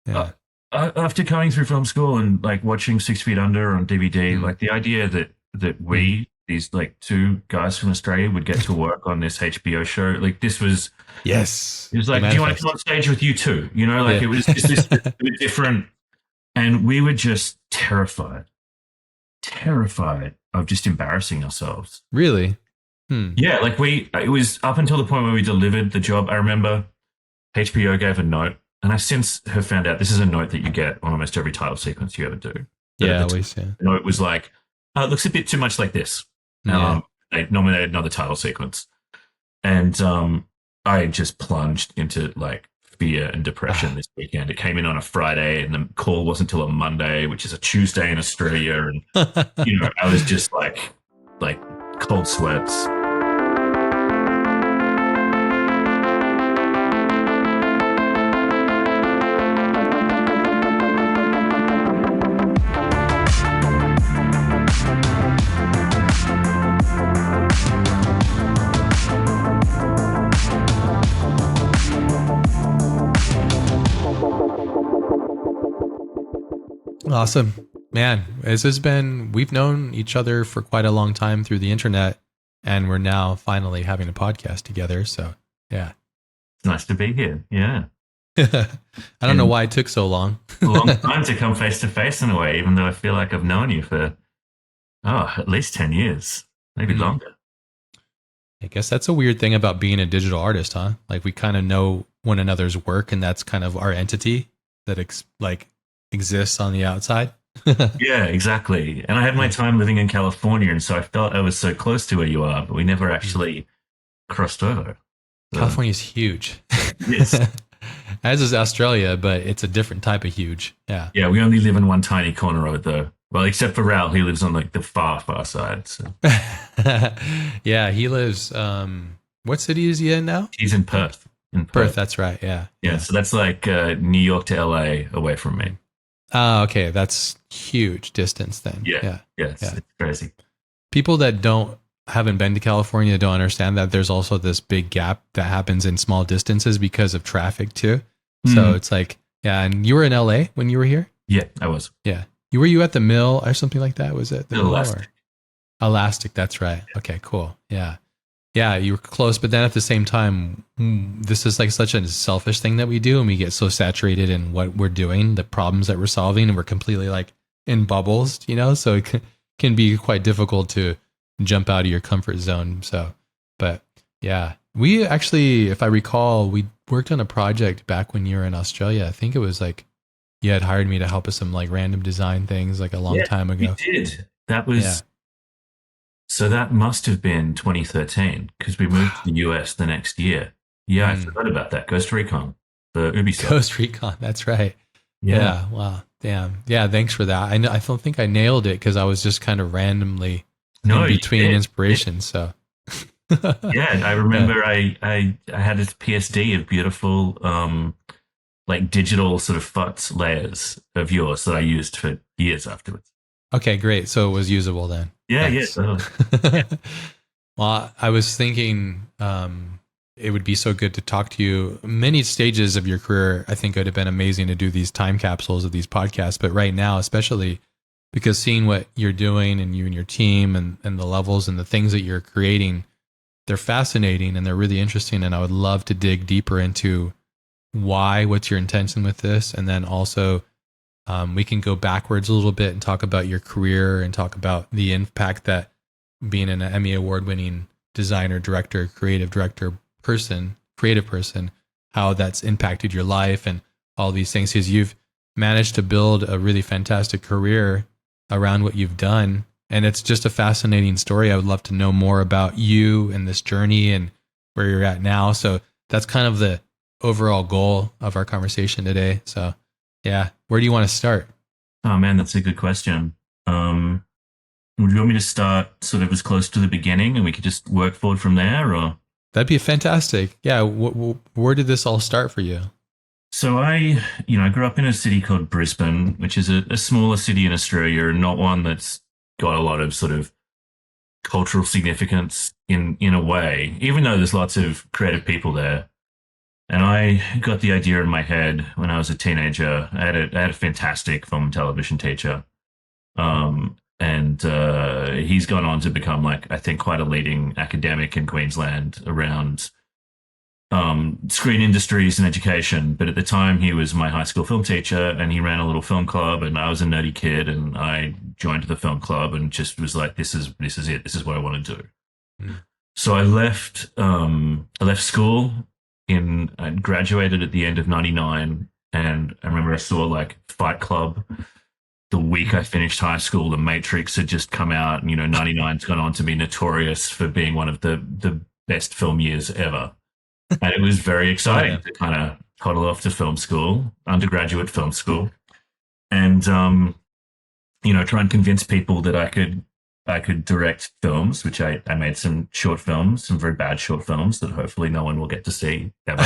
Yeah. After coming through film school and like watching 6 Feet Under on DVD, Mm. like the idea that Mm. we, these like two guys from Australia, would get to work on this HBO show, like this was, Yes. it was The like, do you want to come manifest. on stage with you too? You know, like Yeah. it was just this it was different, and we were just terrified of just embarrassing ourselves. Really? Hmm. Yeah, like it was up until the point where we delivered the job. I remember HBO gave a note, and I since have found out this is a note that you get on almost every title sequence you ever do. But at Yeah, the time, always. Yeah. the note was like, it looks a bit too much like this. Yeah. They nominated another title sequence, and I just plunged into like fear and depression Ah. this weekend. It came in on a Friday, and the call wasn't until a Monday, which is a Tuesday in Australia, and I was just like cold sweats. Awesome. Man, this has been, we've known each other for quite a long time through the internet, and we're now finally having a podcast together. So, yeah. It's nice to be here. Yeah. I don't know And why it took so long. a long time to come face to face in a way, even though I feel like I've known you for, at least 10 years, maybe Mm. longer. I guess that's a weird thing about being a digital artist, huh? Like we kind of know one another's work, and that's kind of our entity that exists on the outside. Yeah, exactly. And I had my Yeah. time living in California, and so I felt I was so close to where you are, but we never Mm. actually crossed over. So, California is huge. yes. As is Australia, but it's a different type of huge. Yeah. Yeah, we only live in one tiny corner of it, though. Well, except for Raoul, he lives on like the far, far side. So Yeah, he lives what city is he in now? he's in Perth. In Perth, Perth. that's right. Yeah. Yeah, Yeah. so that's like New York to LA away from me. Oh, okay. That's huge distance then. Yeah. Yeah. Yeah, Yeah. it's crazy. People that haven't been to California don't understand that there's also this big gap that happens in small distances because of traffic too. So Mm. it's like, yeah, and you were in LA when you were here? Yeah, I was. Yeah. Were you at the mill or something like that? Was it the mill or Elastic. Elastic? That's right. Okay, cool. Yeah. Yeah, you were close, but then at the same time, this is like such a selfish thing that we do, and we get so saturated in what we're doing, the problems that we're solving, and we're completely like in bubbles, so it can be quite difficult to jump out of your comfort zone. So, but yeah, we actually, if I recall, we worked on a project back when you were in Australia. I think it was like you had hired me to help with some like random design things like a long Yeah, time we ago. did. That Yeah. was so that must have been 2013 because we moved to the US the next year. Yeah, I Mm. forgot about that. Ghost Recon, the Ubisoft. Ghost Recon. That's right. Yeah. Yeah. Wow. Damn. Yeah. Thanks for that. I don't think I nailed it because I was just kind of randomly No, in you between did. inspirations. So. Yeah, I Yeah. remember I had this PSD of beautiful like digital sort of FUTs layers of yours that I used for years afterwards. Okay. Great. So it was usable then. Yeah, yeah, Thanks. totally. Well, I was thinking it would be so good to talk to you. Many stages of your career, I think it would have been amazing to do these time capsules of these podcasts. But right now, especially because seeing what you're doing and you and your team and the levels and the things that you're creating, they're fascinating and they're really interesting. And I would love to dig deeper into what's your intention with this. And then also we can go backwards a little bit and talk about your career and talk about the impact that being an Emmy award winning designer, director, creative person, how that's impacted your life and all these things. Because you've managed to build a really fantastic career around what you've done. And it's just a fascinating story. I would love to know more about you and this journey and where you're at now. So that's kind of the overall goal of our conversation today. So yeah, where do you want to start? Oh man, that's a good question. Would you want me to start sort of as close to the beginning and we could just work forward from there, or? That'd be fantastic. Yeah. Where did this all start for you? So I grew up in a city called Brisbane, which is a smaller city in Australia and not one that's got a lot of sort of cultural significance in a way, even though there's lots of creative people there. And I got the idea in my head when I was a teenager. I had a fantastic film and television teacher. And he's gone on to become, like, I think, quite a leading academic in Queensland around screen industries and education. But at the time, he was my high school film teacher, and he ran a little film club. And I was a nerdy kid, and I joined the film club, and just was like, "This is it. This is what I want to do." Mm. So I left. I left school. I graduated at the end of '99, and I remember I saw, like, Fight Club the week I finished high school. The Matrix had just come out, and '99's gone on to be notorious for being one of the best film years ever. And it was very exciting to kind of toddle off to film school, undergraduate film school, and try and convince people that I could direct films, which I made some short films, some very bad short films that hopefully no one will get to see ever.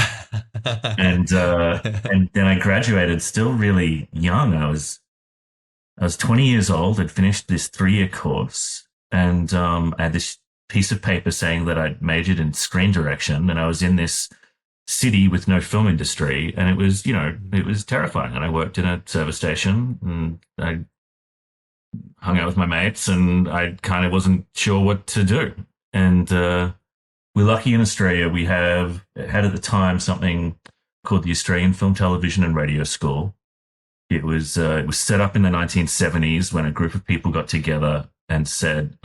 And then I graduated still really young. I was 20 years old. I'd finished this 3-year course, and I had this piece of paper saying that I'd majored in screen direction, and I was in this city with no film industry, and it was terrifying. And I worked in a service station, and I hung out with my mates, and I kind of wasn't sure what to do. And we're lucky in Australia. We had at the time something called the Australian Film, Television and Radio School. It was set up in the 1970s when a group of people got together and said,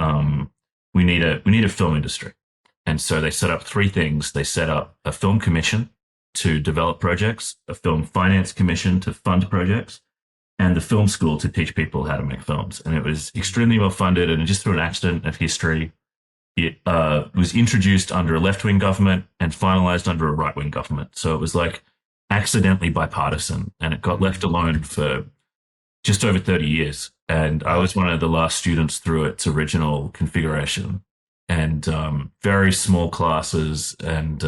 we need a film industry. And so they set up 3 things. They set up a film commission to develop projects, a film finance commission to fund projects, and the film school to teach people how to make films. And it was extremely well funded. And just through an accident of history, it was introduced under a left-wing government and finalized under a right-wing government. So it was, like, accidentally bipartisan, and it got left alone for just over 30 years. And I was one of the last students through its original configuration, and very small classes. And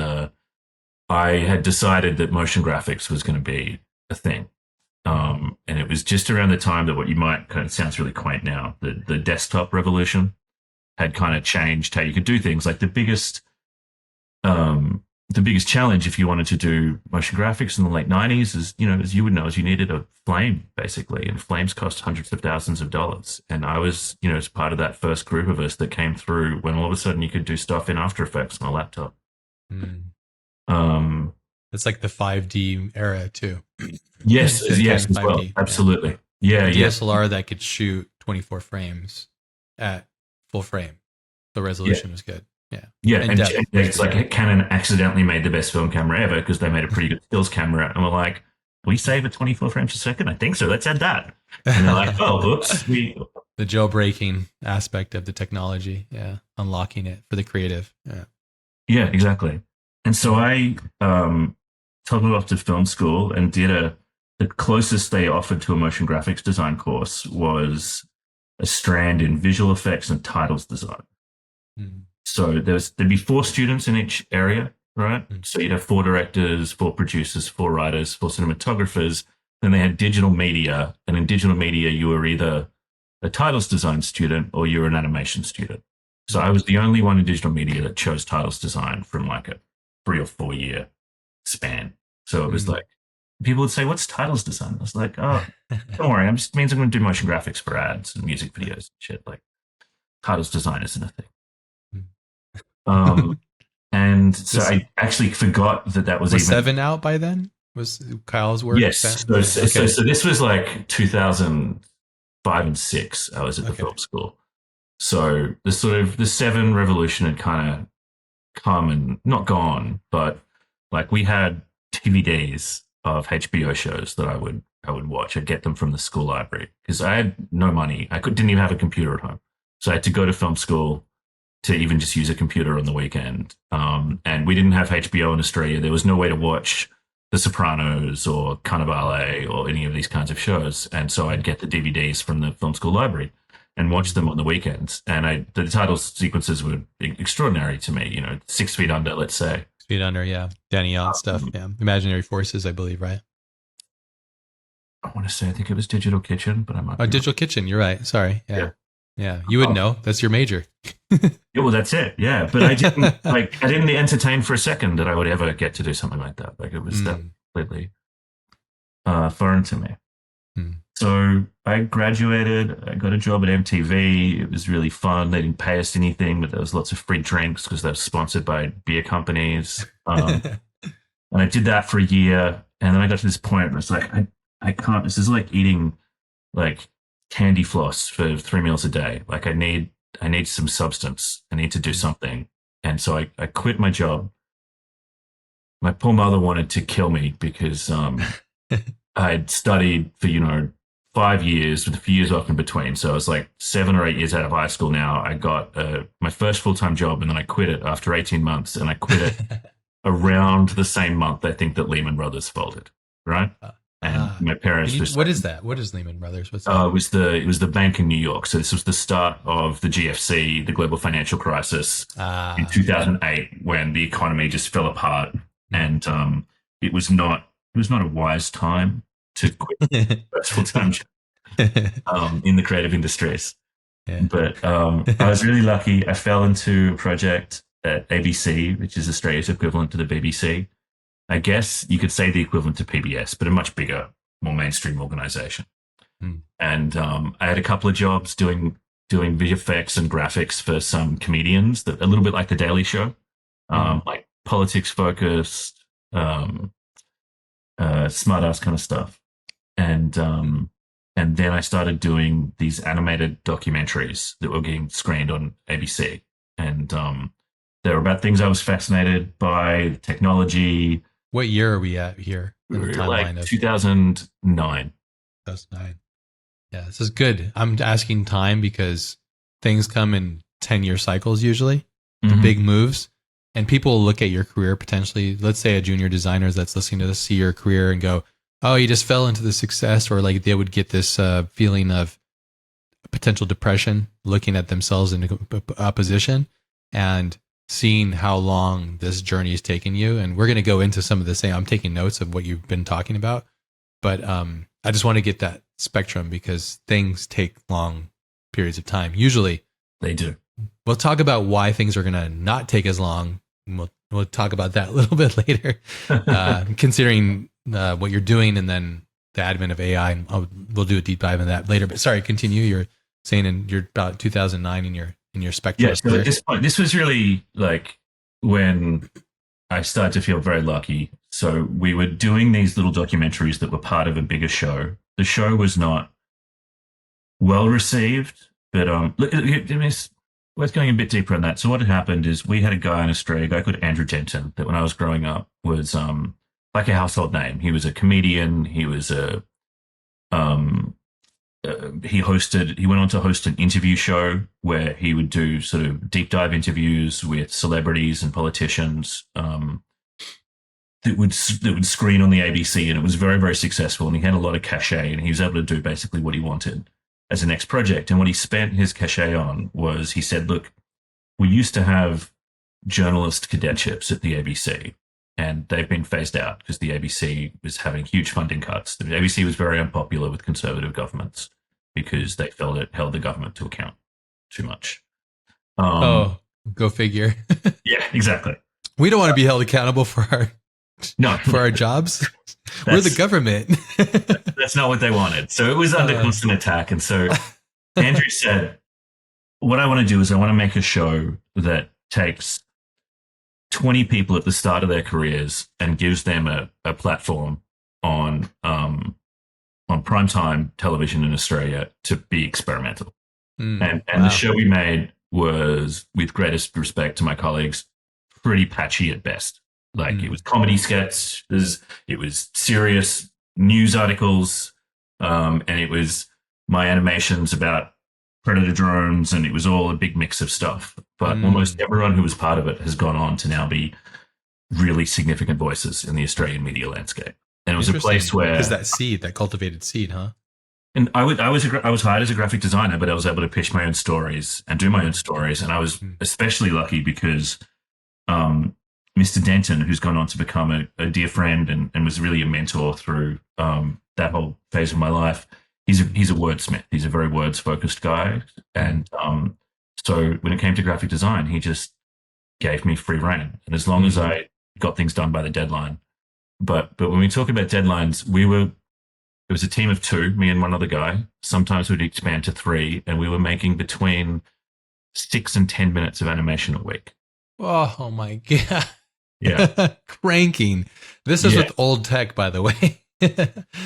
I had decided that motion graphics was going to be a thing. And it was just around the time that what you might kind of sounds really quaint now, the desktop revolution had kind of changed how you could do things. Like the biggest challenge if you wanted to do motion graphics in the late 90s is, as you would know, is you needed a flame, basically, and flames cost hundreds of thousands of dollars. And I was, as part of that first group of us that came through when all of a sudden you could do stuff in After Effects on a laptop. It's like the 5D era too. Yes, as well. Absolutely. Yeah. DSLR that could shoot 24 frames at full frame. The resolution was good. Yeah. And it's like Canon accidentally made the best film camera ever because they made a pretty good stills camera, and we're like, we save at 24 frames a second? I think so. Let's add that. And they're like, oh, whoops. The jailbreaking aspect of the technology. Yeah. Unlocking it for the creative. Yeah. Yeah, exactly. And so I toggled off to film school and did the closest they offered to a motion graphics design course was a strand in visual effects and titles design. So there'd be 4 students in each area, right? So you'd have 4 directors, 4 producers, 4 writers, 4 cinematographers. Then they had digital media, and in digital media, you were either a titles design student or you were an animation student. So I was the only one in digital media that chose titles design from like a 3 or 4 year span. So it was like, people would say, what's titles design? I was like, oh, don't worry. It just means I'm going to do motion graphics for ads and music videos and shit. Like, titles design isn't a thing. And so I actually forgot that was even 7 out by then. Was Kyle's work? Yes. So this was like 2005 and 6. I was at the film school. So the 7 revolution had kind of come and not gone, but like we had DVDs of HBO shows that I would watch. I'd get them from the school library because I had no money. Didn't even have a computer at home, so I had to go to film school to even just use a computer on the weekend. And we didn't have HBO in Australia. There was no way to watch The Sopranos or Cannibale or any of these kinds of shows. And so I'd get the DVDs from the film school library and watch them on the weekends. And the title sequences were extraordinary to me, 6 Feet Under, let's say. 6 Feet Under, yeah. Danny Yacht stuff, yeah. Imaginary Forces, I believe, right? I want to say, I think it was Digital Kitchen, but I might be Digital Kitchen, you're right. Sorry, yeah. Yeah, you would Oh, know. That's your major. yeah, well, that's it. Yeah, but I didn't like. I didn't entertain for a second that I would ever get to do something like that. Like it was that Mm, completely foreign to me. mm, So I graduated. I got a job at MTV. It was really fun. They didn't pay us anything, but there was lots of free drinks because they were sponsored by beer companies. And I did that for a year, and then I got to this point where it's like I can't. This is like eating like candy floss for 3 meals a day. Like I need some substance. I need to do mm. something. And so I quit my job. My poor mother wanted to kill me because I'd studied for, 5 years with a few years off in between. So I was like 7 or 8 years out of high school now. I got my first full time job and then I quit it after 18 months. And I quit it around the same month, I think, that Lehman Brothers folded. Right. And Ah, my parents just what is that? What is Lehman Brothers? What's that? it was the bank in New York. So this was the start of the GFC, the global financial crisis in Ah, okay. 2008, when the economy just fell apart, Mm. and it was not a wise time to quit first full time job in the creative industries. Yeah. But I was really lucky. I fell into a project at ABC, which is Australia's equivalent to the BBC. I guess you could say the equivalent to PBS, but a much bigger, more mainstream organization. Mm. And I had a couple of jobs doing VFX and graphics for some comedians, that a little bit like the Daily Show, Mm. like politics focused, smart ass kind of stuff. And Mm. and then I started doing these animated documentaries that were getting screened on ABC, and they were about things I was fascinated by, technology. What year are we at here in the Like timeline of 2009. 2009? Yeah, this is good. I'm asking time because things come in 10-year cycles usually, the Mm-hmm. big moves. And people look at your career potentially. Let's say a junior designer that's listening to this, see your career and go, oh, you just fell into the success. Or like they would get this feeling of potential depression looking at themselves in opposition and seeing how long this journey has taken you. And we're going to go into some of the same. I'm taking notes of what you've been talking about, but I just want to get that spectrum because things take long periods of time. Usually, They do. we'll talk about why things are going to not take as long. We'll talk about that a little bit later, considering what you're doing and then the advent of AI. And we'll do a deep dive in that later. But sorry, continue. You're saying you're about 2009 in your Yeah. spectrum So at career. this point, this was really like when I started to feel very lucky. So we were doing these little documentaries that were part of a bigger show. The show was not well received, but it's worth going a bit deeper on that. So what had happened is we had a guy in Australia, a guy called Andrew Denton, that when I was growing up was like a household name. He was a comedian. He was a um, he went on to host an interview show where he would do sort of deep dive interviews with celebrities and politicians, that would screen on the ABC, and it was very, very successful. And he had a lot of cachet, and he was able to do basically what he wanted as a next project. And what he spent his cachet on was, he said, "Look, we used to have journalist cadetships at the ABC, and they've been phased out because the ABC was having huge funding cuts. The ABC was very unpopular with conservative governments because they felt it held the government to account too much." Um, Oh, go figure. yeah, exactly. We don't want to be held accountable No, for our jobs. We're the that's government. that's not what they wanted. So it was under uh, constant attack. And so Andrew said, "What I want to do is I want to make a show that takes 20 people at the start of their careers and gives them a platform on primetime television in Australia to be experimental." And the wow. show we made was, with greatest respect to my colleagues, pretty patchy at best. Like, it Mm, was comedy sketches, it was serious news articles, and it was my animations about predator drones, and it was all a big mix of stuff. But almost mm. everyone who was part of it has gone on to now be really significant voices in the Australian media landscape. And it was a place Interesting. Because where, that seed, that cultivated seed, huh? and I was hired as a graphic designer, but I was able to pitch my own stories and do my own Mm, stories. And I was mm, especially lucky because um, Mr. Denton, who's gone on to become a dear friend and was really a mentor through that whole phase of my life, he's a wordsmith. He's a very words focused guy, and so when it came to graphic design, he just gave me free reign, and as long as I got things done by the deadline. But when we talk about deadlines, it was a team of two, me and one other guy. Sometimes we'd expand to three, and we were making between 6 and 10 minutes of animation a week. Oh my God. Yeah. Cranking. This is with old tech, by the way.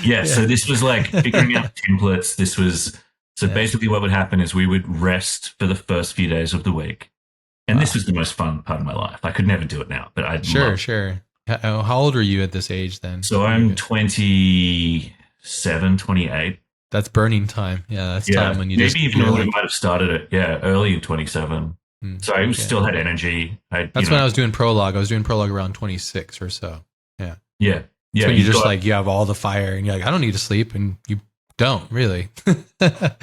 Yeah. So this was like figuring out templates. Basically what would happen is we would rest for the first few days of the week. And this was the most fun part of my life. I could never do it now, but I'd Sure. How old are you at this age then? So I'm 27, 28. That's burning time. Yeah, that's time when you maybe even I might have started it. Yeah, early in 27. So I still had energy. That's when I was doing prologue. I was doing prologue around 26 or so. Yeah. Yeah. Yeah. When you're just like, you have all the fire and you're like, I don't need to sleep. And you don't really.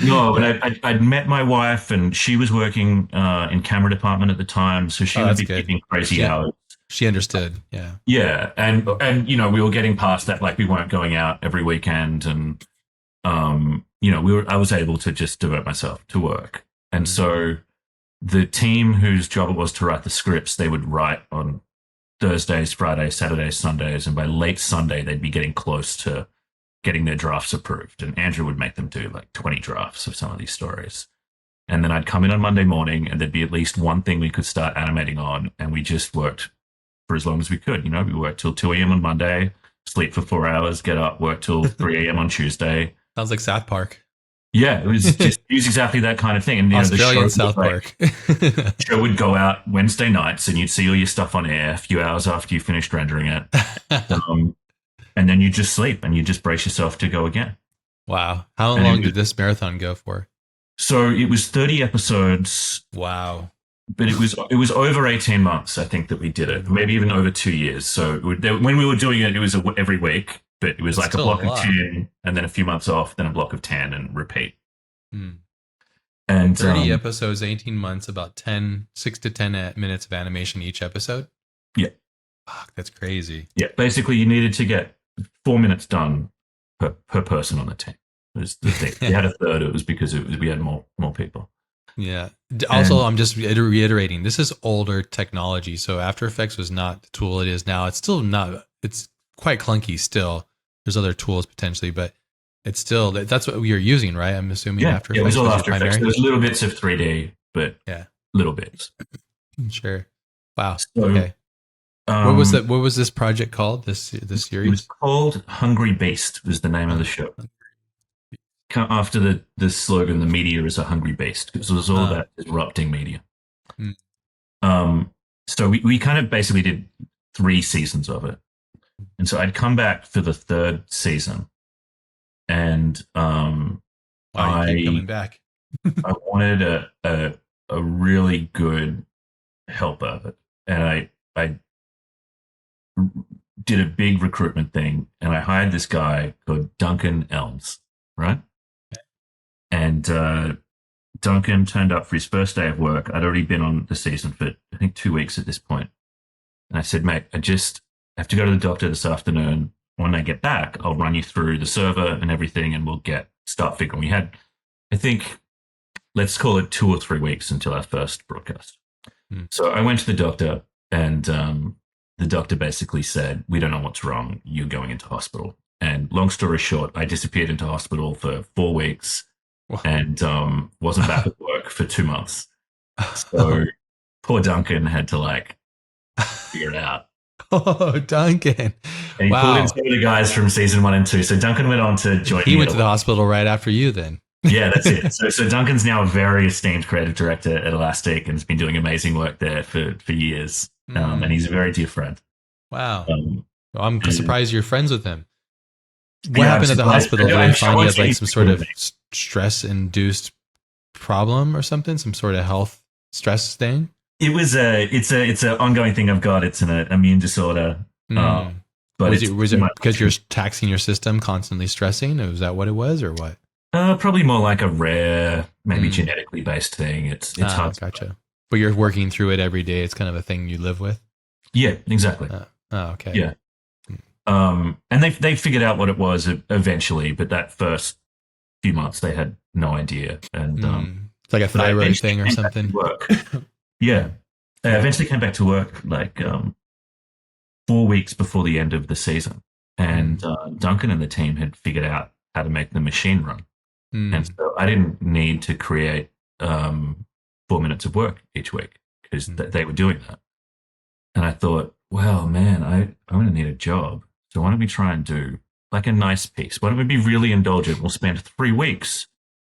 No, but I'd met my wife and she was working in camera department at the time. So she would be keeping crazy hours. She understood. Yeah. Yeah. And, we were getting past that. Like we weren't going out every weekend. And, I was able to just devote myself to work. And so the team whose job it was to write the scripts, they would write on Thursdays, Fridays, Saturdays, Sundays. And by late Sunday, they'd be getting close to getting their drafts approved. And Andrew would make them do like 20 drafts of some of these stories. And then I'd come in on Monday morning and there'd be at least one thing we could start animating on. And we just worked for as long as we could. We worked till 2 a.m. on Monday, sleep for 4 hours, get up, work till 3 a.m. on Tuesday. Sounds like South Park. Yeah, it was exactly that kind of thing. And Australian the South Park. Show would go out Wednesday nights, and you'd see all your stuff on air a few hours after you finished rendering it, and then you just sleep and you just brace yourself to go again. Wow, how long did this marathon go for? So it was 30 episodes. Wow, but it was over 18 months. I think that we did it, maybe even over 2 years. So when we were doing it, it was every week. But it was like a block of 10 and then a few months off, then a block of 10 and repeat. And 30 episodes, 18 months, about 6 to 10 minutes of animation each episode. Yeah. Fuck, that's crazy. Yeah. Basically, you needed to get 4 minutes done per person on the team. It was the thing. We had a third. It was because we had more people. Yeah. Also, I'm just reiterating, this is older technology. So After Effects was not the tool it is now. It's still not, it's quite clunky still. There's other tools potentially, but it's still, that's what you're using, right? I'm assuming After Effects. It was all After Effects. There was little bits of 3D, but little bits. Sure. Wow. So, okay. What was this project called? This series? It was called Hungry Beast was the name of the show. After the slogan, the media is a hungry beast, because it was all about disrupting media. So we kind of basically did 3 seasons of it. And so I'd come back for the 3rd season, and I keep coming back. I wanted a really good helper, and I did a big recruitment thing, and I hired this guy called Duncan Elms, right? Okay. And Duncan turned up for his first day of work. I'd already been on the season for I think 2 weeks at this point, and I said, "Mate, I have to go to the doctor this afternoon. When I get back, I'll run you through the server and everything, and we'll start figuring." We had, I think, let's call it 2 or 3 weeks until our first broadcast. So I went to the doctor, and the doctor basically said, "We don't know what's wrong. You're going into hospital." And long story short, I disappeared into hospital for 4 weeks and wasn't back at work for 2 months. So poor Duncan had to figure it out. Oh, Duncan. And he pulled in some of the guys from season 1 and 2. So Duncan went on to join. He went to the hospital right after you then. Yeah, that's it. So Duncan's now a very esteemed creative director at Elastic and has been doing amazing work there for years. And he's a very dear friend. Wow. I'm surprised you're friends with him. What happened at the hospital? Did they find you had some sort of stress-induced problem or something? Some sort of health stress thing? It's an ongoing thing I've got. It's an immune disorder. But was it because you're taxing your system, constantly stressing? Was that what it was, or what? Probably more like a rare, maybe genetically based thing. It's hard. Gotcha. But you're working through it every day. It's kind of a thing you live with. Yeah, exactly. Okay. Yeah. And they figured out what it was eventually, but that first few months they had no idea. And It's like a but I thyroid eventually thing or came back to something. work. Yeah, I Yeah. eventually came back to work like 4 weeks before the end of the season, and Mm. Duncan and the team had figured out how to make the machine run, and Mm. so I didn't need to create 4 minutes of work each week because Mm. they were doing that. And I thought, well, man, I'm going to need a job. So why don't we try and do like a nice piece? Why don't we be really indulgent? We'll spend 3 weeks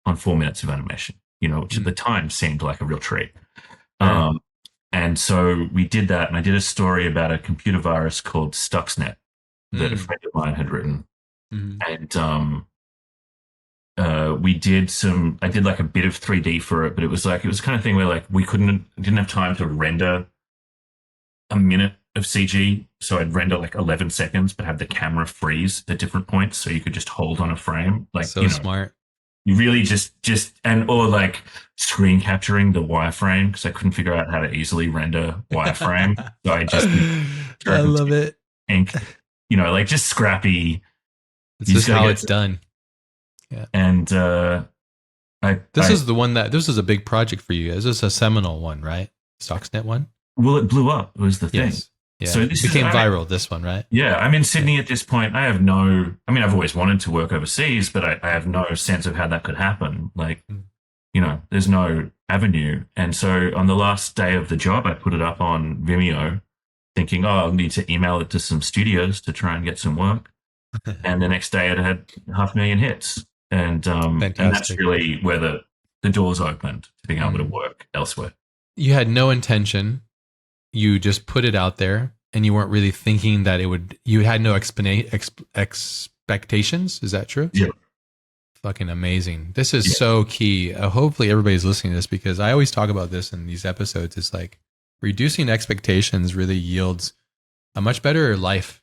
on 4 minutes of animation, which at the Mm. time seemed like a real treat. Right. Um, and so we did that. And I did a story about a computer virus called Stuxnet that a Mm. friend of mine had written. Mm. And I did like a bit of 3D for it, but it was the kind of thing where like didn't have time to render a minute of CG. So I'd render like 11 seconds, but have the camera freeze at different points. So you could just hold on a frame. Like, So smart. you really or like screen capturing the wireframe because I couldn't figure out how to easily render wireframe. So I just I love it. ink, like just scrappy. It's You just just got to how get it's done. Yeah. and This is the one this was a big project for you. This is a seminal one, right? Stuxnet one? well, it blew up was the thing. Yes. Yeah. So It became viral, this one, right? yeah, I'm in Yeah. Sydney at this point. I've always wanted to work overseas, but I have no sense of how that could happen. Like, Mm. there's no avenue. And so on the last day of the job, I put it up on Vimeo thinking, oh, I'll need to email it to some studios to try and get some work. And the next day it had 500,000 hits. And that's Fantastic. really where the doors opened to being able to Mm. work elsewhere. You had no intention. You just put it out there and you weren't really thinking that you had no expectations. Is that true? Yeah. Fucking amazing. This is Yeah. so key. Hopefully everybody's listening to this because I always talk about this in these episodes. It's like reducing expectations really yields a much better life.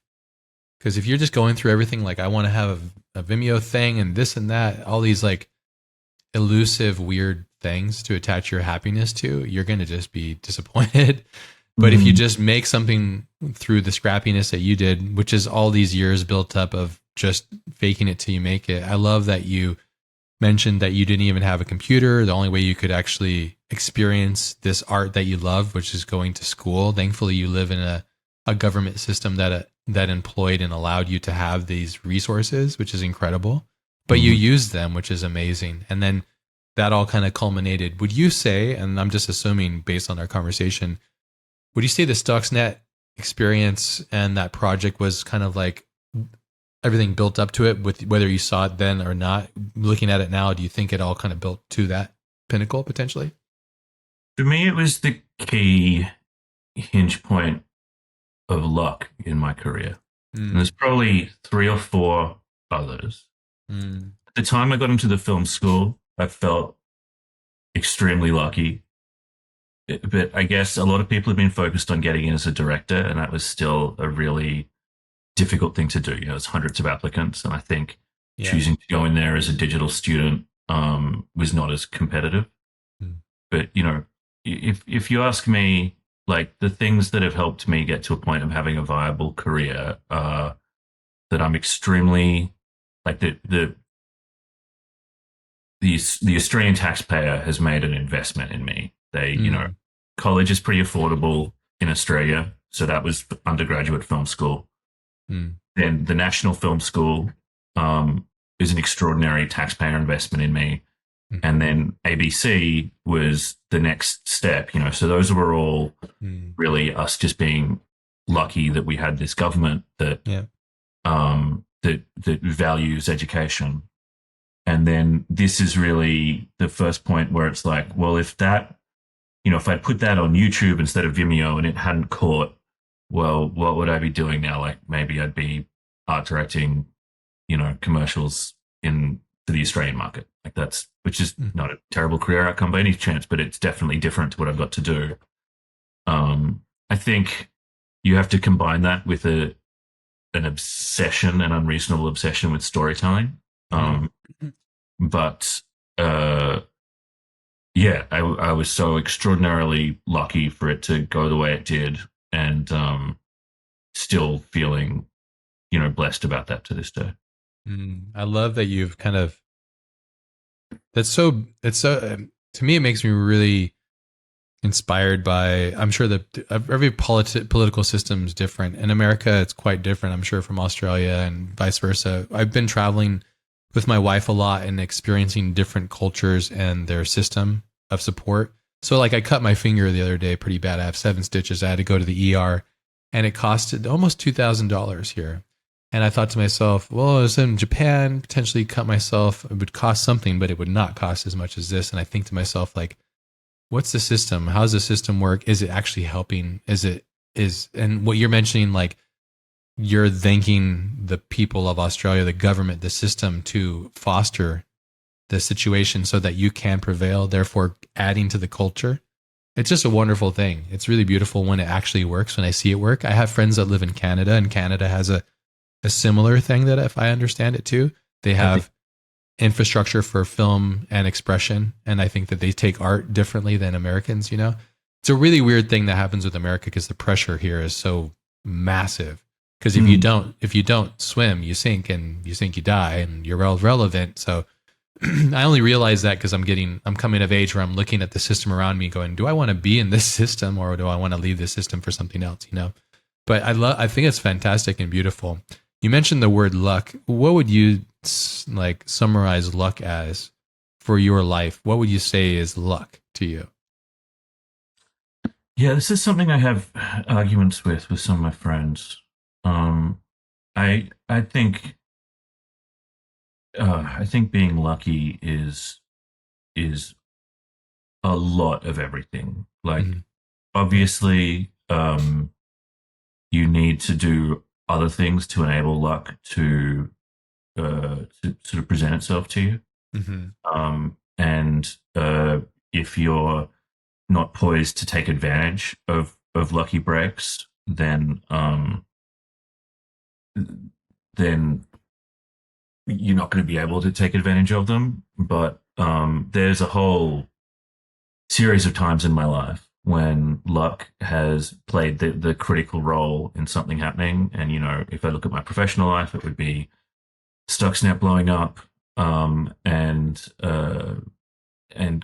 Because if you're just going through everything like I want to have a Vimeo thing and this and that, all these like elusive, weird things to attach your happiness to, you're going to just be disappointed. But if you just make something through the scrappiness that you did, which is all these years built up of just faking it till you make it. I love that you mentioned that you didn't even have a computer. The only way you could actually experience this art that you love, which is going to school. Thankfully, you live in a government system that employed and allowed you to have these resources, which is incredible. But you used them, which is amazing. And then that all kind of culminated. Would you say, and I'm just assuming based on our conversation, would you say the Stuxnet experience and that project was kind of like everything built up to it, with whether you saw it then or not? Looking at it now, do you think it all kind of built to that pinnacle potentially? For me, it was the key hinge point of luck in my career. And there's probably 3 or 4 others. Mm. At the time I got into the film school, I felt extremely lucky. But I guess a lot of people have been focused on getting in as a director, and that was still a really difficult thing to do. There's hundreds of applicants, and I think Yeah. choosing to go in there as a digital student was not as competitive. Mm. But if you ask me, like the things that have helped me get to a point of having a viable career, that I'm extremely like the Australian taxpayer has made an investment in me. College is pretty affordable in Australia, so that was undergraduate film school. Mm. Then the National Film School is an extraordinary taxpayer investment in me. Mm. And then ABC was the next step, So those were all really us just being lucky that we had this government that that values education. And then this is really the first point where it's like, well, if I'd put that on YouTube instead of Vimeo and it hadn't caught, well, what would I be doing now? Like maybe I'd be art directing, commercials for the Australian market. Which is not a terrible career outcome by any chance, but it's definitely different to what I've got to do. I think you have to combine that with an obsession, an unreasonable obsession with storytelling. But I was so extraordinarily lucky for it to go the way it did, and still feeling, blessed about that to this day. I love that you've kind of it's so, to me, it makes me really inspired by, I'm sure that every political system is different. In America, it's quite different, I'm sure, from Australia and vice versa. I've been traveling with my wife a lot and experiencing different cultures and their system of support. So like I cut my finger the other day pretty bad. I have 7 stitches. I had to go to the ER and it costed almost $2,000 here. And I thought to myself, well, I was in Japan, potentially cut myself. It would cost something, but it would not cost as much as this. And I think to myself, like, what's the system? How does the system work? Is it actually helping? And what you're mentioning, like, you're thanking the people of Australia, the government, the system to foster the situation so that you can prevail, therefore adding to the culture. It's just a wonderful thing. It's really beautiful when it actually works, when I see it work. I have friends that live in Canada, and Canada has a similar thing that, if I understand it too, they have infrastructure for film and expression. And I think that they take art differently than Americans, you know? It's a really weird thing that happens with America because the pressure here is so massive. Because if you don't swim, you sink, and you sink, you die, and you're relevant. So I only realize that because I'm coming of age where I'm looking at the system around me going, do I want to be in this system, or do I want to leave this system for something else, you know? But I think it's fantastic and beautiful. You mentioned the word luck. What would you like summarize luck as for your life? What would you say is luck to you? Yeah, this is something I have arguments with some of my friends. Um, I think being lucky is a lot of everything. Like, Mhm. obviously, you need to do other things to enable luck to sort of present itself to you. Mhm. And if you're not poised to take advantage of lucky breaks, then you're not going to be able to take advantage of them. But there's a whole series of times in my life when luck has played the critical role in something happening. And, you know, if I look at my professional life, it would be Stuxnet blowing up, and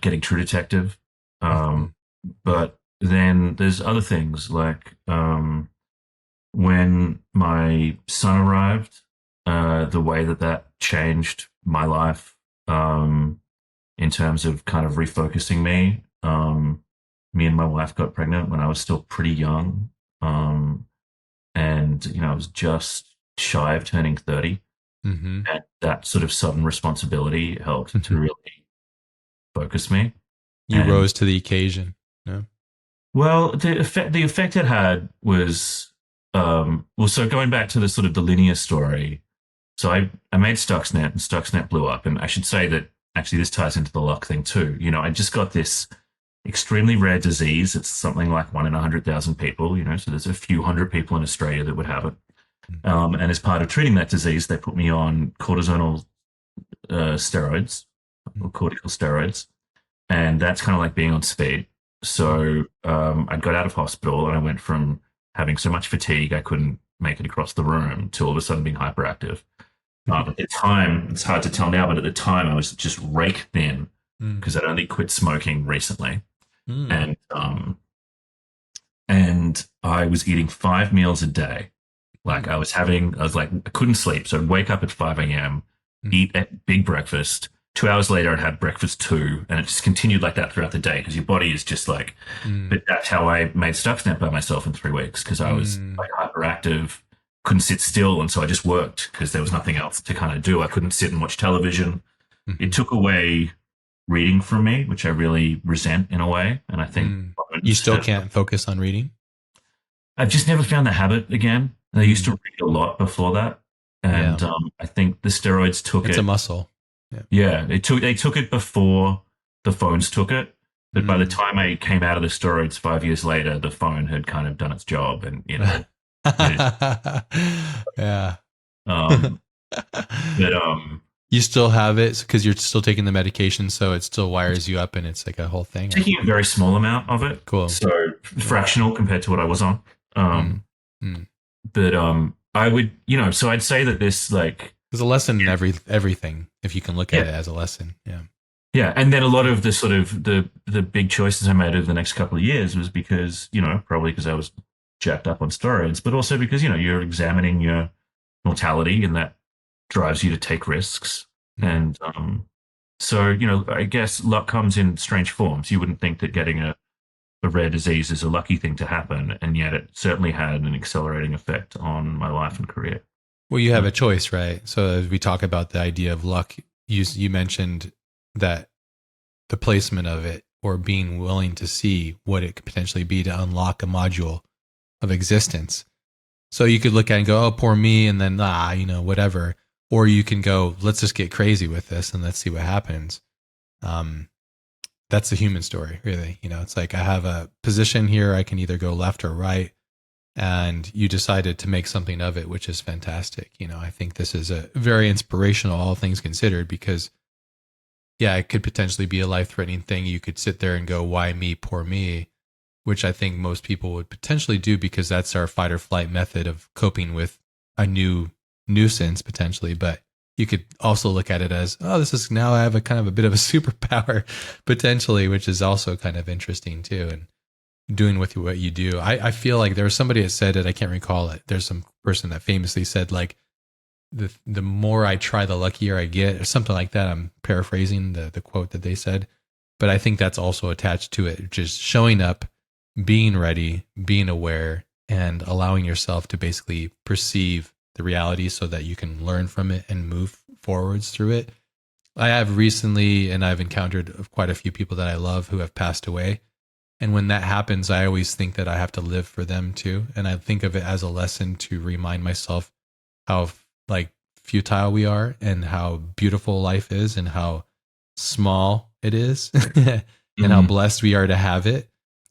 getting True Detective. Mhm. But then there's other things like when my son arrived, the way that changed my life, in terms of kind of refocusing me. Me and my wife got pregnant when I was still pretty young, and you know I was just shy of turning 30, Mhm. and that sort of sudden responsibility helped to Mhm. really focus me. You And rose to the occasion. No? well, the effect it had was, well. So going back to the sort of the linear story, so I made Stuxnet, and Stuxnet blew up, and I should say that actually this ties into the luck thing too. You know, I just got this extremely rare disease. It's something like 1 in 100,000 people. You know, so there's a few hundred people in Australia that would have it. And as part of treating that disease, they put me on cortisonal steroids, or cortical steroids, and that's kind of like being on speed. So I got out of hospital, and I went from having so much fatigue I couldn't make it across the room to all of a sudden being hyperactive. At the time, it's hard to tell now, but at the time I was just rake thin Mm. because I'd only quit smoking recently, Mm. and I was eating 5 meals a day. Like Mm. I was like, I couldn't sleep. So I'd wake up at 5 a.m., Mm. eat a big breakfast. 2 hours later, I'd have breakfast too. And it just continued like that throughout the day because your body is just like, Mm. but that's how I made Stuxnet by myself in 3 weeks because I was Mm. like hyperactive, couldn't sit still. And so I just worked because there was nothing else to kind of do. I couldn't sit and watch television. It Mhm. took away reading from me, which I really resent in a way. And I think Mm. You phones still have, can't focus on reading? I've just never found the habit again. And I used to Mm. read a lot before that. Yeah. And I think the steroids took It's a it. muscle. Yeah. Yeah, they took it before the phones took it. But by the Mm. time I came out of the steroids 5 years later, the phone had kind of done its job, and you know, it, Yeah. um, but You still have it because you're still taking the medication, so it still wires you up, and it's like a whole thing. Or taking a very small amount of it, cool. so Yeah. fractional compared to what I was on. Mm. Um, Mm. but I would, you know, so I'd say that this like, There's a lesson in everything if you can look at yeah, it as a lesson. Yeah. Yeah, and then a lot of the sort of the big choices I made over the next couple of years was because, probably because I was jacked up on steroids, but also because, you're examining your mortality and that drives you to take risks. Mm. And so, I guess luck comes in strange forms. You wouldn't think that getting a rare disease is a lucky thing to happen, and yet it certainly had an accelerating effect on my life and career. Well, you have a choice, right? So as we talk about the idea of luck, you mentioned that the placement of it or being willing to see what it could potentially be to unlock a module of existence. So you could look at it and go, oh, poor me, and then, whatever. Or you can go, let's just get crazy with this and let's see what happens. That's the human story, really. It's like I have a position here. I can either go left or right. And you decided to make something of it, which is fantastic. I think this is a very inspirational, all things considered, because yeah, it could potentially be a life-threatening thing. You could sit there and go, why me, poor me, which I think most people would potentially do because that's our fight or flight method of coping with a new nuisance potentially. But you could also look at it as, oh, this is now I have a kind of a bit of a superpower potentially, which is also kind of interesting too. And doing with what you do. I feel like there was somebody that said it, I can't recall it. There's some person that famously said like, the more I try, the luckier I get, or something like that. I'm paraphrasing the quote that they said, but I think that's also attached to it. Just showing up, being ready, being aware, and allowing yourself to basically perceive the reality so that you can learn from it and move forwards through it. I have recently, and I've encountered quite a few people that I love who have passed away. And when that happens, I always think that I have to live for them too. And I think of it as a lesson to remind myself how like futile we are and how beautiful life is and how small it is and how blessed we are to have it.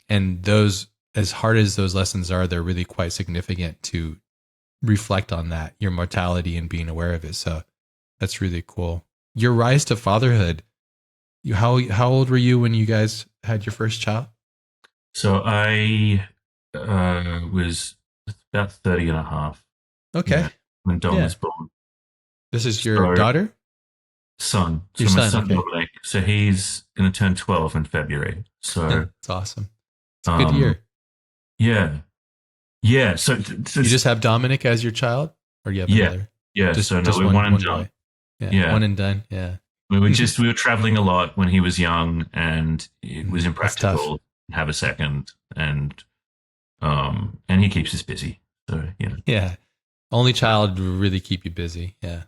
And those, as hard as those lessons are, they're really quite significant to reflect on that, your mortality and being aware of it. So that's really cool. Your rise to fatherhood. How old were you when you guys had your first child? So I was about 30 and a half. Okay. Yeah, when Dom Yeah. was born. This is your daughter? Son. Your So my son, son okay. Dominic. So he's going to turn 12 in February. So It's awesome. It's a good um, year. yeah, yeah. So You just have Dominic as your child, or you have yeah, another? yeah. So no, Just we're one and one done. boy. Yeah, Yeah, one and done. Yeah. we were traveling a lot when he was young, and it was That's tough. impractical to have a second, and he keeps us busy. So Yeah. Only child will really keep you busy. Yeah.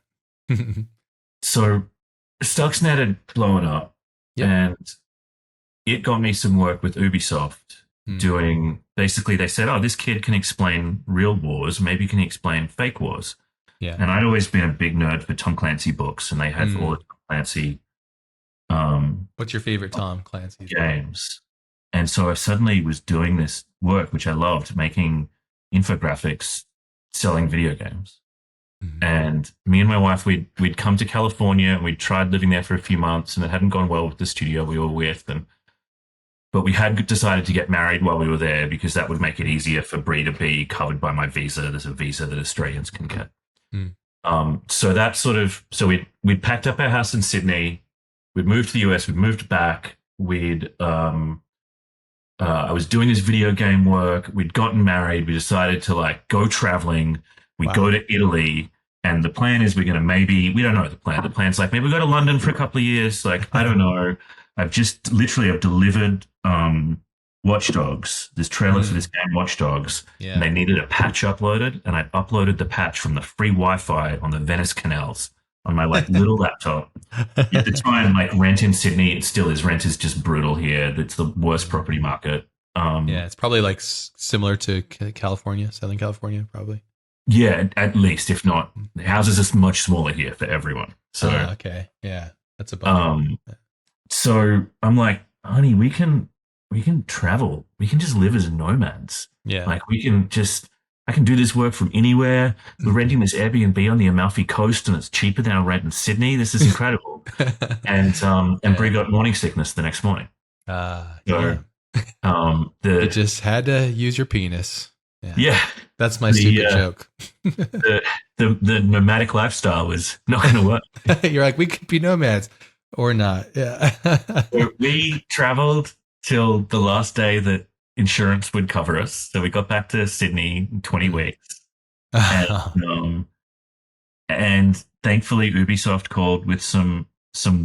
So Stuxnet had blown up, Yep. and it got me some work with Ubisoft Mm. doing basically they said, oh, this kid can explain real wars, maybe can he explain fake wars. Yeah. And I'd always been a big nerd for Tom Clancy books, and they had all the Tom Clancy What's your favorite Tom Clancy's book? games. And so I suddenly was doing this work, which I loved, making infographics selling video games. Mhm. And me and my wife, we'd come to California and we'd tried living there for a few months, and it hadn't gone well with the studio we were with. But we had decided to get married while we were there because that would make it easier for Bree to be covered by my visa. There's a visa that Australians can get. Mm. So that sort of we'd packed up our house in Sydney. We'd moved to the US. We'd moved back. I was doing this video game work. We'd gotten married. We decided to like go traveling. We Wow. go to Italy. And the plan is we're going to we don't know the plan. The plan's like maybe we go to London for a couple of years. Like, I don't know. I've delivered Watch Dogs, this trailer for this game, Watch Dogs. Yeah. And they needed a patch uploaded. And I uploaded the patch from the free Wi-Fi on the Venice canals on my like little laptop. At the time, like rent in Sydney, it still is. Rent is just brutal here. It's the worst property market. Yeah, it's probably like similar to California, Southern California, probably. Yeah, at least, if not, houses are much smaller here for everyone. So, okay, yeah, that's a bummer. so I'm like, honey, we can travel. We can just live as nomads. Yeah, Like I can do this work from anywhere. We're renting this Airbnb on the Amalfi Coast, and it's cheaper than our rent in Sydney. This is incredible. And Brie got morning sickness the next morning. Yeah. You just had to use your penis. Yeah. That's my stupid joke. The nomadic lifestyle was not going to work. You're like, we could be nomads. or not. Yeah. We traveled till the last day that insurance would cover us. So we got back to Sydney in 20 Mm. weeks. And, um, and thankfully Ubisoft called with some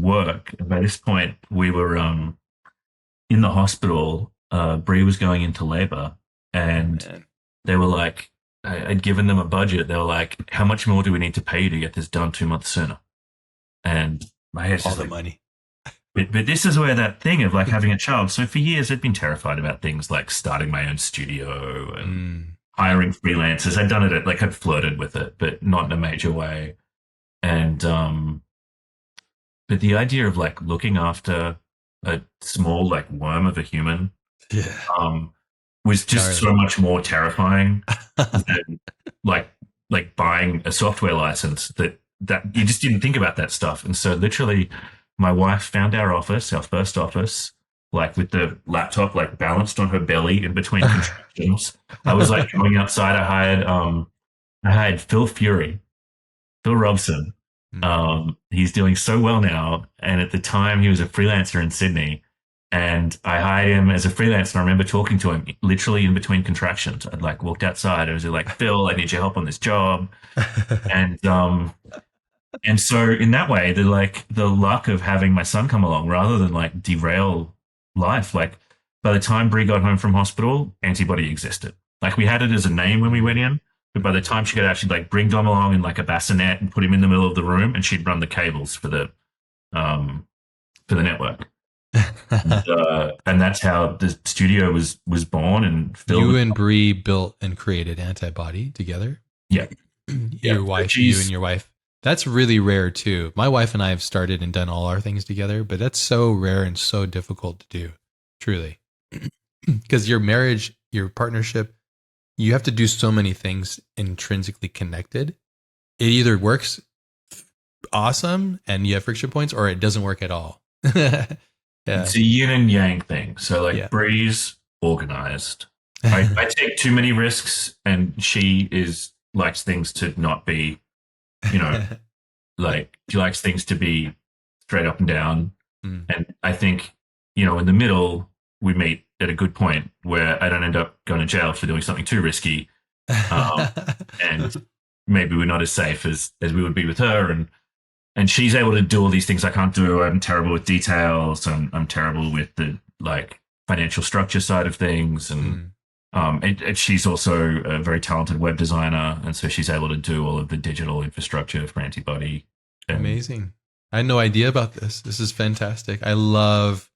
work. And by this point, we were in the hospital. Brie was going into labor, and Man. they were like, I'd given them a budget. They were like, "How much more do we need to pay you to get this done 2 months sooner?" And my head's All just the like, money. but this is where that thing of like having a child. So for years, I'd been terrified about things like starting my own studio and Mm. hiring freelancers. I'd done it, like I'd flirted with it, but not in a major way. And but the idea of like looking after a small like worm of a human Yeah. um, was just Gnarly. so much more terrifying than like buying a software license that you just didn't think about that stuff. And so literally my wife found our office, our first office, like with the laptop like balanced on her belly in between contractions. I was like going outside. I hired Phil Robson. Mm. He's doing so well now. And at the time, he was a freelancer in Sydney. And I hired him as a freelancer. I remember talking to him literally in between contractions. I'd like walked outside. I was like, Phil, I need your help on this job. And and so in that way, the luck of having my son come along rather than like derail life. Like by the time Brie got home from hospital, Antibody existed. Like we had it as a name when we went in, but by the time she could actually like bring Dom along in like a bassinet and put him in the middle of the room, and she'd run the cables um for the network. And that's how the studio was born. And Phil, You and Bree built and created Antibody together. yeah, yeah. Your wife, you and She's your wife. That's really rare too. My wife and I have started and done all our things together, but that's so rare and so difficult to do, truly. Because your marriage, your partnership, you have to do so many things intrinsically connected. It either works awesome and you have friction points, or it doesn't work at all. Yeah. it's a yin and yang thing. So like Yeah. Bree's organized. I take too many risks, and she is likes things to not be, you know, like she likes things to be straight up and down. Mm. And I think, in the middle, we meet at a good point where I don't end up going to jail for doing something too risky. And maybe we're not as safe as we would be with her. And she's able to do all these things I can't do. I'm terrible with details. I'm terrible with the like financial structure side of things. And and she's also a very talented web designer. And so she's able to do all of the digital infrastructure for Antibody. And Amazing. I had no idea about this. This is fantastic. I love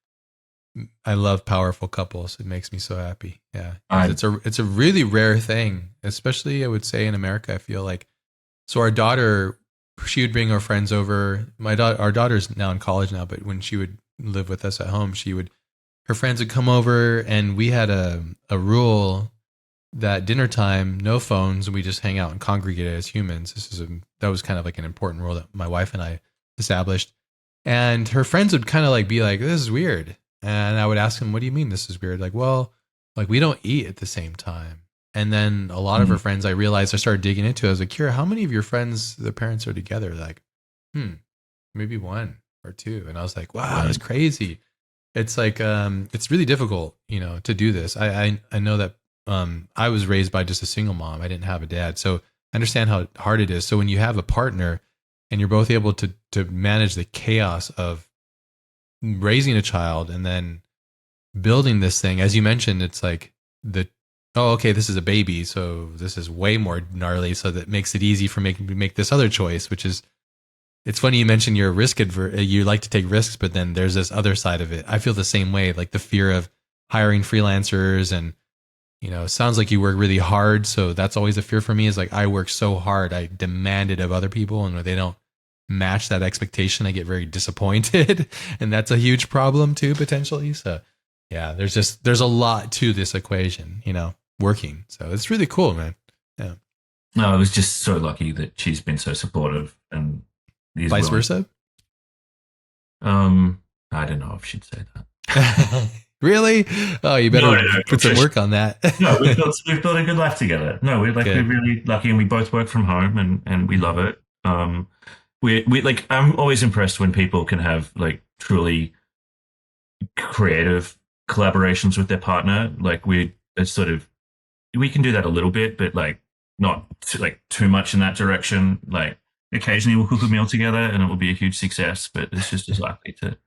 powerful couples. It makes me so happy. Yeah. It's a really rare thing, especially I would say in America. I feel like, so our daughter, she would bring her friends over. Our daughter's now in college now, but when she would live with us at home, her friends would come over, and we had a rule that dinner time, no phones, and we just hang out and congregate as humans. That was kind of like an important rule that my wife and I established. And her friends would kind of like be like, "This is weird." And I would ask them, "What do you mean this is weird?" Like, well, like we don't eat at the same time. And then a lot of her friends, I realized, I started digging into it. I was like, Kira, how many of your friends, their parents are together? They're like, maybe one or two. And I was like, wow, that's crazy. It's like, it's really difficult, to do this. I know that I was raised by just a single mom. I didn't have a dad. So I understand how hard it is. So when you have a partner and you're both able to manage the chaos of raising a child and then building this thing, as you mentioned, it's like this is a baby, so this is way more gnarly. So that makes it easy for me to make this other choice, which is, it's funny you mentioned you're you like to take risks, but then there's this other side of it. I feel the same way, like the fear of hiring freelancers, and it sounds like you work really hard. So that's always a fear for me, is like I work so hard, I demand it of other people, and when they don't match that expectation, I get very disappointed, and that's a huge problem too, potentially. So yeah, there's a lot to this equation, working. So it's really cool, man. Yeah. No, I was just so lucky that she's been so supportive, and vice versa. I don't know if she'd say that. Really? Oh, you better put some work on that. No, we've built a good life together. No, we're really lucky, and we both work from home, and we love it. we like, I'm always impressed when people can have like truly creative collaborations with their partner. Like it's sort of, we can do that a little bit, but like not like too much in that direction. Like occasionally we'll cook a meal together and it will be a huge success, but it's just as likely to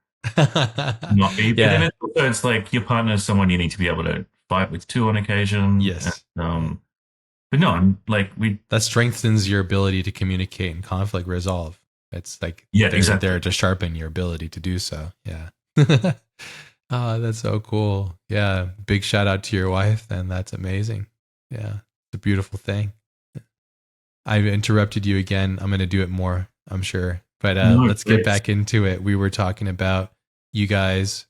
not be. But then Yeah. it's like your partner is someone you need to be able to fight with too on occasion. Yes. But no, I'm like we. That strengthens your ability to communicate and conflict resolve. It's like Yeah, they're exactly. there to sharpen your ability to do so. Yeah. Oh, that's so cool. Yeah. Big shout out to your wife. And that's amazing. Yeah. It's a beautiful thing. I've interrupted you again. I'm going to do it more, I'm sure. But No, let's get it's, back into it. We were talking about you guys,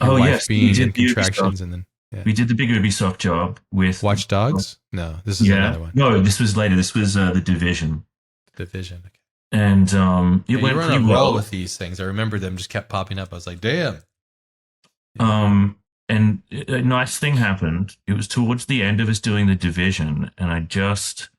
your oh wife yes, being in contractions, and then yeah. We did the big Ubisoft job with. Watch Dogs? No, this is Yeah, another one. no, this was later. This was the Division, Division. Okay. and it Yeah, you went were on a pretty roll well. with these things. I remember them just kept popping up. I was like, damn. And a nice thing happened. It was towards the end of us doing the Division, and I just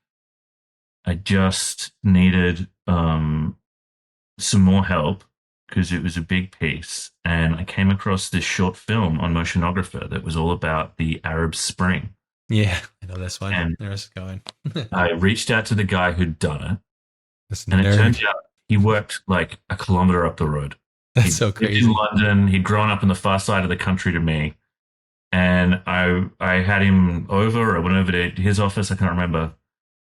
needed some more help because it was a big piece. And I came across this short film on Motionographer that was all about the Arab Spring. Yeah, I know this one. And There's going. I reached out to the guy who'd done it, This and it turned nerd. out he worked like a kilometer up the road. That's He so lived in crazy. London. He'd grown up on the far side of the country to me. And I had him over. I went over to his office. I can't remember.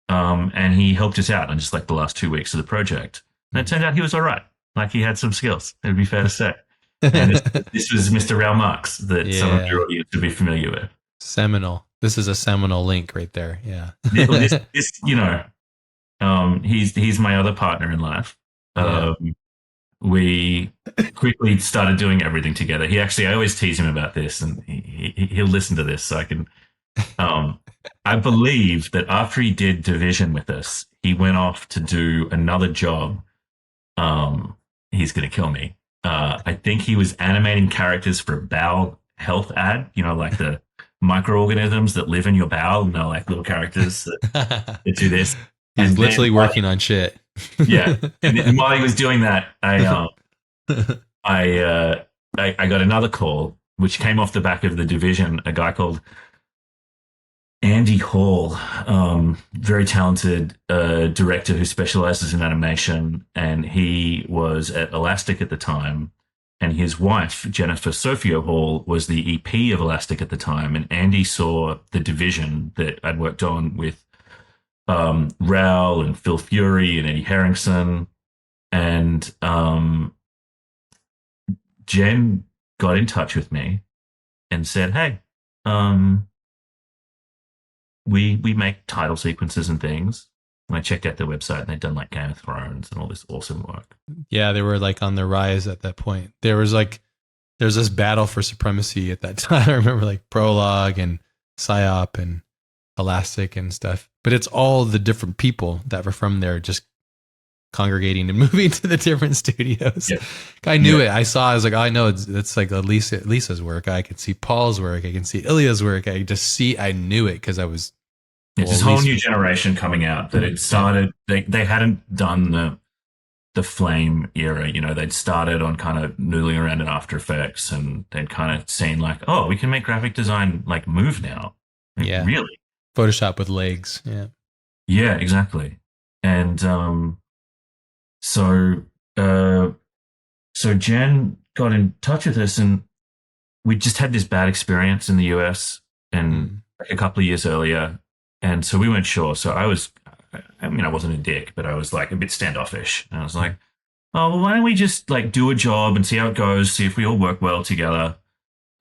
And he helped us out on just like the last 2 weeks of the project. And it turned out he was all right. Like he had some skills. It would be fair to say. And this was Mr. Raoul Marks that some of Yeah. your audience would be familiar with. Seminal. This is a seminal link right there. Yeah. This, he's my other partner in life. Yeah. We quickly started doing everything together. I always tease him about this, and he'll listen to this. So I can, I believe that after he did Division with us, he went off to do another job. He's going to kill me. I think he was animating characters for a bowel health ad, like the microorganisms that live in your bowel, and they're like little characters that do this. He's And literally then, working on shit. yeah. And while he was doing that, I got another call, which came off the back of the Division. A guy called Andy Hall, very talented director who specializes in animation, and he was at Elastic at the time. And his wife, Jennifer Sophia Hall, was the EP of Elastic at the time. And Andy saw the Division that I'd worked on with Raoul and Phil Fury and Eddie Harrington. And Jen got in touch with me and said, "Hey, we make title sequences and things." And I checked out their website, and they'd done like Game of Thrones and all this awesome work. Yeah, they were like on the rise at that point. There's this battle for supremacy at that time. I remember like Prologue and Psyop and Elastic and stuff. But it's all the different people that were from there just congregating and moving to the different studios. Yeah. I knew it. I was like, oh, I know it's like Lisa's work. I could see Paul's work. I can see Ilya's work. I knew it because I was. It's this whole new generation coming out that it started. They hadn't done the Flame era. They'd started on kind of noodling around in After Effects, and they'd kind of seen like, oh, we can make graphic design like move now. Like, yeah, really. Photoshop with legs. Yeah. Yeah, exactly. And so Jen got in touch with us, and we just had this bad experience in the US and like a couple of years earlier. And so we weren't sure. So I wasn't a dick, but I was like a bit standoffish. And I was like, oh, well, why don't we just like do a job and see how it goes, see if we all work well together.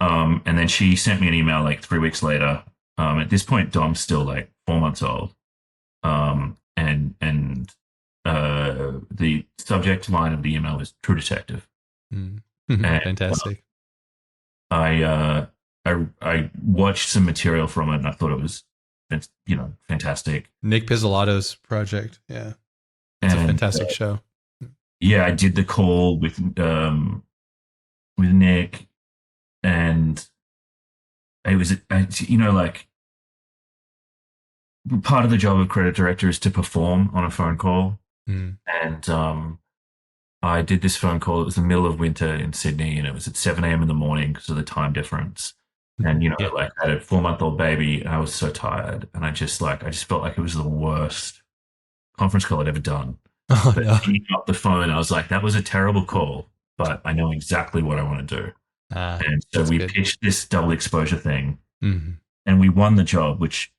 And then she sent me an email like 3 weeks later. At this point, Dom's still like 4 months old. And the subject line of the email was True Detective. And, Fantastic. I watched some material from it, and I thought it was, fantastic. Nick Pizzolatto's project. Yeah. It's a fantastic show. Yeah, I did the call with Nick, and it was, like part of the job of credit director is to perform on a phone call. Mm. And I did this phone call. It was the middle of winter in Sydney, and it was at 7 a.m. in the morning because of the time difference. And Yeah. like I had a 4-month-old baby, and I was so tired, and I just felt like it was the worst conference call I'd ever done. Oh But no. picking up the phone, I was like, that was a terrible call, but I know exactly what I want to do. And so That's we good. pitched this double exposure thing, Mhm. and we won the job, which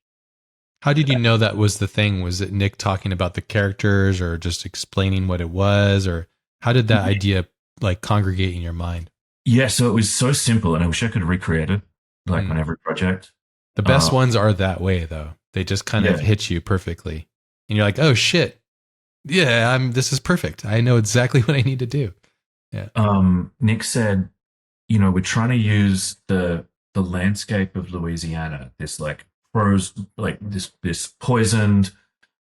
How did you know that was the thing? Was it Nick talking about the characters or just explaining what it was, or how did that idea like congregate in your mind? yeah, so it was so simple, and I wish I could recreate it like on Mm. every project. The best ones are that way though. They just kind of Yeah. hit you perfectly. And you're like, "Oh shit. Yeah, this is perfect. I know exactly what I need to do." Yeah. Nick said, we're trying to use the landscape of Louisiana, this like this poisoned,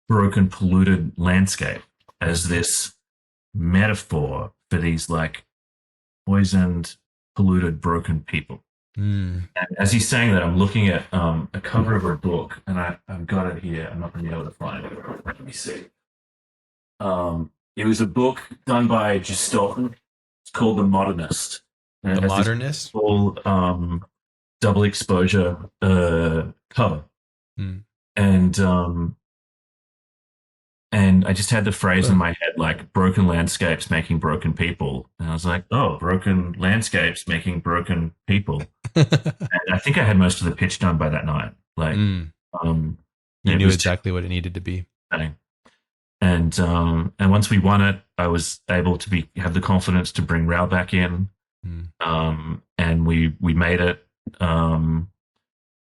broken, polluted landscape as this metaphor for these like poisoned, polluted, broken people. Mm. And as he's saying that, I'm looking at a cover of a book, and I've got it here. I'm not going to be able to find it. Let me see. It was a book done by Gestalton. It's called The Modernist. And The it has this modernist? full double exposure cover. Mm. And I just had the phrase in my head like broken landscapes making broken people. And I was like, oh, broken landscapes making broken people. And I think I had most of the pitch done by that night. Like, Mm. um, You it knew was exactly what it needed to be. exciting. And once we won it, I was able to have the confidence to bring Raoul back in. Mm. And we made it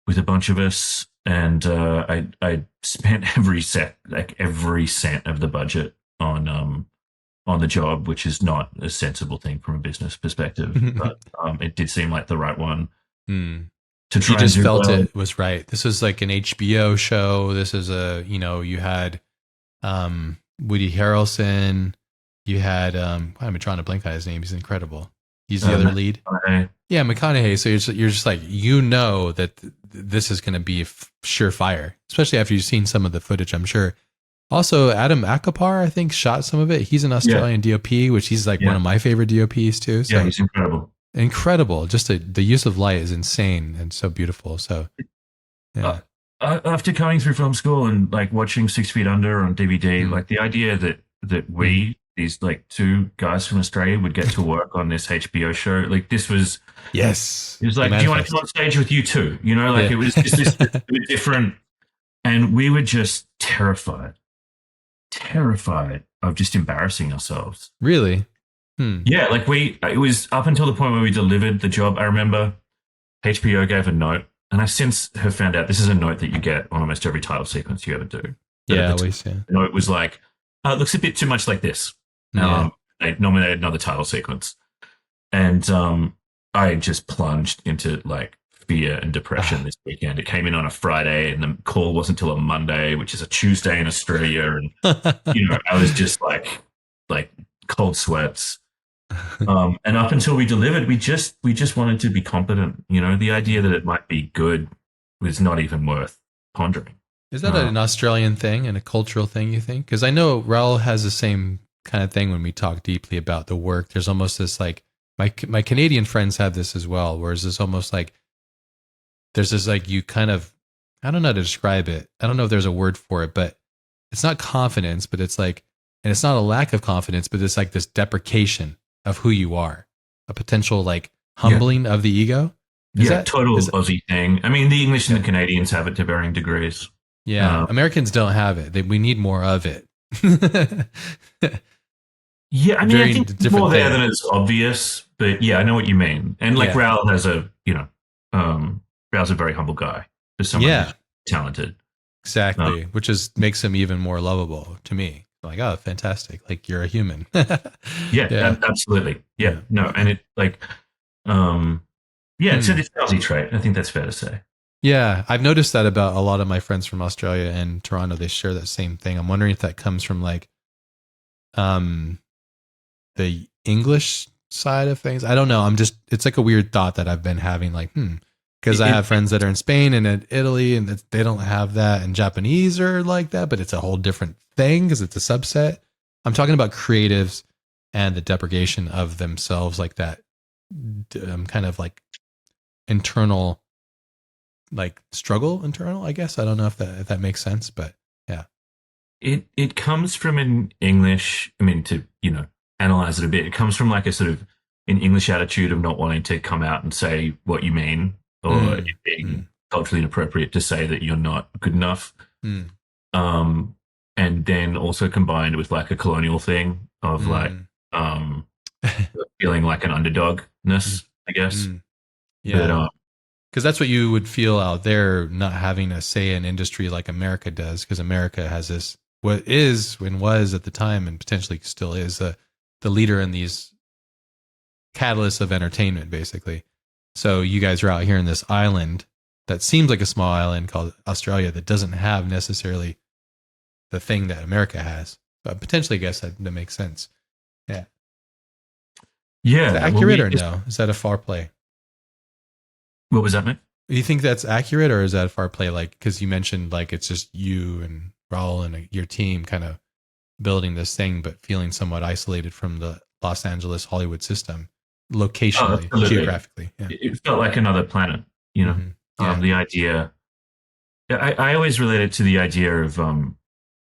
with a bunch of us, and I spent every cent of the budget on the job, which is not a sensible thing from a business perspective, but it did seem like the right one Mm. to You try and just do felt well. it was right. This is like an HBO show. This is you had Woody Harrelson. You had I'm trying to blank on his name. He's incredible. He's the other lead. Yeah, McConaughey. So you're just like that this is going to be surefire, especially after you've seen some of the footage. I'm sure. Also, Adam Akapar, I think, shot some of it. He's an Australian DOP, which he's like one of my favorite DOPs too. So Yeah, he's incredible. Incredible. Just the use of light is insane and so beautiful. So yeah. After coming through film school and like watching 6 Feet Under on DVD, like the idea that we these like two guys from Australia would get to work on this HBO show, like this was Yes. It was like, do you want to come on stage with you too? It was just this it was different, and we were just terrified of just embarrassing ourselves. Really? Yeah, like it was up until the point where we delivered the job. I remember HBO gave a note, and I since have found out this is a note that you get on almost every title sequence you ever do. Yeah, always. Yeah. The note was like, it looks a bit too much like this. They nominated another title sequence, and I just plunged into like fear and depression this weekend. It came in on a Friday, and the call wasn't until a Monday, which is a Tuesday in Australia, and I was just like cold sweats. And up until we delivered, we just wanted to be competent. The idea that it might be good was not even worth pondering. Is that an Australian thing and a cultural thing, you think? Because I know Raoul has the same kind of thing when we talk deeply about the work. There's almost this like, my Canadian friends have this as well, whereas it's almost like, there's this like, you kind of, I don't know how to describe it. I don't know if there's a word for it, but it's not confidence, but it's like, and it's not a lack of confidence, but it's like this deprecation of who you are, a potential like humbling of the ego. Total Aussie thing. I mean, the English and the Canadians have it to varying degrees. Yeah, Americans don't have it. We need more of it. Yeah, I mean, I think it's more there than it's obvious, but yeah, I know what you mean. And like Raoul has Raoul's a very humble guy for someone who's talented. Exactly, which makes him even more lovable to me. Like, oh, fantastic! Like you're a human. Absolutely. Yeah, no, and it like, it's an Aussie trait. I think that's fair to say. Yeah, I've noticed that about a lot of my friends from Australia and Toronto. They share that same thing. I'm wondering if that comes from like, the English side of things. I don't know. It's like a weird thought that I've been having. Like, because I have friends that are in Spain and in Italy, and they don't have that, and Japanese are like that, but it's a whole different thing because it's a subset. I'm talking about creatives and the deprecation of themselves, like that kind of like internal, like struggle internal, I guess. I don't know if that makes sense, but yeah. It comes from an English, I mean, to, analyze it a bit, it comes from like a sort of an English attitude of not wanting to come out and say what you mean, or it Mm, being mm, culturally inappropriate to say that you're not good enough. mm, Um, and then also combined with like a colonial thing of like mm. um, feeling like an underdogness, Mm, I guess. mm. But Yeah. Because that's what you would feel out there, not having a say in industry like America does. Because America has this, what is and was at the time, and potentially still is, the leader in these catalysts of entertainment, basically. So you guys are out here in this island that seems like a small island called Australia that doesn't have necessarily the thing that America has. But potentially, I guess that makes sense. Yeah. Is that yeah, well, accurate or no? Is that a far play? what was that, mate? Do you think that's accurate, or is that a far play? Like, because you mentioned like it's just you and Raoul and your team kind of building this thing, but feeling somewhat isolated from the Los Angeles Hollywood system, Oh, locationally, absolutely. geographically. Yeah. It felt like another planet, you know. Yeah. The idea, I always relate it to the idea of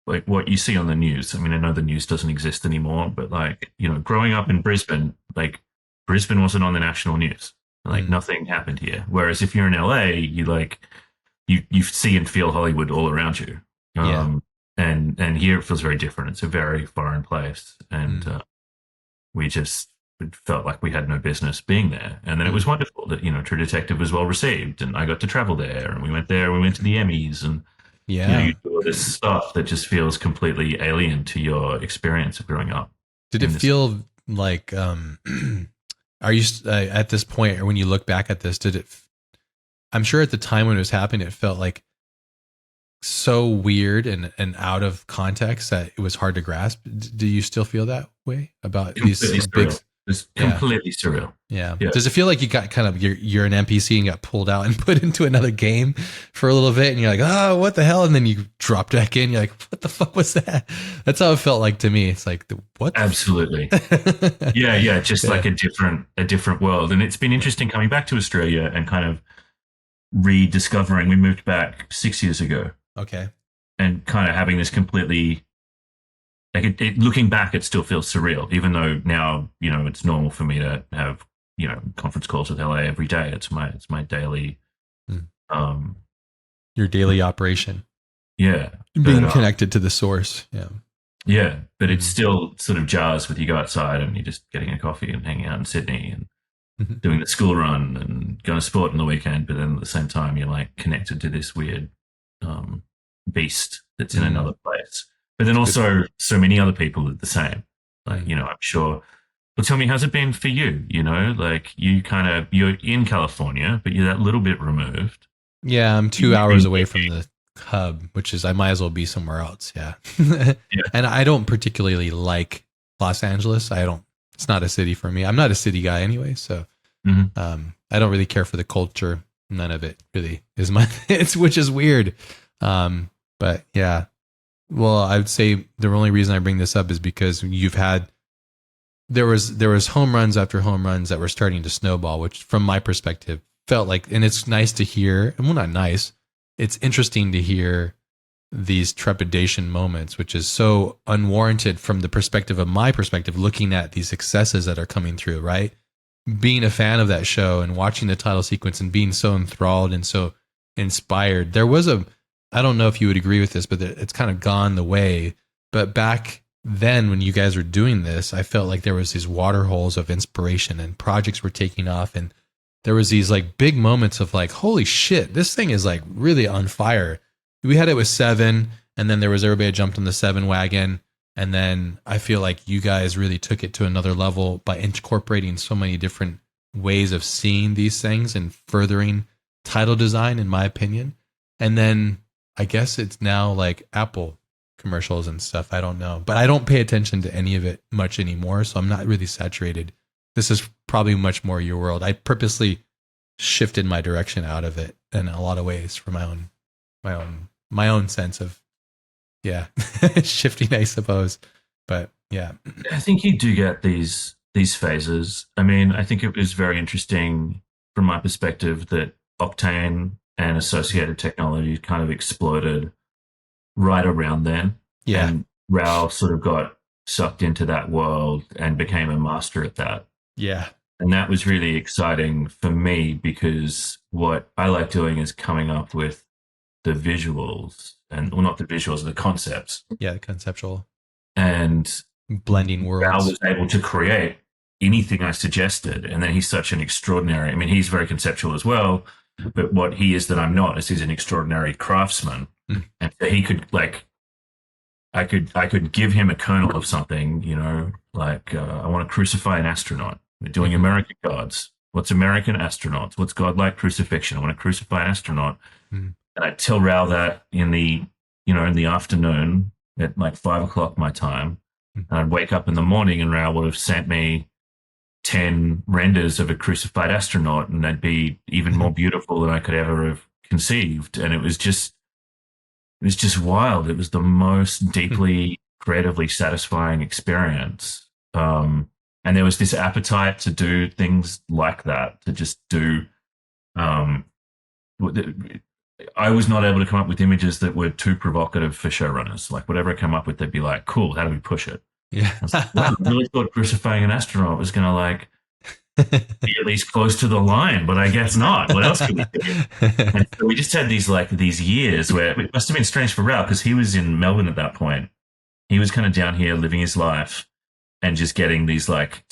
like what you see on the news. I mean, I know the news doesn't exist anymore, but like, growing up in Brisbane, like Brisbane wasn't on the national news. Like Mm. nothing happened here. Whereas if you're in LA, you see and feel Hollywood all around you. Yeah. And here it feels very different. It's a very foreign place, and Mm. we just felt like we had no business being there. And then it was Mm. wonderful that True Detective was well received, and I got to travel there, and we went there. We went to the Emmys, and you Yeah. do all this stuff that just feels completely alien to your experience of growing up Did it in this. feel like, are you at this point, or when you look back at this, did it, I'm sure at the time when it was happening, it felt like so weird and out of context that it was hard to grasp. Do you still feel that way about these Completely big? surreal. It's Yeah, completely surreal. yeah. Yeah, Does it feel like you got kind of, you're an NPC and got pulled out and put into another game for a little bit, and you're like, oh, what the hell? And then you drop back in. You're like, what the fuck was that? That's how it felt like to me. It's like, what? absolutely. The Yeah, just yeah. like a different world. And it's been interesting coming back to Australia and kind of rediscovering. We moved back 6 years ago, Okay. and kind of having this completely, like, looking back, it still feels surreal, even though now it's normal for me to have conference calls with LA every day. It's my daily, Hmm. um Your daily operation, yeah, but being connected to the source. Yeah. yeah, but it Mm-hmm. still sort of jars with you go outside and you're just getting a coffee and hanging out in Sydney and Mm-hmm. doing the school run and going to sport on the weekend, but then at the same time you're like connected to this weird um, beast that's in Mm-hmm. another place. But then Good. also so many other people are the same. Like, Mm. I'm sure. Well, tell me, how's it been for you? Like you're in California, but you're that little bit removed. Yeah, I'm You 2 hours think, away from the hub, which is, I might as well be somewhere else. Yeah. yeah, And I don't particularly like Los Angeles. It's not a city for me. I'm not a city guy anyway. So, mhm. I don't really care for the culture. None of it really is which is weird. But yeah, well, I would say the only reason I bring this up is because there was home runs after home runs that were starting to snowball, which from my perspective felt like, and it's nice to hear, and well, not nice, it's interesting to hear these trepidation moments, which is so unwarranted from the perspective of my perspective, looking at these successes that are coming through, right? Being a fan of that show and watching the title sequence and being so enthralled and so inspired. I don't know if you would agree with this, but it's kind of gone the way. But back then, when you guys were doing this, I felt like there was these water holes of inspiration and projects were taking off. And there was these like big moments of like, holy shit, this thing is like really on fire. We had it with Seven, and then there was everybody that jumped on the Seven wagon. And then I feel like you guys really took it to another level by incorporating so many different ways of seeing these things and furthering title design, in my opinion. And then I guess it's now like Apple commercials and stuff. I don't know, but I don't pay attention to any of it much anymore. So I'm not really saturated. This is probably much more your world. I purposely shifted my direction out of it in a lot of ways for my own sense of, yeah, shifting, I suppose. But yeah. I think you do get these phases. I mean, I think it was very interesting from my perspective that Octane and associated technology kind of exploded right around then, Yeah. and Raoul sort of got sucked into that world and became a master at that. Yeah. And that was really exciting for me because what I like doing is coming up with the visuals and, well, not the visuals, the concepts. Yeah. Conceptual And blending Raoul worlds. was able to create anything I suggested. And then he's such an extraordinary, I mean, he's very conceptual as well, but what he is that I'm not is he's an extraordinary craftsman. Mm. And so he could like, I could give him a kernel of something, you know, like I want to crucify an astronaut. We're doing Mhm. American gods. What's American astronauts? What's godlike crucifixion? I want to crucify an astronaut. Mm. And I tell Raoul that in the, you know, in the afternoon at like 5 o'clock my time. Mm. And I'd wake up in the morning and Raoul would have sent me 10 renders of a crucified astronaut, and they'd be even more beautiful than I could ever have conceived. And it was just wild. It was the most deeply creatively satisfying experience. And there was this appetite to do things like that, to just do. Um, I was not able to come up with images that were too provocative for showrunners. Like whatever I come up with, they'd be like, "Cool, how do we push it?" Yeah. I was like, wow, I really thought crucifying an astronaut was going to like be at least close to the line, but I guess not. What else could we do? And so we just had these years where it must have been strange for Ralph because he was in Melbourne at that point. He was kind of down here living his life and just getting these like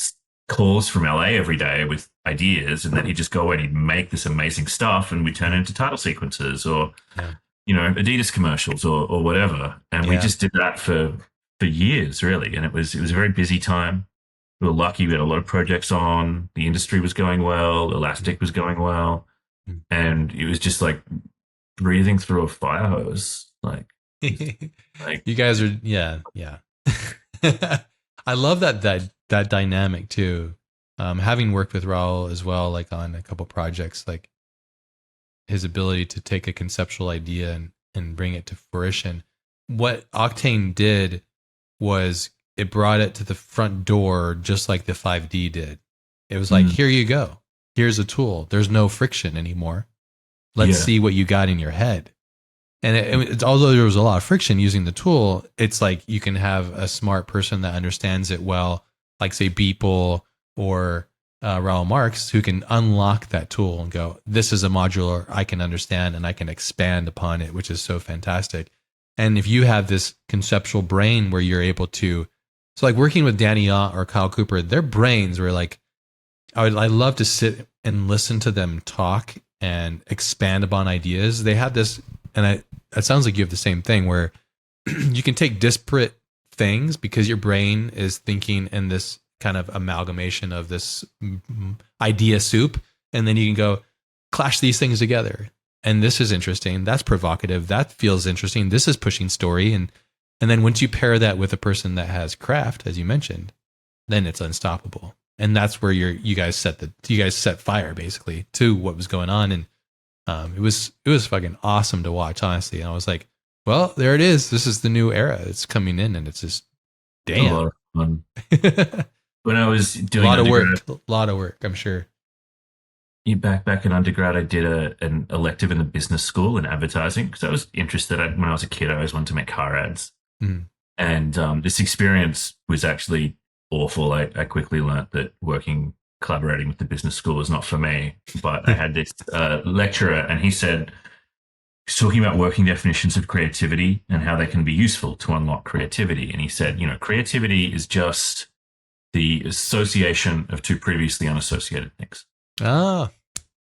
calls from LA every day with ideas, and then he'd just go away and he'd make this amazing stuff, and we turn it into title sequences or Yeah. you know Adidas commercials or whatever. And we Yeah. just did that for years, really. And it was a very busy time. We were lucky; we had a lot of projects on. The industry was going well. Elastic was going well, Mm. and it was just like breathing through a fire hose. Like You guys are, yeah, yeah. I love that dynamic too. Having worked with Raul as well, like on a couple projects, like his ability to take a conceptual idea and bring it to fruition. What Octane did was it brought it to the front door, just like the 5D did. It was like, here you go. Here's a tool. There's no friction anymore. Let's see what you got in your head. And it's although there was a lot of friction using the tool, it's like you can have a smart person that understands it well, like say Beeple or Raoul Marks, who can unlock that tool and go, this is a modular I can understand and I can expand upon it, which is so fantastic. And if you have this conceptual brain where you're able to, so like working with Danny Yaw or Kyle Cooper, their brains were like, I love to sit and listen to them talk and expand upon ideas. They have this, and it sounds like you have the same thing where you can take disparate things because your brain is thinking in this kind of amalgamation of this idea soup, and then you can go clash these things together. And this is interesting. That's provocative. That feels interesting. This is pushing story, and then once you pair that with a person that has craft, as you mentioned, then it's unstoppable. And that's where you guys set fire basically to what was going on, and it was fucking awesome to watch, honestly. And I was like, well, there it is. This is the new era. It's coming in, and it's just damn. A lot of fun. When I was doing a lot of work, I'm sure. Back in undergrad, I did an elective in the business school in advertising because I was interested. When I was a kid, I always wanted to make car ads, and this experience was actually awful. I quickly learned that collaborating with the business school is not for me. But I had this lecturer, and he said, he's talking about working definitions of creativity and how they can be useful to unlock creativity. And he said, creativity is just the association of two previously unassociated things. Ah,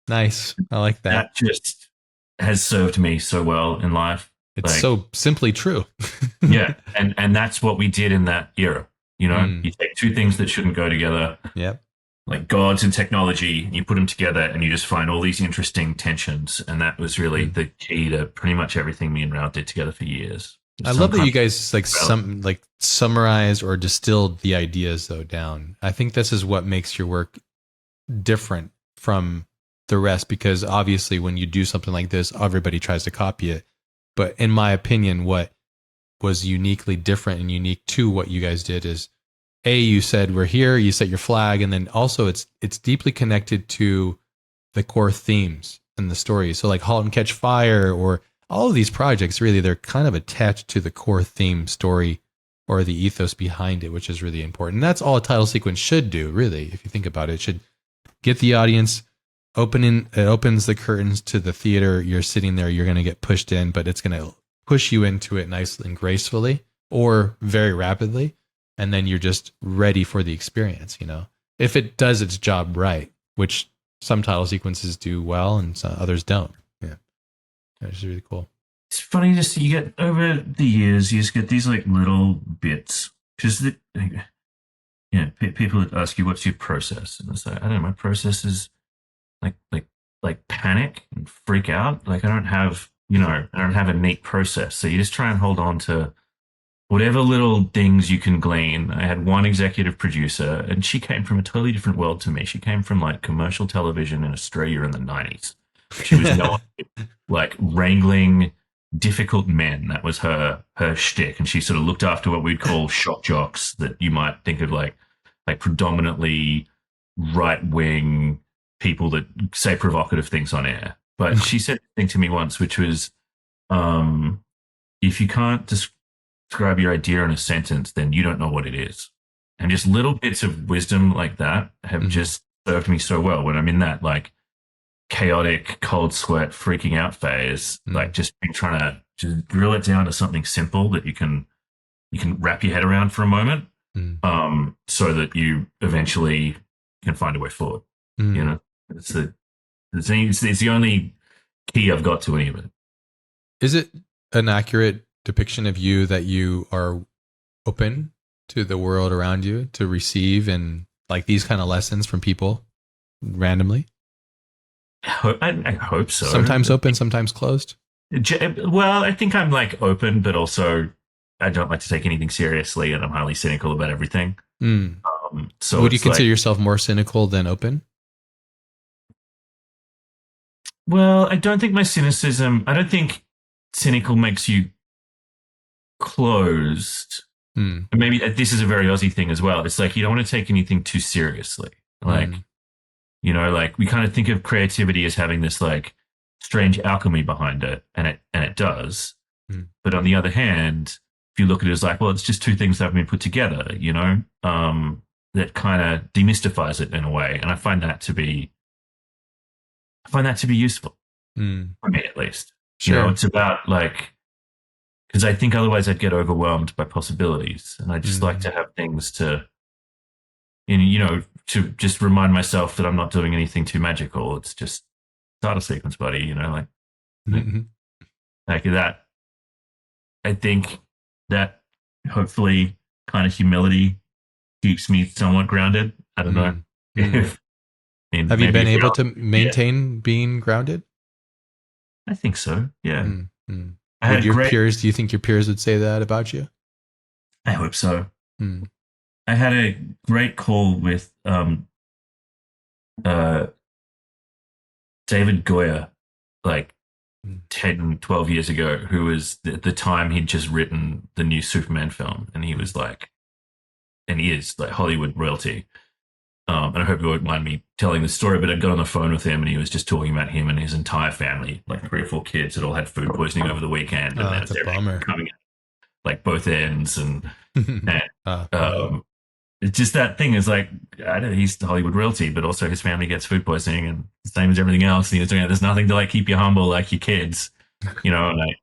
nice. I like that. That just has served me so well in life. It's so simply true. Yeah. And that's what we did in that era. You take two things that shouldn't go together. Yep. Like gods and technology, and you put them together and you just find all these interesting tensions. And that was really the key to pretty much everything me and Raoul did together for years. I love that you guys summarized or distilled the ideas though down. I think this is what makes your work different from the rest, because obviously when you do something like this, everybody tries to copy it. But in my opinion, what was uniquely different and unique to what you guys did is, you said we're here, you set your flag, and then also it's deeply connected to the core themes and the story. So like Halt and Catch Fire or all of these projects, really, they're kind of attached to the core theme story or the ethos behind it, which is really important. And that's all a title sequence should do, really, if you think about it. It should get the audience it opens the curtains to the theater. You're sitting there, you're going to get pushed in, but it's going to push you into it nicely and gracefully or very rapidly. And then you're just ready for the experience, if it does its job right, which some title sequences do well and some others don't. Yeah. It's really cool. It's funny, just you get over the years, you just get these like little bits. Because people that ask you, what's your process? And it's like, I don't know, my process is like panic and freak out. Like I don't have a neat process. So you just try and hold on to whatever little things you can glean. I had one executive producer, and she came from a totally different world to me. She came from like commercial television in Australia in the 90s. She was like wrangling difficult men. That was her shtick. And she sort of looked after what we'd call shock jocks that you might think of like predominantly right-wing people that say provocative things on air. But she said a thing to me once, which was, if you can't describe your idea in a sentence, then you don't know what it is. And just little bits of wisdom like that have just served me so well when I'm in that like chaotic, cold sweat, freaking out phase. Like just been trying to just drill it down to something simple that you can wrap your head around for a moment, so that you eventually can find a way forward. It's the only key I've got to any of it. Is it an accurate depiction of you that you are open to the world around you to receive and like these kind of lessons from people randomly? I hope so. Sometimes open, sometimes closed. Well, I think I'm like open, but also I don't like to take anything seriously, and I'm highly cynical about everything. So would you consider yourself more cynical than open? Well, I don't think cynical makes you closed. And maybe this is a very Aussie thing as well. It's like you don't want to take anything too seriously. Like, like we kind of think of creativity as having this like strange alchemy behind it, and it does. But on the other hand, if you look at it as like, well, it's just two things that have been put together, that kind of demystifies it in a way. And I find that to be useful for me, at least. Sure. It's about like, because I think otherwise I'd get overwhelmed by possibilities, and I just like to have things to just remind myself that I'm not doing anything too magical. It's just title sequence, buddy. Like that. I think that hopefully kind of humility keeps me somewhat grounded. I don't know. Have you been able to maintain being grounded? I think so. Yeah. Would your peers? Do you think your peers would say that about you? I hope so. I had a great call with David Goyer, like 10, 12 years ago, who was at the time he'd just written the new Superman film, and he was like, and he is like Hollywood royalty. And I hope you won't mind me telling the story, but I got on the phone with him, and he was just talking about him and his entire family, like 3 or 4 kids that all had food poisoning over the weekend, and that's a bummer. Coming out like both ends, and it's just that thing is like, I don't know, he's the Hollywood royalty, but also his family gets food poisoning, and the same as everything else. And he was doing, there's nothing to like keep you humble like your kids, And I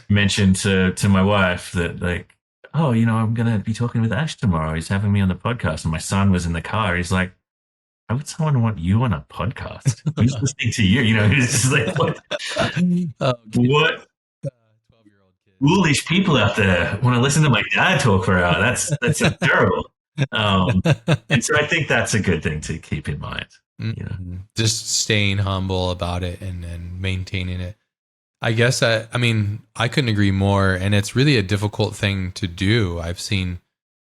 mentioned to my wife that like, oh, I'm going to be talking with Ash tomorrow. He's having me on the podcast. And my son was in the car. He's like, why would someone want you on a podcast? Who's listening to you? He's just like, what? What? 12-year-old kid. Foolish people out there want to listen to my dad talk for an hour. That's terrible. And so I think that's a good thing to keep in mind. Just staying humble about it and maintaining it. I guess I couldn't agree more, and it's really a difficult thing to do. This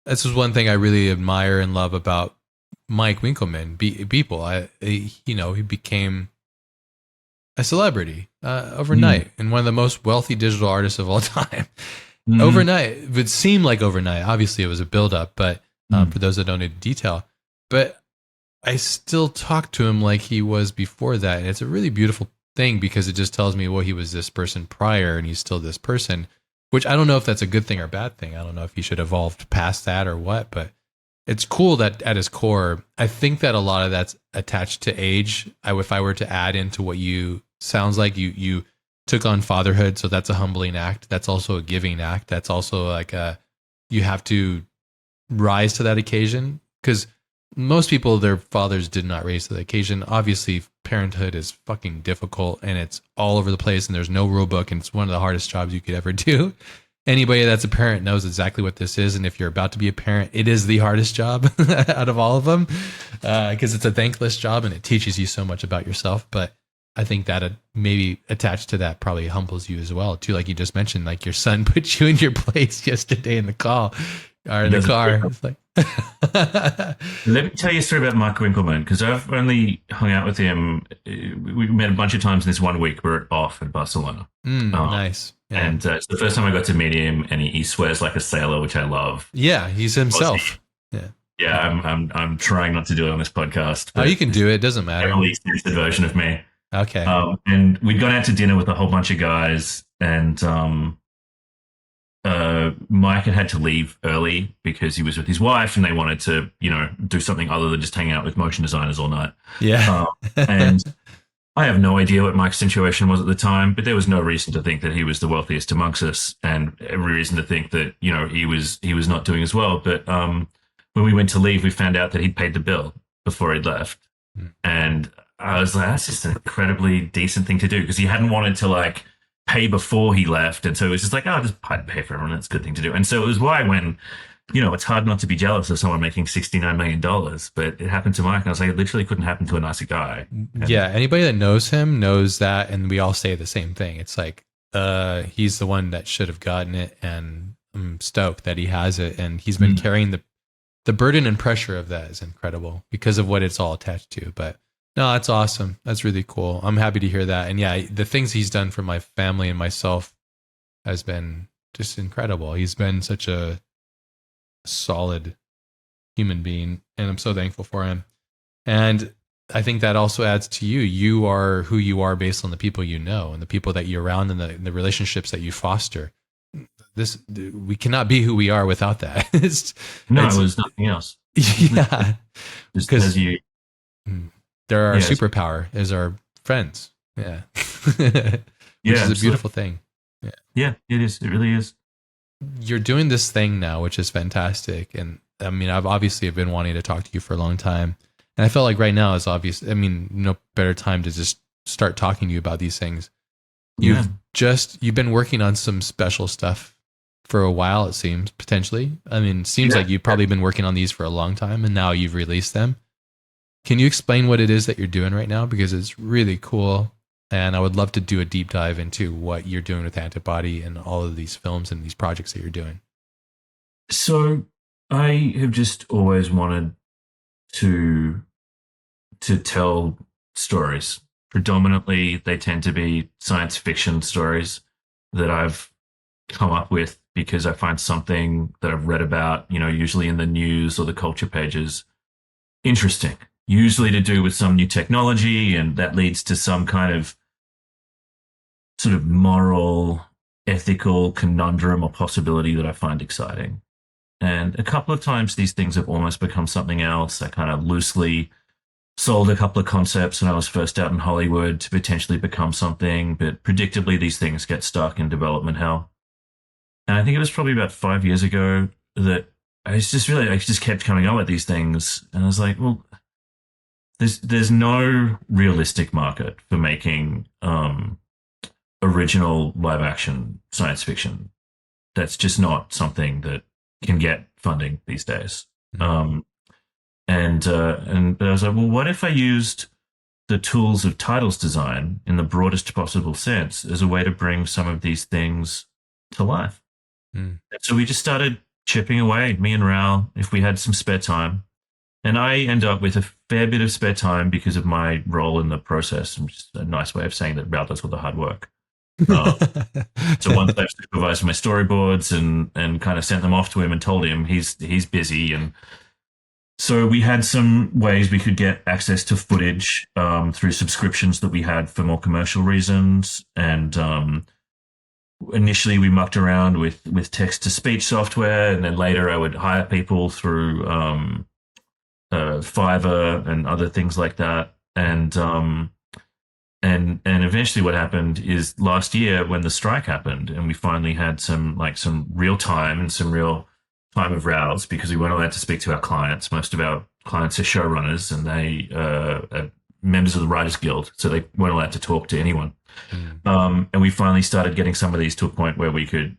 is one thing I really admire and love about Mike Winkleman. He became a celebrity overnight and one of the most wealthy digital artists of all time. Mm, overnight. It would seem like overnight. Obviously, it was a buildup, but mm. for those that don't know the detail, but I still talk to him like he was before that. And it's a really beautiful thing because it just tells me, well, he was this person prior and he's still this person, which I don't know if that's a good thing or bad thing. I don't know if he should have evolved past that or what, but it's cool that at his core, I think that a lot of that's attached to age. If I were to add into what you sounds like you took on fatherhood. So that's a humbling act. That's also a giving act. That's also like you have to rise to that occasion because most people, their fathers did not raise to the occasion. Obviously, parenthood is fucking difficult and it's all over the place and there's no rule book and it's one of the hardest jobs you could ever do. Anybody that's a parent knows exactly what this is. And if you're about to be a parent, it is the hardest job out of all of them because it's a thankless job and it teaches you so much about yourself. But I think that maybe attached to that probably humbles you as well, too. Like you just mentioned, like your son put you in your place yesterday in the call or in the car. It's like, Let me tell you a story about Mark Winkelmann because I've only hung out with him. We met a bunch of times in this one week. We're off in Barcelona. Nice. Yeah. And it's the first time I got to meet him, and he swears like a sailor, which I love. Yeah, he's himself. Yeah. Yeah, I'm trying not to do it on this podcast. Oh, you can do it. It doesn't matter. Emily sees the version of me. Okay. And we'd gone out to dinner with a whole bunch of guys, and Mike had to leave early because he was with his wife, and they wanted to, do something other than just hang out with motion designers all night. Yeah. And I have no idea what Mike's situation was at the time, but there was no reason to think that he was the wealthiest amongst us, and every reason to think that he was not doing as well. But when we went to leave, we found out that he'd paid the bill before he'd left, and I was like, that's just an incredibly decent thing to do because he hadn't wanted to like pay before he left, and so it was just like, oh, just pay for everyone. That's a good thing to do. And so it was why when it's hard not to be jealous of someone making $69 million, but it happened to Mike. And I was like, it literally couldn't happen to a nicer guy. And yeah. Anybody that knows him knows that. And we all say the same thing. It's like, he's the one that should have gotten it. And I'm stoked that he has it. And he's been carrying the burden and pressure of that is incredible because of what it's all attached to. But no, that's awesome. That's really cool. I'm happy to hear that. And yeah, the things he's done for my family and myself has been just incredible. He's been such a solid human being and I'm so thankful for him. And I think that also adds to you. You are who you are based on the people you know and the people that you're around and the relationships that you foster. We cannot be who we are without that. it was nothing else. Yeah. Because you they're our superpower is our friends. Yeah. Which is a beautiful thing. Yeah, it is. It really is. You're doing this thing now, which is fantastic. And I mean, I've obviously been wanting to talk to you for a long time. And I felt like right now is obvious. I mean, no better time to just start talking to you about these things. You've been working on some special stuff for a while, it seems, potentially. I mean, it seems like you've probably been working on these for a long time and now you've released them. Can you explain what it is that you're doing right now? Because it's really cool. And I would love to do a deep dive into what you're doing with Antibody and all of these films and these projects that you're doing. So I have just always wanted to tell stories. Predominantly, they tend to be science fiction stories that I've come up with because I find something that I've read about, usually in the news or the culture pages, interesting. Usually to do with some new technology, and that leads to some kind of sort of moral, ethical conundrum or possibility that I find exciting. And a couple of times these things have almost become something else. I kind of loosely sold a couple of concepts when I was first out in Hollywood to potentially become something, but predictably these things get stuck in development hell. And I think it was probably about 5 years ago that I just kept coming up with these things. And I was like, well, there's no realistic market for making original live action science fiction. That's just not something that can get funding these days. Mm-hmm. But I was like, well, what if I used the tools of titles design in the broadest possible sense as a way to bring some of these things to life? And so we just started chipping away, me and Raoul, if we had some spare time. And I end up with a fair bit of spare time because of my role in the process, which is a nice way of saying that Raoul does all the hard work. Uh, so once I've supervised my storyboards and kind of sent them off to him and told him he's busy, and so we had some ways we could get access to footage through subscriptions that we had for more commercial reasons, and initially we mucked around with text to speech software, and then later I would hire people through Fiverr and other things like that, and eventually what happened is last year when the strike happened and we finally had some real time and some real time of rows because we weren't allowed to speak to our clients. Most of our clients are showrunners and they are members of the Writers Guild, so they weren't allowed to talk to anyone. And we finally started getting some of these to a point where we could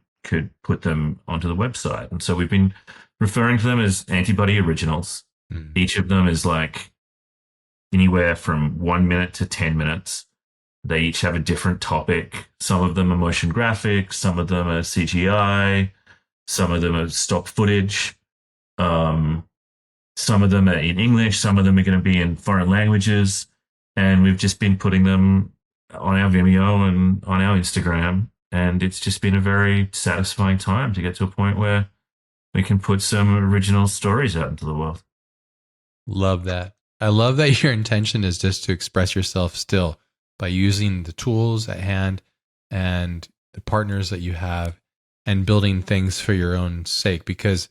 put them onto the website. And so we've been referring to them as Antibody Originals. Each of them is like anywhere from 1 minute to 10 minutes. They each have a different topic. Some of them are motion graphics, some of them are CGI, some of them are stock footage. Some of them are in English, some of them are going to be in foreign languages. And we've just been putting them on our Vimeo and on our Instagram. And it's just been a very satisfying time to get to a point where we can put some original stories out into the world. Love that. I love that your intention is just to express yourself still by using the tools at hand and the partners that you have and building things for your own sake. Because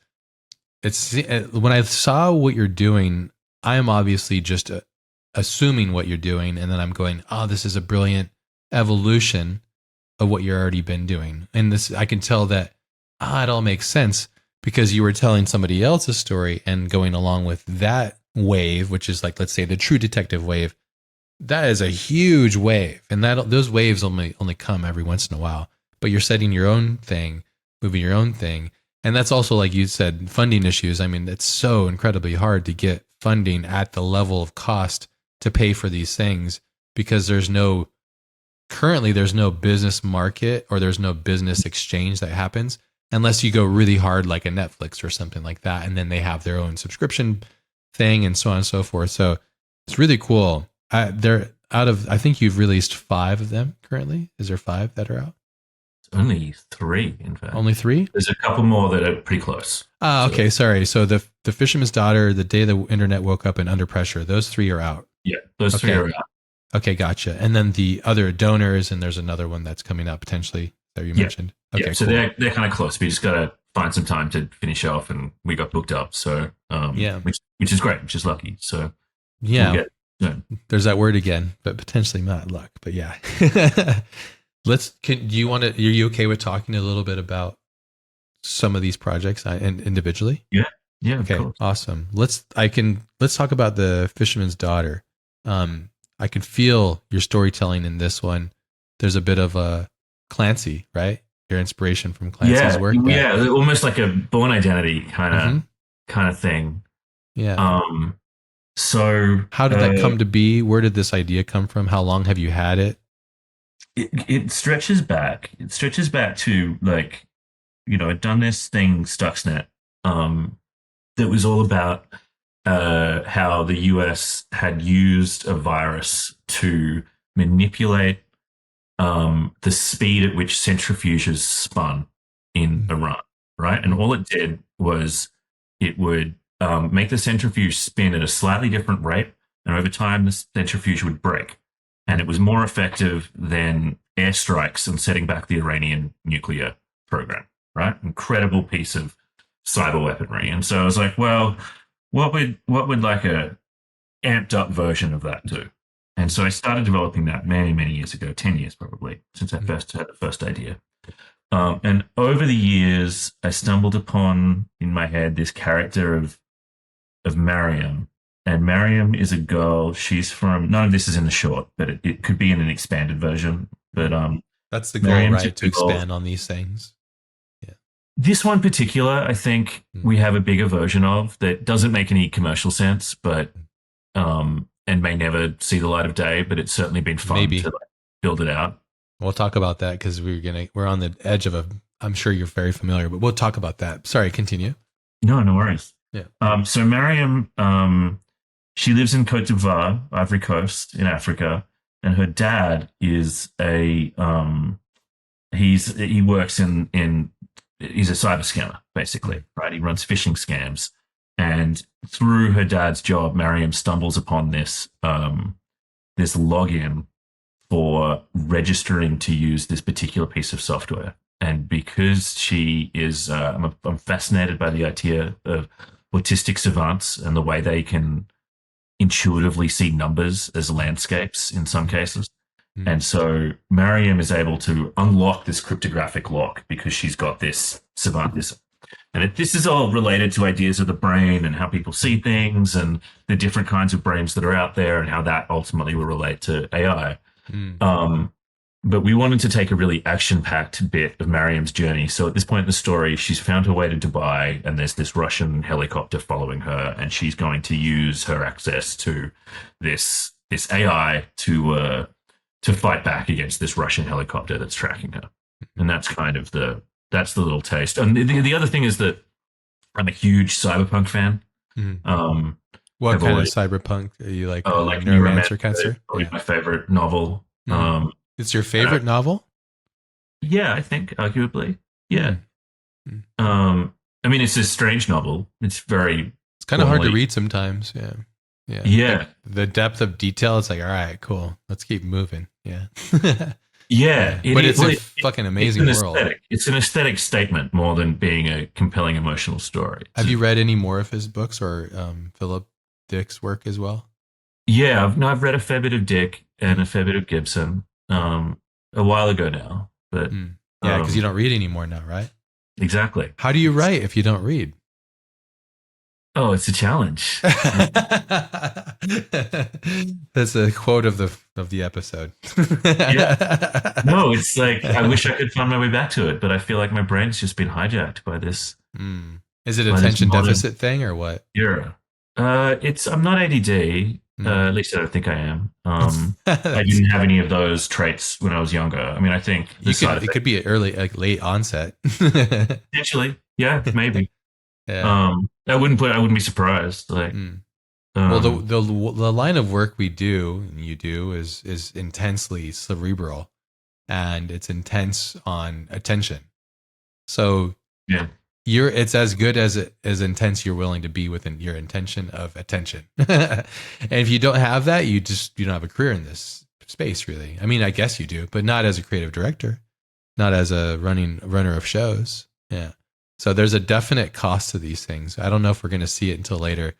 it's when I saw what you're doing, I am obviously just assuming what you're doing. And then I'm going, oh, this is a brilliant evolution of what you've already been doing. And this, I can tell that, it all makes sense because you were telling somebody else's story and going along with that wave, which is like, let's say the True Detective wave. That is a huge wave, and that those waves only come every once in a while. But you're setting your own thing, moving your own thing, and that's also, like you said, funding issues. I mean, it's so incredibly hard to get funding at the level of cost to pay for these things because currently there's no business market or there's no business exchange that happens unless you go really hard like a Netflix or something like that, and then they have their own subscription thing and so on and so forth. So it's really cool. They're out of, I think you've released 5 of them currently. Is there 5 that are out? Only 3, in fact. Only 3? There's a couple more that are pretty close. Okay, sorry. So the Fisherman's Daughter, The Day the Internet Woke Up, and Under Pressure, those 3 are out. Yeah, those 3 are out. Okay, gotcha. And then the other Donors, and there's another one that's coming out potentially that you mentioned. Okay, so cool. they're kind of close. We just got to find some time to finish off, and we got booked up. So which is great, which is lucky. So yeah. There's that word again, but potentially not luck. But yeah, are you okay with talking a little bit about some of these projects and individually? Yeah. Okay, awesome. Let's talk about the Fisherman's Daughter. I can feel your storytelling in this one. There's a bit of a Clancy, right? Your inspiration from Clancy's work. Yeah, almost like a Born Identity kind of thing. Yeah. So how did that come to be? Where did this idea come from? How long have you had it? It stretches back. It stretches back to, like, I'd done this thing, Stuxnet, that was all about how the US had used a virus to manipulate the speed at which centrifuges spun in Iran, right? And all it did was it would make the centrifuge spin at a slightly different rate, and over time the centrifuge would break. And it was more effective than airstrikes and setting back the Iranian nuclear program, right? Incredible piece of cyber weaponry. And so I was like, well, what would like a amped up version of that do? And so I started developing that many, many years ago, 10 years probably, since I first had the first idea. And over the years, I stumbled upon in my head this character of Mariam. And Mariam is a girl. She's from, none of this is in the short, but it could be in an expanded version. But that's the goal, Mariam's right? To expand on these things. Yeah. This one particular, I think we have a bigger version of that doesn't make any commercial sense, but and may never see the light of day. But it's certainly been fun to build it out. We'll talk about that because we're on the edge of I'm sure you're very familiar, but we'll talk about that. Sorry, continue. No worries. Yeah. So Mariam, she lives in Côte d'Ivoire, Ivory Coast in Africa, and her dad is a he works in he's a cyber scammer basically, right? He runs phishing scams, and through her dad's job, Mariam stumbles upon this login for registering to use this particular piece of software. And because she is, I'm fascinated by the idea of autistic savants and the way they can intuitively see numbers as landscapes in some cases. Mm. And so Mariam is able to unlock this cryptographic lock because she's got this savantism. And this is all related to ideas of the brain and how people see things and the different kinds of brains that are out there and how that ultimately will relate to AI. But we wanted to take a really action-packed bit of Mariam's journey. So at this point in the story, she's found her way to Dubai, and there's this Russian helicopter following her, and she's going to use her access to this AI to fight back against this Russian helicopter that's tracking her. And that's kind of the little taste. And the other thing is that I'm a huge cyberpunk fan. What kind of cyberpunk are you like? Like Neuromancer cancer? Probably my favorite novel. It's your favorite novel? Yeah, I think arguably. Yeah. I mean, it's a strange novel. It's kind of hard to read sometimes. Yeah. Yeah. Like the depth of detail. It's like, all right, cool. Let's keep moving. Yeah. Yeah. But it's a fucking amazing world. It's an aesthetic statement more than being a compelling emotional story. Have you read any more of his books or Philip Dick's work as well? Yeah, I've read a fair bit of Dick and a fair bit of Gibson a while ago now. But yeah, because you don't read anymore now, right? Exactly. How do you write if you don't read? Oh, it's a challenge. That's a quote of the episode. Yeah. No, it's like I wish I could find my way back to it, but I feel like my brain's just been hijacked by this. Is it attention deficit thing or what? Yeah. I'm not ADD. At least I don't think I am. I didn't have any of those traits when I was younger. I mean, I think it could be late onset. Potentially, yeah, maybe. Yeah. I wouldn't be surprised. Like, well, the line of work we do and you do is intensely cerebral, and it's intense on attention. So yeah. It's as good as intense you're willing to be within your intention of attention. And if you don't have that, you don't have a career in this space, really. I mean, I guess you do, but not as a creative director, not as a runner of shows. Yeah. So there's a definite cost to these things. I don't know if we're going to see it until later.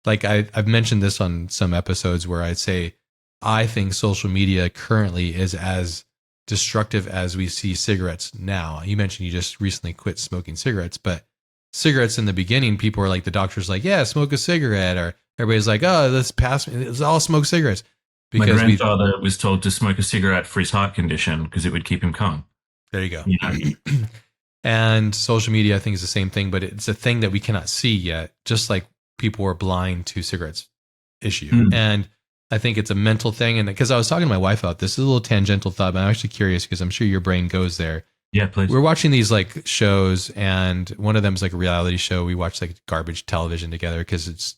Like I've mentioned this on some episodes where I'd say, I think social media currently is as destructive as we see cigarettes now. You mentioned you just recently quit smoking cigarettes, but cigarettes in the beginning, people were like, the doctor's like, yeah, smoke a cigarette, or everybody's like, oh, let's all smoke cigarettes. Because my grandfather was told to smoke a cigarette for his heart condition because it would keep him calm. There you go. And social media, I think, is the same thing, but it's a thing that we cannot see yet, just like people were blind to cigarettes issue. And I think it's a mental thing. And because I was talking to my wife about this, is a little tangential thought, but I'm actually curious because I'm sure your brain goes there. Yeah, please. We're watching these like shows, and one of them is like a reality show. We watch like garbage television together because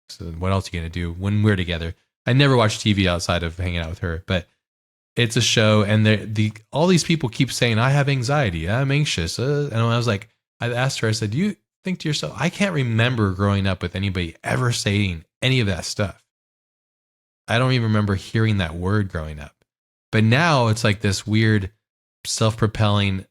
so what else are you going to do when we're together? I never watch TV outside of hanging out with her, but it's a show, and all these people keep saying, I have anxiety, I'm anxious. And I was like, I asked her, I said, do you think to yourself, I can't remember growing up with anybody ever saying any of that stuff. I don't even remember hearing that word growing up. But now it's like this weird self-propelling,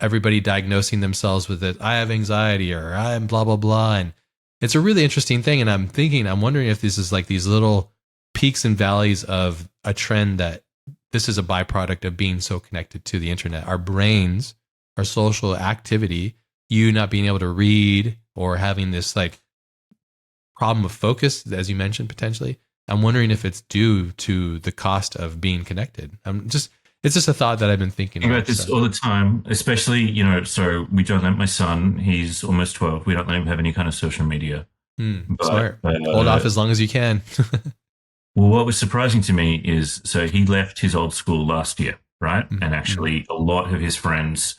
everybody diagnosing themselves with it. I have anxiety, or I'm blah, blah, blah. And it's a really interesting thing. And I'm wondering if this is like these little peaks and valleys of a trend that this is a byproduct of being so connected to the internet. Our brains, our social activity, you not being able to read or having this like problem of focus, as you mentioned, potentially. I'm wondering if it's due to the cost of being connected. It's just a thought that I've been thinking about this all the time, especially, so we don't let my son, he's almost 12. We don't let him have any kind of social media. Smart. Hold off as long as you can. Well, what was surprising to me is, so he left his old school last year, right? And actually a lot of his friends,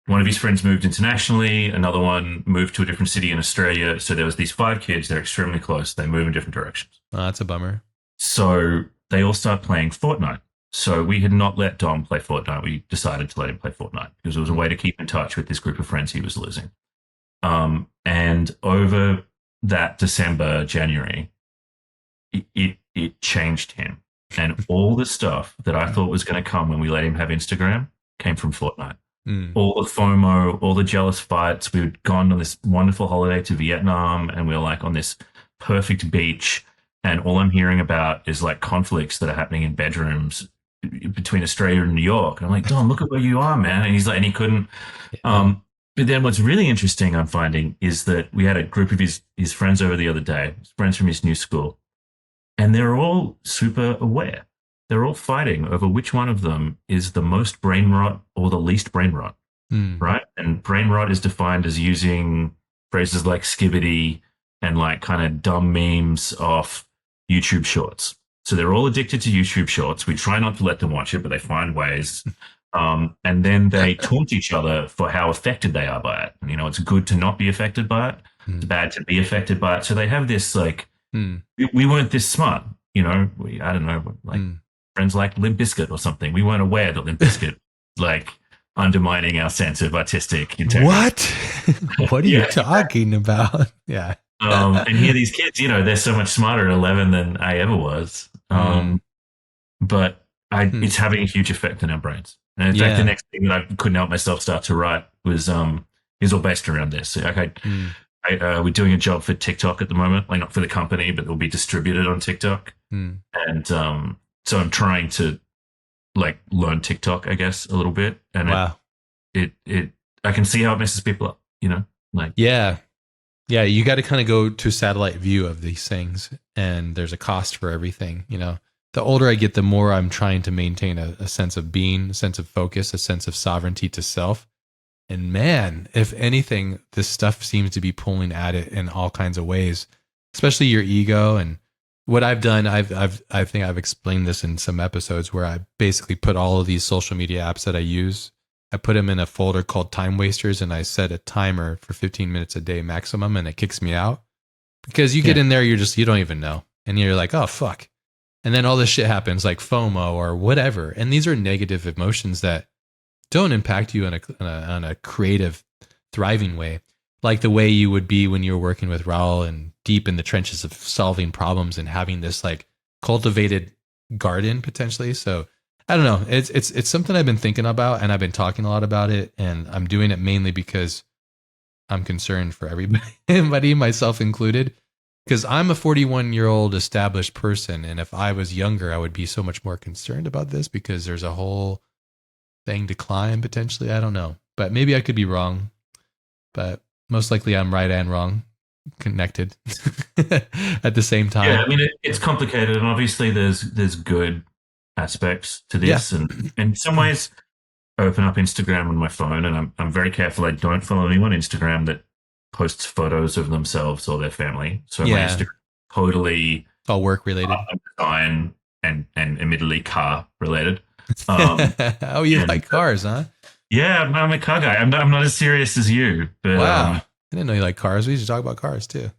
one of his friends moved internationally, another one moved to a different city in Australia. So there was these 5 kids, they're extremely close. They move in different directions. Oh, that's a bummer. So they all start playing Fortnite. So we had not let Dom play Fortnite. We decided to let him play Fortnite because it was a way to keep in touch with this group of friends he was losing. And over that December, January, it changed him. And all the stuff that I thought was going to come when we let him have Instagram came from Fortnite. All the FOMO, all the jealous fights. We had gone on this wonderful holiday to Vietnam, and we were like on this perfect beach. And all I'm hearing about is like conflicts that are happening in bedrooms between Australia and New York. And I'm like, Dom, look at where you are, man. And he's like, and he couldn't. But then what's really interesting I'm finding is that we had a group of his friends over the other day, friends from his new school, and they're all super aware. They're all fighting over which one of them is the most brain rot or the least brain rot, right? And brain rot is defined as using phrases like skibbity and like kind of dumb memes off YouTube shorts. So they're all addicted to YouTube shorts. We try not to let them watch it, but they find ways. And then they taunt each other for how affected they are by it. And, you know, it's good to not be affected by it. It's bad to be affected by it. So they have this like, we weren't this smart, you know, I don't know, like friends like Limp Bizkit or something. We weren't aware that Limp Bizkit like undermining our sense of artistic integrity. What? What are you talking about? Yeah. And here these kids, you know, they're so much smarter at 11 than I ever was. But it's having a huge effect on our brains. And in fact, the next thing that I couldn't help myself start to write was is all based around this. Okay, we're doing a job for TikTok at the moment, like not for the company, but it'll be distributed on TikTok. And so I'm trying to like learn TikTok, I guess, a little bit. And it I can see how it messes people up, you know, like yeah, you got to kind of go to satellite view of these things, and there's a cost for everything, you know. The older I get, the more I'm trying to maintain a sense of being, a sense of focus, a sense of sovereignty to self. And man, if anything, this stuff seems to be pulling at it in all kinds of ways, especially your ego. And what I've done, I think I've explained this in some episodes where I basically put all of these social media apps that I use, I put them in a folder called time wasters, and I set a timer for 15 minutes a day maximum, and it kicks me out because you get in there, you don't even know. And you're like, oh, fuck. And then all this shit happens like FOMO or whatever. And these are negative emotions that don't impact you on a creative, thriving way, like the way you would be when you were working with Raoul and deep in the trenches of solving problems and having this like cultivated garden potentially. So I don't know. It's something I've been thinking about, and I've been talking a lot about it, and I'm doing it mainly because I'm concerned for everybody, myself included. Because I'm a 41-year-old established person, and if I was younger, I would be so much more concerned about this because there's a whole thing to climb potentially. I don't know, but maybe I could be wrong. But most likely, I'm right and wrong, connected at the same time. Yeah, I mean it's complicated, and obviously there's good aspects to this, and in some ways, I open up Instagram on my phone, and I'm very careful. I don't follow anyone on Instagram that posts photos of themselves or their family. So my Instagram totally all work related, design and admittedly car related. Oh, you like cars, huh? Yeah, I'm a car guy. I'm not as serious as you. But, wow, I didn't know you like cars. We should talk about cars too.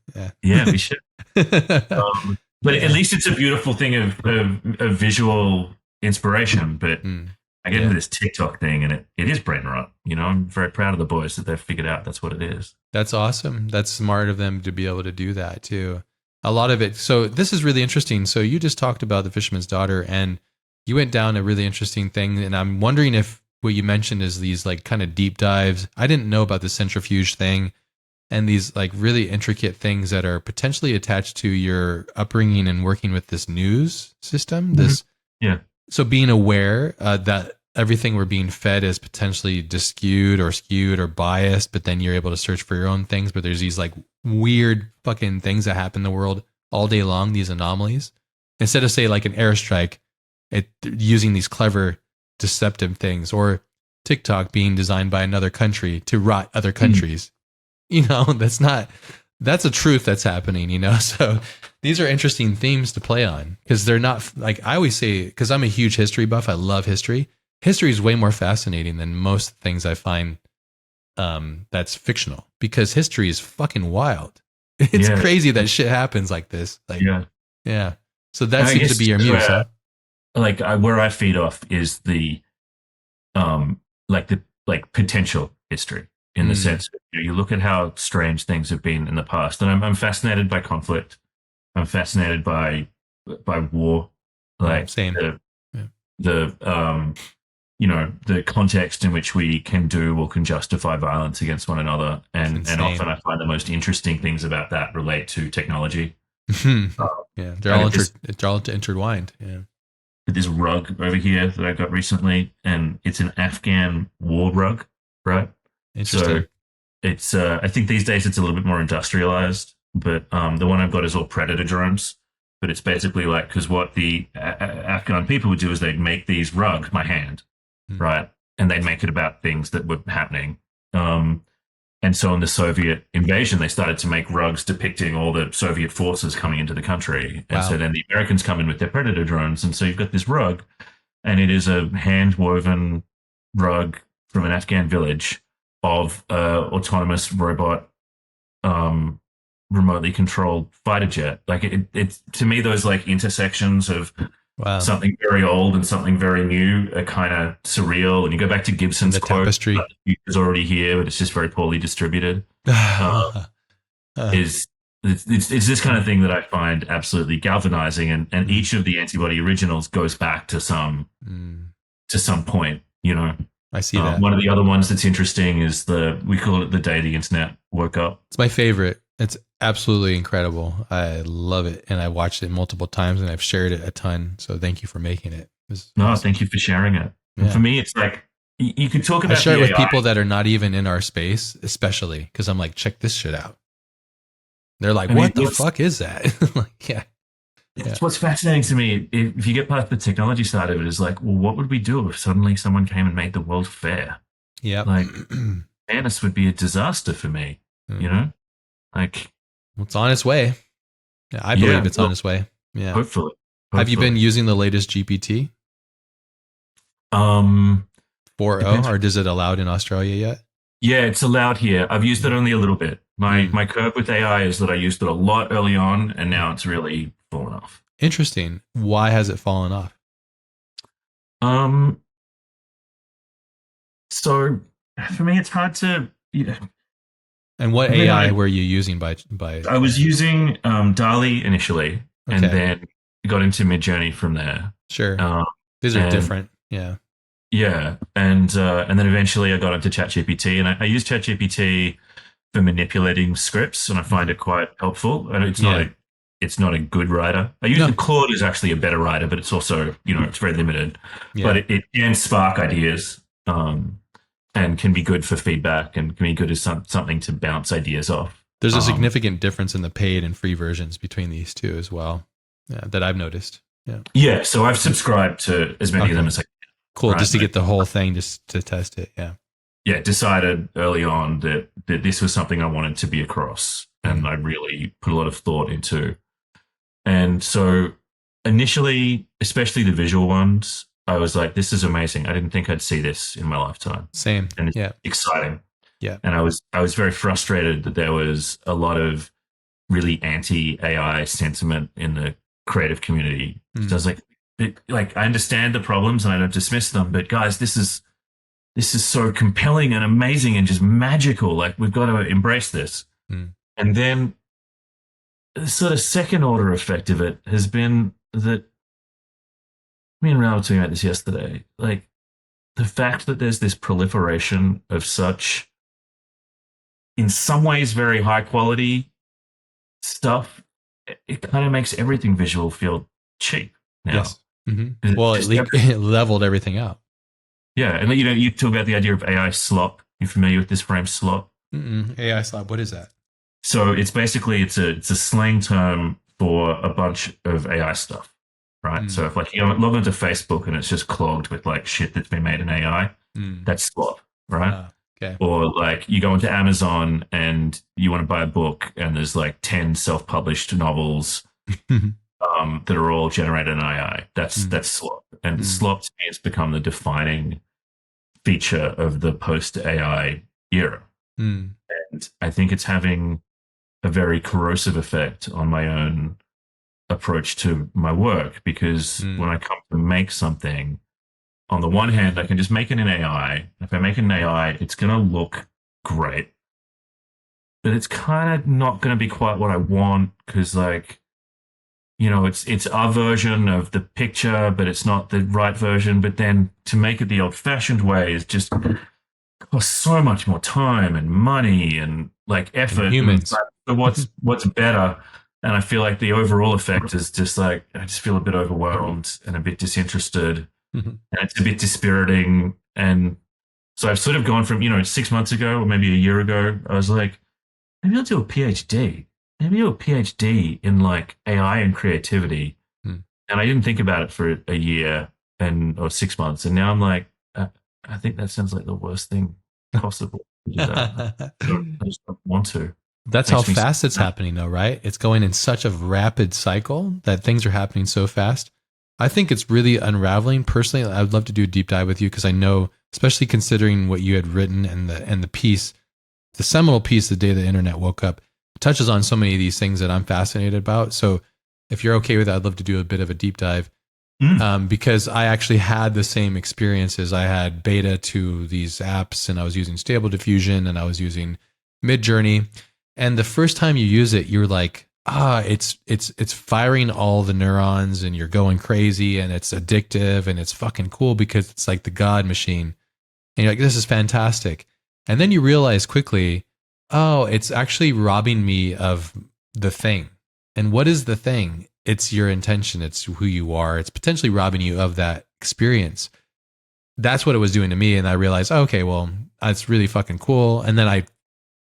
Yeah, we should. But at least it's a beautiful thing of visual inspiration. But I get into this TikTok thing, and it is brain rot. You know, I'm very proud of the boys that they've figured out that's what it is. That's awesome. That's smart of them to be able to do that too. A lot of it. So this is really interesting. So you just talked about the Fisherman's Daughter, and you went down a really interesting thing. And I'm wondering if what you mentioned is these like kind of deep dives. I didn't know about the centrifuge thing and these like really intricate things that are potentially attached to your upbringing and working with this news system. So being aware that everything we're being fed is potentially skewed or biased, but then you're able to search for your own things. But there's these like weird fucking things that happen in the world all day long, these anomalies. Instead of say like an airstrike, using these clever, deceptive things, or TikTok being designed by another country to rot other countries. You know, that's a truth that's happening, you know? So these are interesting themes to play on because they're not like I always say, because I'm a huge history buff. I love history. History is way more fascinating than most things I find that's fictional because history is fucking wild. It's crazy that shit happens like this. Like, yeah. So that seems to be your muse, huh? where I feed off is the um like potential history in the Mm, sense you look at how strange things have been in the past, and I'm fascinated by conflict. I'm fascinated by war, yeah, like same. Yeah, the the context in which we can do or can justify violence against one another, it's and often insane. I find the most interesting things about that relate to technology. Uh, Yeah, I got this they're all intertwined. Yeah, this rug over here that I got recently, and it's an Afghan war rug, right? So interesting. it's I think these days it's a little bit more industrialized, but the one I've got is all predator drones. But it's basically like because what the Afghan people would do is they'd make these rugs by hand, Mm. right? And they'd make it about things that were happening. Um, and so in the Soviet invasion, they started to make rugs depicting all the Soviet forces coming into the country. And so Wow, then the Americans come in with their predator drones, and so you've got this rug, and it is a hand woven rug from an Afghan village of autonomous robot, um, remotely controlled fighter jet. Like it to me, those like intersections of wow, something very old and something very new are kind of surreal. And you go back to and Gibson's the quote, tapestry. "The future's already here, but it's just very poorly distributed." Uh, Uh, is it's this kind of thing that I find absolutely galvanizing, and mm, each of the Antibody Originals goes back mm, to some point. I see that. One of the other ones that's interesting is we call it the day the internet woke up. It's my favorite. It's absolutely incredible. I love it, and I watched it multiple times, and I've shared it a ton. So thank you for making it. It's No, awesome. thank you for sharing it. And for Yeah, me, it's like you could talk I about share it the with AI. people that are not even in our space, especially because I'm like, check this shit out. They're like, I mean, what the fuck is that? Like, yeah, yeah, it's what's fascinating to me. If you get past the technology side of it, is like, well, what would we do if suddenly someone came and made the world fair? yep. Like, fairness would be a disaster for me. You Mhm. know, like, It's on its way. Yeah, I believe yeah, it's on well, its way. Yeah. hopefully, Have you been hopefully. using the latest GPT Um, 4.0, depends. or is it allowed in Australia yet? Yeah, it's allowed here. I've used it Mm. only a little bit. My Mm. my curve with AI is that I used it a lot early on, and now it's really fallen off. Interesting. Why has it fallen off? Um, so for me, it's hard to. And what When AI were you using by I was using DALI initially, and Okay, then got into Midjourney from there. sure. Uh, These are and different. Yeah. yeah, and then eventually I got into ChatGPT, and I use ChatGPT for manipulating scripts, and I find Mhm. it quite helpful. And Yeah. it's not a good writer. I use No. Claude is actually a better writer, but it's also it's very limited. But Yeah. it can spark ideas, and can be good for feedback, and can be good as something to bounce ideas off. There's a Um, significant difference in the paid and free versions between these two as well. Yeah, that I've noticed. Yeah. yeah, so I've subscribed to as many of them Okay. as I can. Cool. Right? Just to get the whole thing, just to test it. Yeah. Yeah, decided early on that this was something I wanted to be across, and Mm. I really put a lot of thought into. And so initially, especially the visual ones, I was like, this is amazing. I didn't think I'd see this in my lifetime. Same. And it's Yeah. exciting. Yeah. And I was very frustrated that there was a lot of really anti AI sentiment in the creative community. So I Mm. was like, I understand the problems and I don't dismiss them, but guys, this is so compelling and amazing and just magical. Like we've got to embrace this. Mm. And then the sort of second order effect of it has been that me and Raoul were talking about this yesterday. Like the fact that there's this proliferation of such, in some ways, very high quality stuff, it kind of makes everything visual feel cheap now. Yes. Hmm. 'Cause Well, just it leveled everything out. yeah, and you talk about the idea of AI slop. You familiar with this frame slop? Mm-mm. AI slab. What is that? So it's basically it's a slang term for a bunch of AI stuff, right? So Mm. if like you log onto Facebook and it's just clogged with like shit that's been made in AI, Mm. that's slop, right? Okay. Or like you go into Amazon and you want to buy a book and there's like 10 self-published novels that are all generated in AI. Mm. That's slop. And Mm. slop to me has become the defining feature of the post AI era. Mm. And I think it's having a very corrosive effect on my own approach to my work, because when I come to make something, on the one hand, I can just make it in AI. If I make it in AI, it's going to look great, but it's kind of not going to be quite what I want, because like, you know, it's our version of the picture, but it's not the right version. But then to make it the old-fashioned way is just costs so much more time and money and like effort. And humans. So what's better? And I feel like the overall effect is just like I just feel a bit overwhelmed and a bit disinterested, and it's a bit dispiriting. And so I've sort of gone from, you know, 6 months ago or maybe a year ago, I was like, maybe I'll do a PhD. Maybe I'll do a PhD in like AI and creativity. And I didn't think about it for a year or 6 months. And now I'm like, I think that sounds like the worst thing possible to do that. I just don't want to. That's how fast it's happening though, right? It's going in such a rapid cycle that things are happening so fast. I think it's really unraveling. Personally, I'd love to do a deep dive with you, because I know, especially considering what you had written and the piece, the seminal piece, The Day the Internet Woke Up, touches on so many of these things that I'm fascinated about. So if you're okay with that, I'd love to do a bit of a deep dive. Because I actually had the same experiences. I had beta to these apps, and I was using Stable Diffusion, and I was using Midjourney. And the first time you use it, you're like, it's firing all the neurons, and you're going crazy, and it's addictive, and it's fucking cool because it's like the God machine. And you're like, this is fantastic. And then you realize quickly, oh, it's actually robbing me of the thing. And what is the thing? It's your intention. It's who you are. It's potentially robbing you of that experience. That's what it was doing to me. And I realized, oh, okay, well, it's really fucking cool. And then I,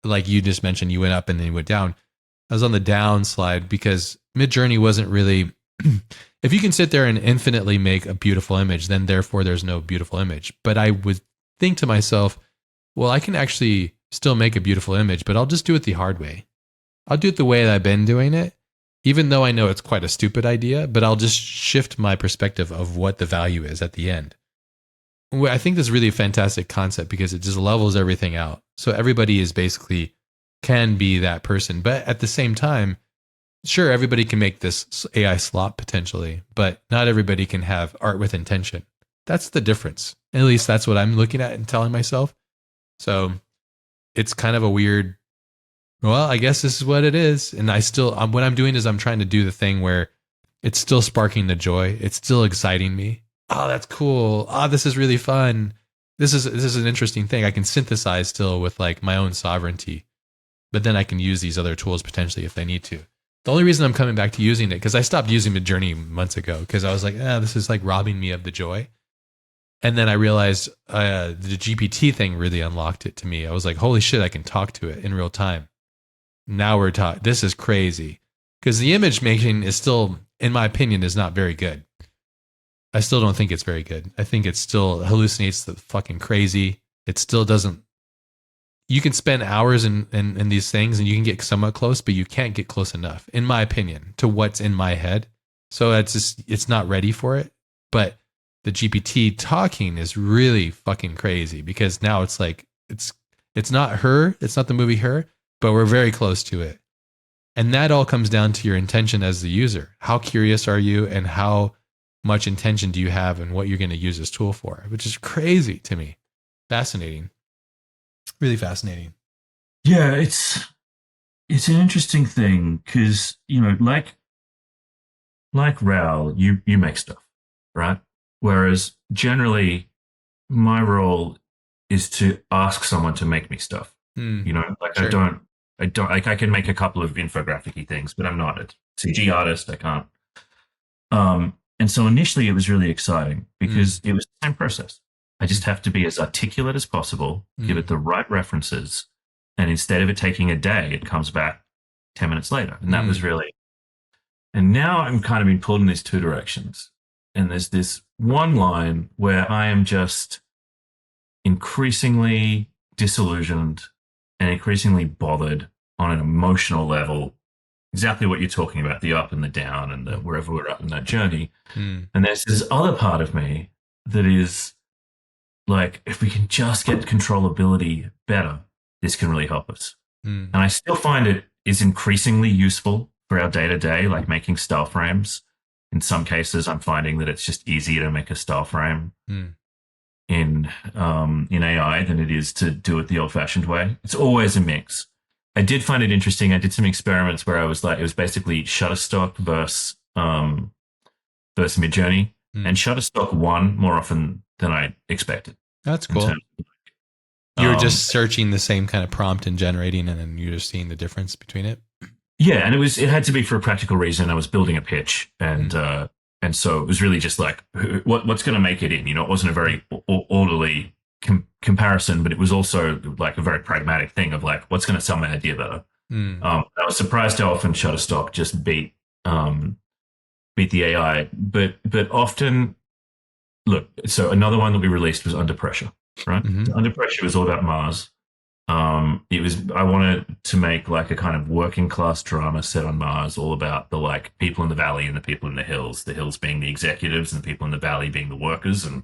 like you just mentioned, you went up and then you went down. I was on the down slide because Midjourney wasn't really, if you can sit there and infinitely make a beautiful image, then therefore there's no beautiful image. But I would think to myself, well, I can actually still make a beautiful image, but I'll just do it the hard way. I'll do it the way that I've been doing it, even though I know it's quite a stupid idea, but I'll just shift my perspective of what the value is at the end. I think this is really a fantastic concept because it just levels everything out. So everybody is basically can be that person. But at the same time, sure, everybody can make this AI slop potentially, but not everybody can have art with intention. That's the difference. At least that's what I'm looking at and telling myself. So it's kind of a weird, well, I guess this is what it is. And I still, what I'm doing is I'm trying to do the thing where it's still sparking the joy. It's still exciting me. Oh, that's cool. Oh, this is really fun. This is an interesting thing. I can synthesize still with like my own sovereignty, but then I can use these other tools potentially if I need to. The only reason I'm coming back to using it, because I stopped using Midjourney months ago, because I was like, this is like robbing me of the joy. And then I realized the GPT thing really unlocked it to me. I was like, holy shit, I can talk to it in real time. Now we're talking. This is crazy. Because the image making is still, in my opinion, is not very good. I still don't think it's very good. I think it still hallucinates the fucking crazy. It still doesn't. You can spend hours in these things and you can get somewhat close, but you can't get close enough, in my opinion, to what's in my head. So it's not ready for it. But the GPT talking is really fucking crazy because now it's like, it's not her. It's not the movie Her, but we're very close to it. And that all comes down to your intention as the user. How curious are you and how much intention do you have and what you're going to use this tool for, which is crazy to me. Fascinating. Really fascinating. Yeah, it's an interesting thing because, you know, like Raoul, you make stuff, right? Whereas generally my role is to ask someone to make me stuff. You know, like sure. I don't like I can make a couple of infographic-y things, but I'm not a CG artist. I can't. And so initially it was really exciting because it was the same process. I just have to be as articulate as possible, give it the right references, and instead of it taking a day, it comes back 10 minutes later. And that was really, and now I'm kind of being pulled in these two directions. And there's this one line where I am just increasingly disillusioned and increasingly bothered on an emotional level. Exactly what you're talking about, the up and the down and the wherever we're at in that journey. And there's this other part of me that is like, if we can just get controllability better, this can really help us. And I still find it is increasingly useful for our day to day, like making style frames. In some cases, I'm finding that it's just easier to make a style frame Mm. in AI than it is to do it the old fashioned way. It's always a mix. I did find it interesting. I did some experiments where I was like, it was basically Shutterstock versus Midjourney, Mm. and Shutterstock won more often than I expected. That's In cool. terms You're um, just searching the same kind of prompt and generating, and then you're just seeing the difference between it. yeah, and it had to be for a practical reason. I was building a pitch, Mm. and so it was really just like what's going to make it in. You know, it wasn't a very orderly comparison, but it was also like a very pragmatic thing of like what's going to sell my idea better. Mm. I was surprised how often Shutterstock just beat the AI, but often look. So another one that we released was Under Pressure, right? Mm-hmm. So Under Pressure was all about Mars. It was I wanted to make like a kind of working class drama set on Mars, all about the like people in the valley and the people in the hills being the executives and the people in the valley being the workers, and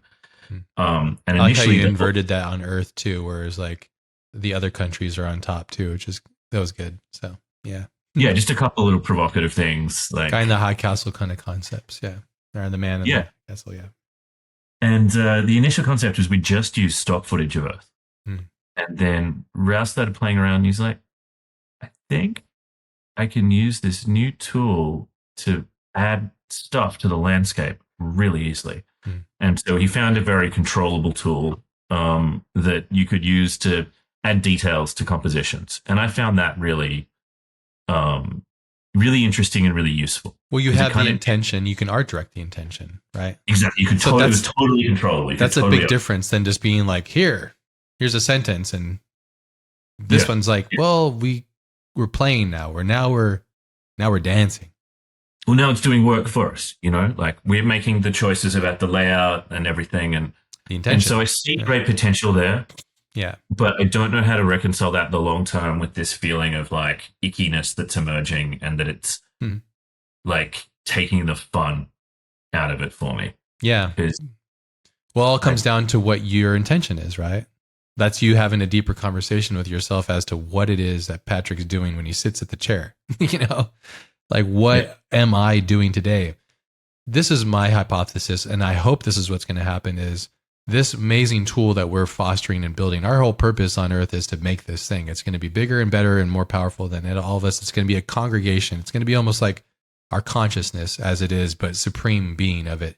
I like how initially you inverted that on Earth too, whereas like the other countries are on top too, which is that was good. So yeah, yeah, just a couple of little provocative things guy in like the high castle kind of concepts. Yeah, or the man in yeah, the castle. Yeah. and the initial concept was we just use stock footage of Earth, Mm. and then Rouse started playing around. And he's like, I think I can use this new tool to add stuff to the landscape really easily. Mm. And so he found a very controllable tool that you could use to add details to compositions. And I found that um, really interesting and really useful. Well, you 'Cause it have the kind of intention. You can art direct the intention, right? exactly you could So totally it was totally controllable. You could that's a totally big difference than just being like, here's a sentence, and this yeah. one's like, Yeah. well, we're playing now. We're dancing. Well, now it's doing work for us. You know, like we're making the choices about the layout and everything, The and intention. so I see Yeah. great potential there. Yeah. But I don't know how to reconcile that in the long term with this feeling of like ickiness that's emerging and that it's Hmm. like taking the fun out of it for me. Yeah. Because Well, it all comes down to what your intention is, right? That's you having a deeper conversation with yourself as to what it is that Patrick's doing when he sits at the chair. Like what am I doing today? This is my hypothesis, and I hope this is what's going to happen is this amazing tool that we're fostering and building. Our whole purpose on earth is to make this thing. It's going to be bigger and better and more powerful than all of us. It's going to be a congregation. It's going to be almost like our consciousness as it is, but supreme being of it.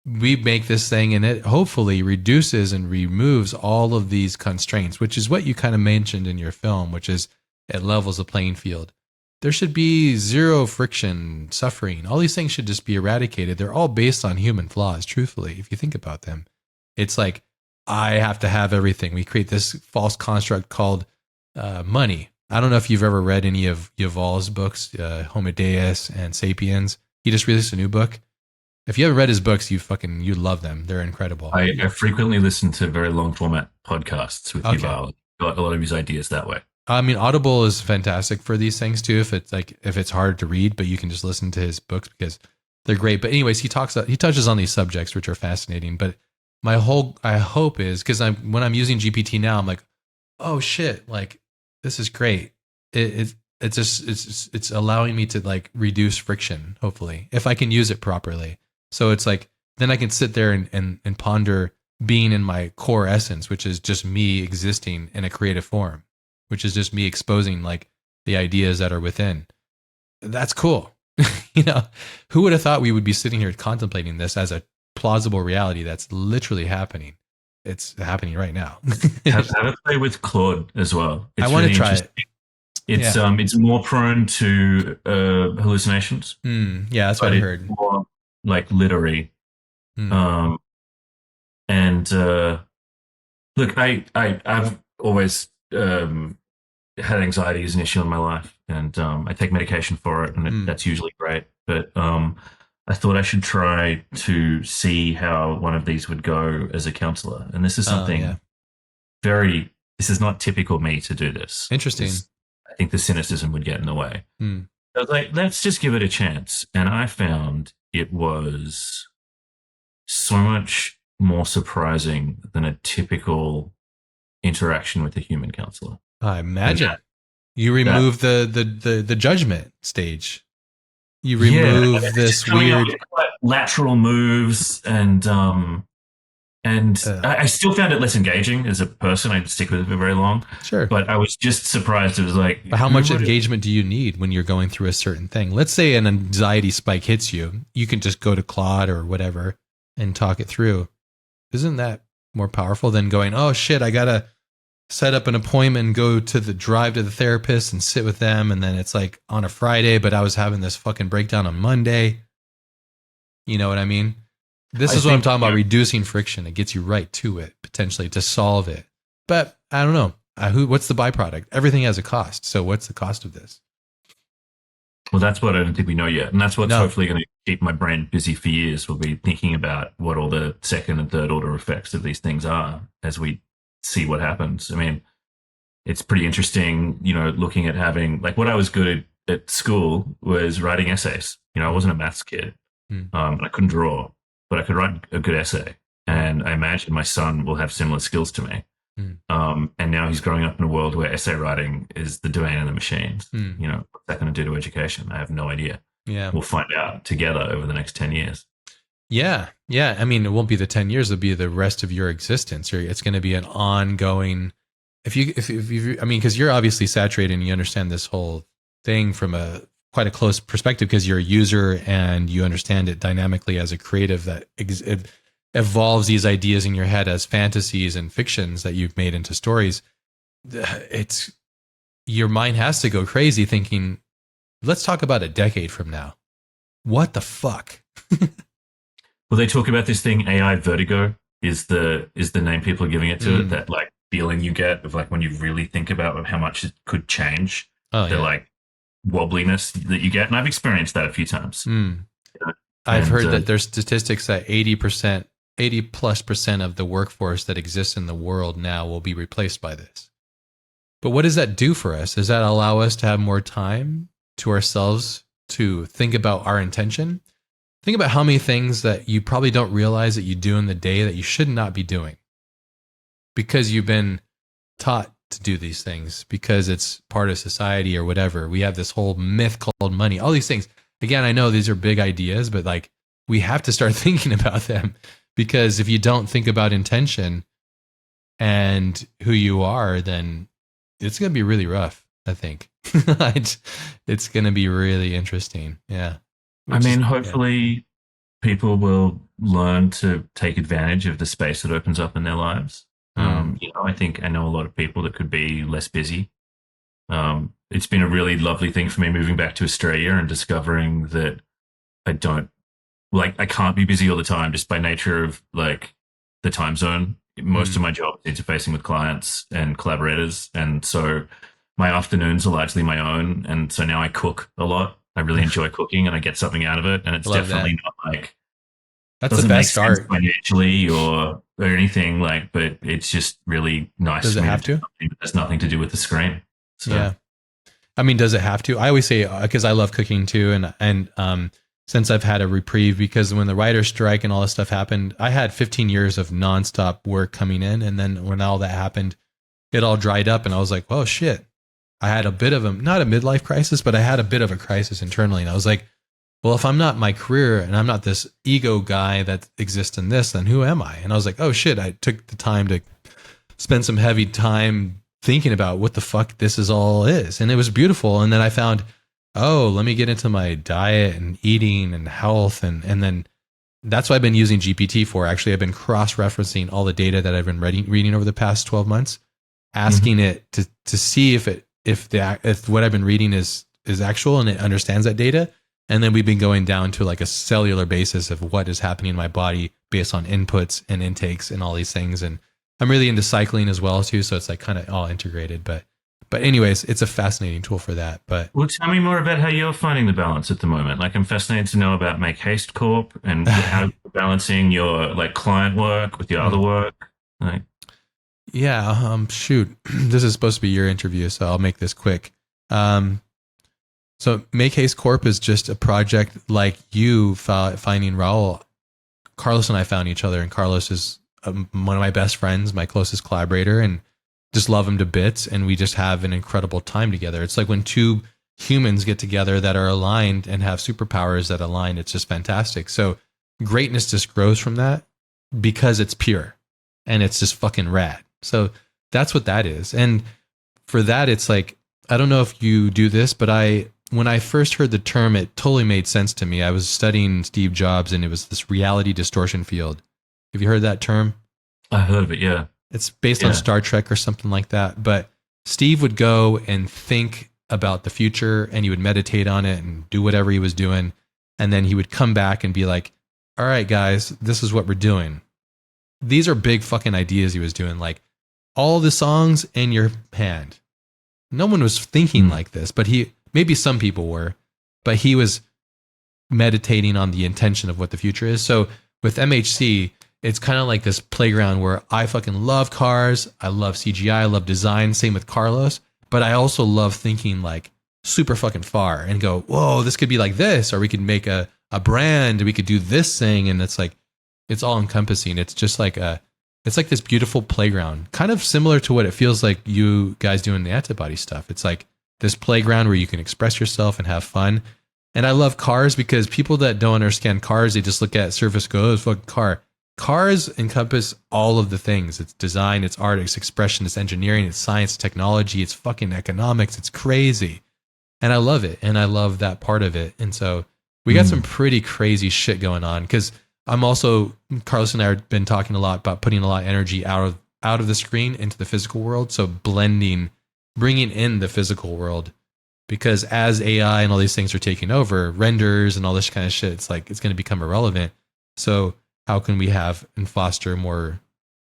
We make this thing and it hopefully reduces and removes all of these constraints, which is what you kind of mentioned in your film, which is it levels the playing field. There should be zero friction, suffering. All these things should just be eradicated. They're all based on human flaws, truthfully, if you think about them. It's like, I have to have everything. We create this false construct called money. I don't know if you've ever read any of Yuval's books, Homo Deus and Sapiens. He just released a new book. If you haven't read his books, you love them. They're incredible. I frequently listen to very long format podcasts with Yuval. Got a lot of his ideas that way. I mean, Audible is fantastic for these things too. If it's hard to read, but you can just listen to his books because they're great. But anyways, he touches on these subjects which are fascinating. But I hope is because when I'm using GPT now, I'm like, oh shit, like this is great. It's allowing me to like reduce friction. Hopefully, if I can use it properly. So it's like then I can sit there and ponder being in my core essence, which is just me existing in a creative form, which is just me exposing like the ideas that are within. That's cool. Who would have thought we would be sitting here contemplating this as a plausible reality that's literally happening? It's happening right now. have a play with Claude as well. I want to try it. It's more prone to hallucinations. Yeah, that's what I heard. More like literary. And look, I've always had anxiety as an issue in my life, and I take medication for it, and that's usually great. But I thought I should try to see how one of these would go as a counselor, and this is something This is not typical me to do this. Interesting. I think the cynicism would get in the way. I was like, let's just give it a chance, and I found it was so much more surprising than a typical interaction with a human counselor. I imagine. You remove the judgment stage. You Yeah, remove it's just this coming up weird. with quite lateral moves, and I still found it less engaging as a person. I didn't stick with it for very long, Sure. but I was just surprised. It was like, But how who much would have? engagement do you need when you're going through a certain thing? Let's say an anxiety spike hits you. You can just go to Claude or whatever and talk it through. Isn't that more powerful than going, oh shit, I got to set up an appointment and go to the drive to the therapist and sit with them. And then it's like on a Friday, but I was having this fucking breakdown on Monday. You know what I mean? This I is what I'm think talking about. Reducing friction. It gets you right to it, potentially to solve it. But I don't know. What's the byproduct? Everything has a cost. So what's the cost of this? Well, that's what I don't think we know yet, and that's what's No. hopefully going to keep my brain busy for years. We'll be thinking about what all the second and third order effects of these things are as we see what happens. I mean, it's pretty interesting, looking at having like what I was good at school was writing essays. I wasn't a maths kid, Mm. and I couldn't draw, but I could write a good essay. And I imagine my son will have similar skills to me. Mm. And now he's growing up in a world where essay writing is the domain of the machines. Mm. What's that going to do to education? I have no idea. Yeah. We'll find out together over the next 10 years. Yeah. Yeah. I mean, it won't be the 10 years. It'll be the rest of your existence. It's going to be an ongoing, if you, I mean, cause you're obviously saturated and you understand this whole thing from quite a close perspective because you're a user and you understand it dynamically as a creative that it evolves these ideas in your head as fantasies and fictions that you've made into stories. It's your mind has to go crazy thinking, let's talk about a decade from now. What the fuck? Well, they talk about this thing, AI vertigo is the name people are giving it to it, that like feeling you get of like when you really think about how much it could change. Oh, the yeah. like wobbliness that you get. And I've experienced that a few times. I've heard that there's statistics that 80+% of the workforce that exists in the world now will be replaced by this. But what does that do for us? Does that allow us to have more time to ourselves to think about our intention? Think about how many things that you probably don't realize that you do in the day that you should not be doing because you've been taught to do these things because it's part of society or whatever. We have this whole myth called money, all these things. Again, I know these are big ideas, but like we have to start thinking about them because if you don't think about intention and who you are, then it's going to be really rough, I think. It's going to be really interesting. Yeah. Hopefully people will learn to take advantage of the space that opens up in their lives. I know a lot of people that could be less busy. It's been a really lovely thing for me moving back to Australia and discovering that I can't be busy all the time just by nature of like the time zone. Most of my job is interfacing with clients and collaborators. And so my afternoons are largely my own. And so now I cook a lot. I really enjoy cooking and I get something out of it. And it's definitely not like, that's the best art financially or anything like, but it's just really nice. Does it have to? It has nothing to do with the screen. So. Yeah. I mean, does it have to? I always say, because I love cooking too. And since I've had a reprieve, because when the writer's strike and all this stuff happened, I had 15 years of nonstop work coming in. And then when all that happened, it all dried up and I was like, oh shit. I had a bit of not a midlife crisis, but I had a bit of a crisis internally. And I was like, well, if I'm not my career and I'm not this ego guy that exists in this, then who am I? And I was like, oh shit. I took the time to spend some heavy time thinking about what the fuck this is all is. And it was beautiful. And then I found, oh, let me get into my diet and eating and health. And then that's what I've been using GPT for. Actually, I've been cross-referencing all the data that I've been reading over the past 12 months, asking it to see if what I've been reading is actual and it understands that data. And then we've been going down to like a cellular basis of what is happening in my body based on inputs and intakes and all these things. And I'm really into cycling as well too. So it's like kind of all integrated, but anyways, it's a fascinating tool for that. But well, tell me more about how you're finding the balance at the moment. Like I'm fascinated to know about Make Haste Corp and how you're balancing your like client work with your other work. Like, yeah. Shoot, this is supposed to be your interview, so I'll make this quick. So Make Haste Corp is just a project like you finding Raoul. Carlos and I found each other, and Carlos is one of my best friends, my closest collaborator. And just love him to bits, and we just have an incredible time together. It's like when two humans get together that are aligned and have superpowers that align. It's just fantastic. So greatness just grows from that because it's pure and it's just fucking rad. So that's what that is. And for that, it's like, I don't know if you do this, but when I first heard the term, it totally made sense to me. I was studying Steve Jobs, and it was this reality distortion field. Have you heard that term? I heard of it, yeah. It's based on Star Trek or something like that. But Steve would go and think about the future, and he would meditate on it and do whatever he was doing. And then he would come back and be like, all right, guys, this is what we're doing. These are big fucking ideas he was doing. Like, all the songs in your hand. No one was thinking like this, but maybe some people were, but he was meditating on the intention of what the future is. So with MHC, it's kind of like this playground where I fucking love cars. I love CGI. I love design. Same with Carlos. But I also love thinking like super fucking far and go, whoa, this could be like this, or we could make a brand. We could do this thing. And it's like, it's all encompassing. It's just like it's like this beautiful playground, kind of similar to what it feels like you guys doing the Antibody stuff. It's like this playground where you can express yourself and have fun. And I love cars because people that don't understand cars, they just look at surface, go, oh, it's a fucking car. Cars encompass all of the things. It's design, it's art, it's expression, it's engineering, it's science, technology, it's fucking economics. It's crazy. And I love it. And I love that part of it. And so we got some pretty crazy shit going on, because Carlos and I have been talking a lot about putting a lot of energy out of the screen into the physical world. So bringing in the physical world, because as AI and all these things are taking over, renders and all this kind of shit, it's like, it's going to become irrelevant. So how can we have and foster more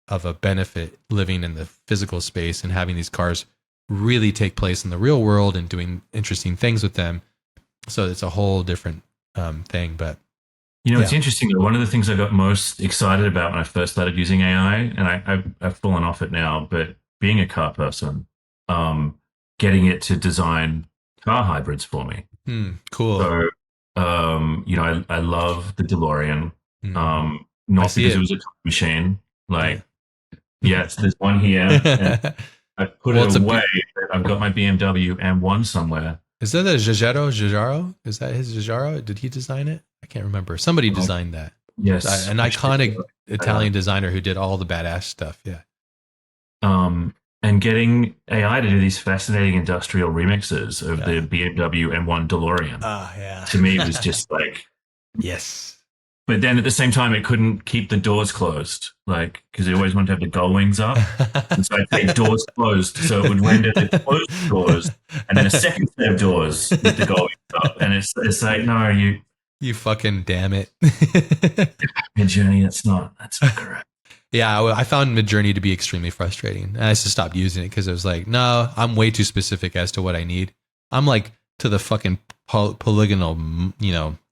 of a benefit living in the physical space and having these cars really take place in the real world and doing interesting things with them? So it's a whole different thing. But it's interesting. One of the things I got most excited about when I first started using AI, and I've fallen off it now, but being a car person, getting it to design car hybrids for me. Cool. So, I love the DeLorean. Not because it was a time machine. Like, yes, there's one here. And I put it away. I've got my BMW M1 somewhere. Is that a Giugiaro? Is that his Giugiaro? Did he design it? I can't remember. Somebody designed that. Yes. An iconic Italian designer who did all the badass stuff. Yeah. And getting AI to do these fascinating industrial remixes of the BMW M1 DeLorean. To me, it was just like, yes. But then at the same time, it couldn't keep the doors closed, like, because it always wanted to have the gull wings up. And so I'd say doors closed. So it would render the closed doors and then a second set of doors with the gull wings up. And it's like, no, you fucking damn it. Midjourney, that's not correct. Yeah, I found Midjourney to be extremely frustrating. And I just stopped using it because it was like, no, I'm way too specific as to what I need. I'm like to the fucking polygonal,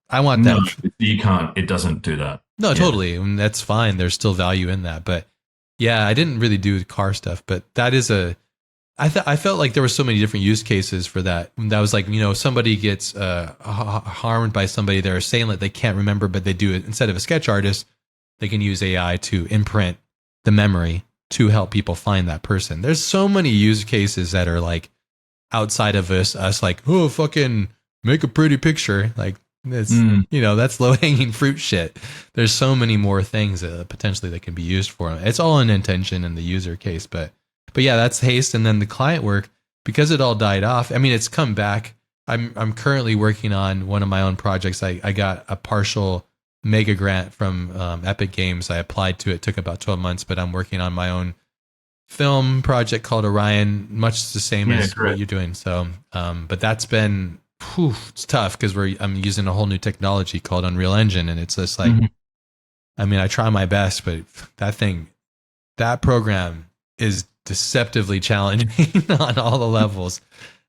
I want that. No, you can't. It doesn't do that. No, totally. And that's fine. There's still value in that. But yeah, I didn't really do car stuff. But that is I felt like there were so many different use cases for that. That was like, somebody gets harmed by somebody. They're saying that they can't remember, but they do it. Instead of a sketch artist, they can use AI to imprint the memory to help people find that person. There's so many use cases that are like outside of us like, oh, fucking make a pretty picture. Like, it's that's low hanging fruit shit. There's so many more things that potentially that can be used for. It's all in intention in the user case, but yeah, that's Haste. And then the client work, because it all died off. I mean, it's come back. I'm currently working on one of my own projects. I got a partial mega grant from Epic Games. I applied to it. Took about 12 months, but I'm working on my own film project called Orion, much the same as what you're doing. So, but that's been. It's tough because I'm using a whole new technology called Unreal Engine, and it's just like, I mean, I try my best, but that program is deceptively challenging on all the levels.